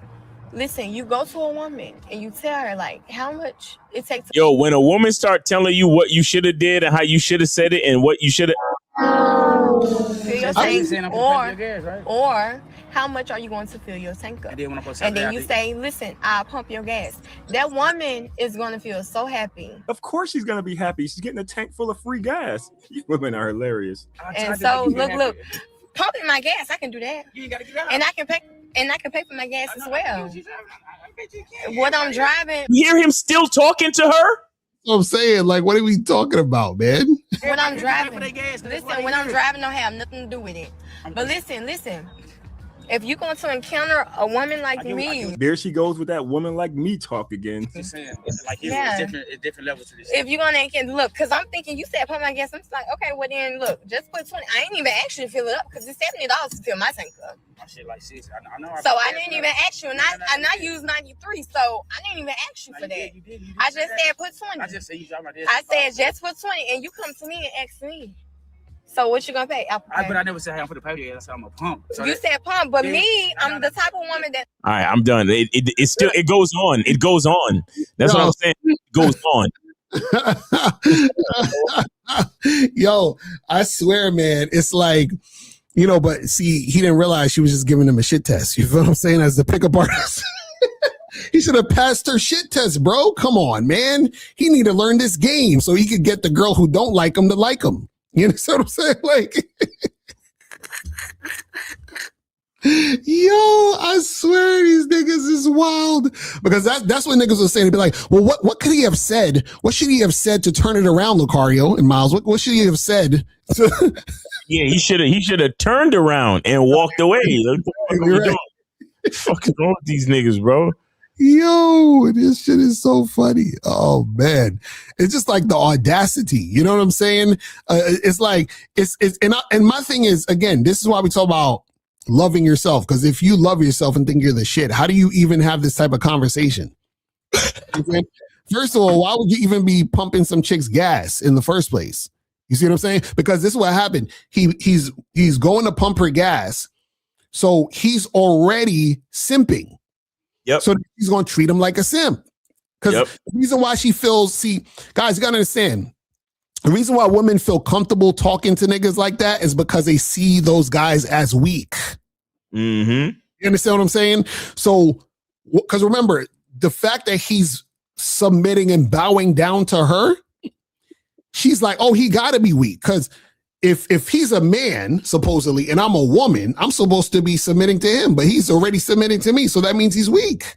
Listen, you go to a woman and you tell her like how much it takes. Yo, when a woman start telling you what you should have did and how you should have said it and what you should have, fill your tank, or how much are you going to fill your tank up? And then you say, listen, I'll pump your gas. That woman is going to feel so happy. Of course she's gonna be happy. She's getting a tank full of free gas. You women are hilarious. And so look, pumping my gas, I can do that. You gotta get out. And I can pay for my gas as well. What I'm driving. You hear him still talking to her? I'm saying, like, what are we talking about, man? When I'm driving, listen, when I'm driving, don't have nothing to do with it. But listen. If you're going to encounter a woman like me, There she goes with that woman like me talk again. it's different levels to this. If you're going to look, because I'm thinking you said pump my gas, I'm just like, okay, well then look, just put 20. I ain't even ask you to fill it up because it's $70 to fill my tank up. My shit like sis. I know. So I didn't even ask you, and I use 93, so I didn't even ask you for that. I just said put 20. I just said you drop my desk. I said just put 20, and you come to me and ask me. So what you gonna pay? But I never said I'm for the pay. I said I'm a pump. So you said pump, but me, I'm the type of woman that. All right, I'm done. It still goes on. It goes on. That's what I'm saying. It goes on. Yo, I swear, man, it's like, you know, but see, he didn't realize she was just giving him a shit test. You feel what I'm saying? As the pickup artist. He should have passed her shit test, bro. Come on, man. He need to learn this game so he could get the girl who don't like him to like him. You know what I'm saying? Like, yo, I swear these niggas is wild. Because that's what niggas were saying. They'd be like, well, what could he have said? What should he have said to turn it around, Locario and Miles? What should he have said? Yeah, he should have turned around and walked away. What the fuck is wrong with these niggas, bro? Yo, this shit is so funny. Oh man, it's just like the audacity. You know what I'm saying? It's like and my thing is, again, this is why we talk about loving yourself. Because if you love yourself and think you're the shit, how do you even have this type of conversation? First of all, why would you even be pumping some chick's gas in the first place? You see what I'm saying? Because this is what happened. He's going to pump her gas, so he's already simping. Yep. So he's going to treat him like a simp. Because the reason why she feels, see, guys, you got to understand, the reason why women feel comfortable talking to niggas like that is because they see those guys as weak. Mm-hmm. You understand what I'm saying? So, because remember, the fact that he's submitting and bowing down to her, she's like, oh, he got to be weak. Because if he's a man, supposedly, and I'm a woman, I'm supposed to be submitting to him, but he's already submitting to me. So that means he's weak.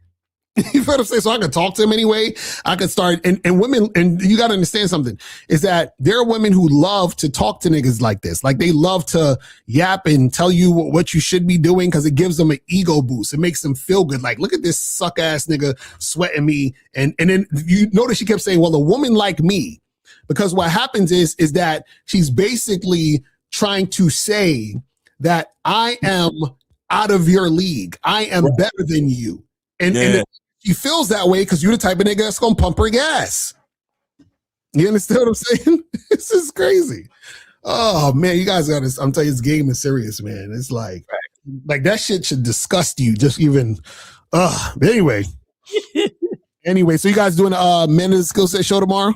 You know what I'm saying? So I can talk to him anyway. I could start, and women, and you got to understand something, is that there are women who love to talk to niggas like this. Like they love to yap and tell you what you should be doing because it gives them an ego boost. It makes them feel good. Like, look at this suck ass nigga sweating me. And then you notice she kept saying, well, a woman like me. Because what happens is that she's basically trying to say that I am out of your league. I am better than you. And she feels that way because you're the type of nigga that's going to pump her gas. You understand what I'm saying? This is crazy. Oh, man, you guys got to, I'm telling you, this game is serious, man. It's like that shit should disgust you just even. But anyway. So you guys doing a Men of the Skill Set show tomorrow?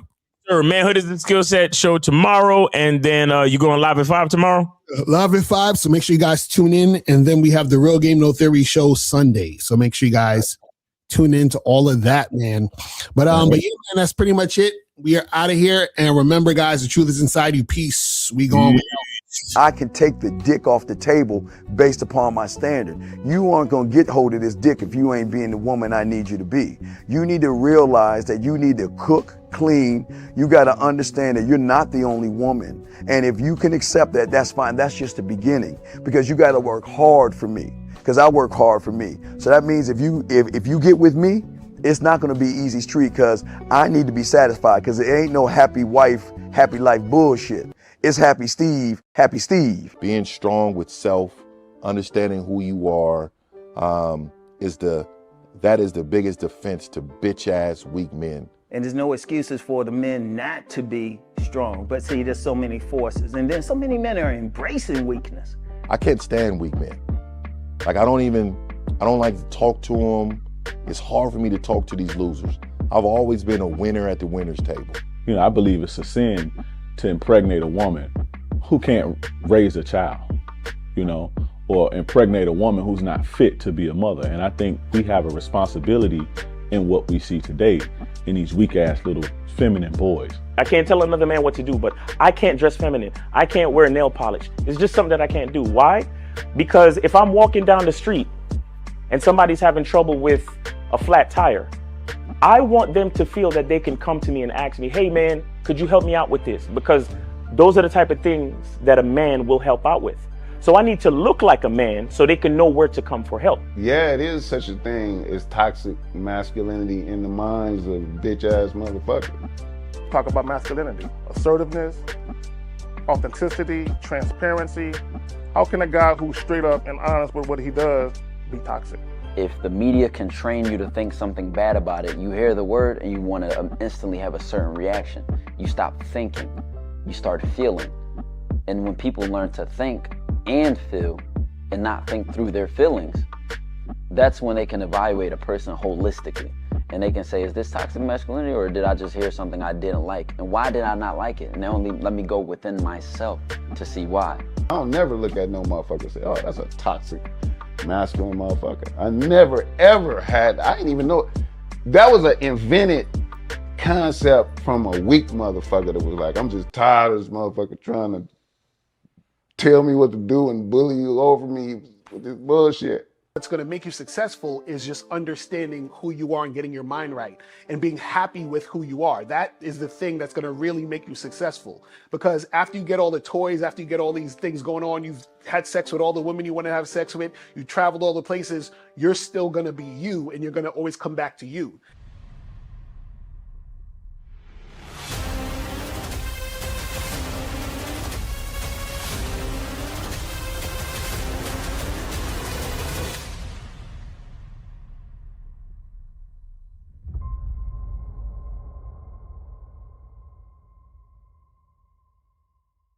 Sure, Manhood is the Skill Set show tomorrow, and then you going live at 5 tomorrow? Live at 5, so make sure you guys tune in, and then we have the Real Game No Theory show Sunday, so make sure you guys tune in to all of that, man. But yeah, man, that's pretty much it. We are out of here, and remember, guys, the truth is inside you. Peace. We going. I can take the dick off the table based upon my standard. You aren't going to get hold of this dick if you ain't being the woman I need you to be. You need to realize that you need to cook, clean. You got to understand that you're not the only woman. And if you can accept that, that's fine. That's just the beginning, because you got to work hard for me, because I work hard for me. So that means if you get with me It's not going to be easy street because I need to be satisfied because it ain't no happy wife, happy life bullshit. It's happy Steve, happy Steve. Being strong with self, understanding who you are, that is the biggest defense to bitch ass weak men. And there's no excuses for the men not to be strong. But see, there's so many forces. And then so many men are embracing weakness. I can't stand weak men. Like I don't like to talk to them. It's hard for me to talk to these losers. I've always been a winner at the winner's table. You know, I believe it's a sin to impregnate a woman who can't raise a child, you know, or impregnate a woman who's not fit to be a mother. And I think we have a responsibility in what we see today in these weak ass little feminine boys. I can't tell another man what to do, but I can't dress feminine. I can't wear nail polish. It's just something that I can't do. Why? Because if I'm walking down the street and somebody's having trouble with a flat tire, I want them to feel that they can come to me and ask me, hey man, could you help me out with this? Because those are the type of things that a man will help out with. So I need to look like a man so they can know where to come for help. Yeah, it is such a thing as toxic masculinity in the minds of bitch ass motherfuckers. Talk about masculinity, assertiveness, authenticity, transparency. How can a guy who's straight up and honest with what he does be toxic? If the media can train you to think something bad about it, you hear the word and you want to instantly have a certain reaction. You stop thinking, you start feeling. And when people learn to think and feel and not think through their feelings, that's when they can evaluate a person holistically. And they can say, is this toxic masculinity or did I just hear something I didn't like? And why did I not like it? And only let me go within myself to see why. I don't never look at no motherfucker and say, oh, that's a toxic masculine motherfucker. I never ever had, I didn't even know. That was an invented concept from a weak motherfucker that was like, I'm just tired of this motherfucker trying to tell me what to do and bully you over me with this bullshit. What's going to make you successful is just understanding who you are and getting your mind right and being happy with who you are. That is the thing that's going to really make you successful. Because after you get all the toys, after you get all these things going on, you've had sex with all the women you want to have sex with, you traveled all the places, you're still going to be you and you're going to always come back to you.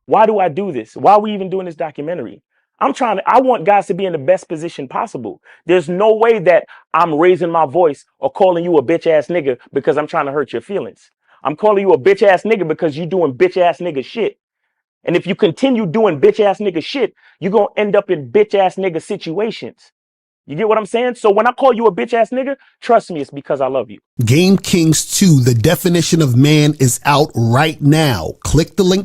Why do I do this? Why are we even doing this documentary? I want guys to be in the best position possible. There's no way that I'm raising my voice or calling you a bitch ass nigga because I'm trying to hurt your feelings. I'm calling you a bitch ass nigga because you're doing bitch ass nigga shit. And if you continue doing bitch ass nigga shit, you're going to end up in bitch ass nigga situations. You get what I'm saying? So when I call you a bitch ass nigga, trust me, it's because I love you. Game Kings 2, the definition of man, is out right now. Click the link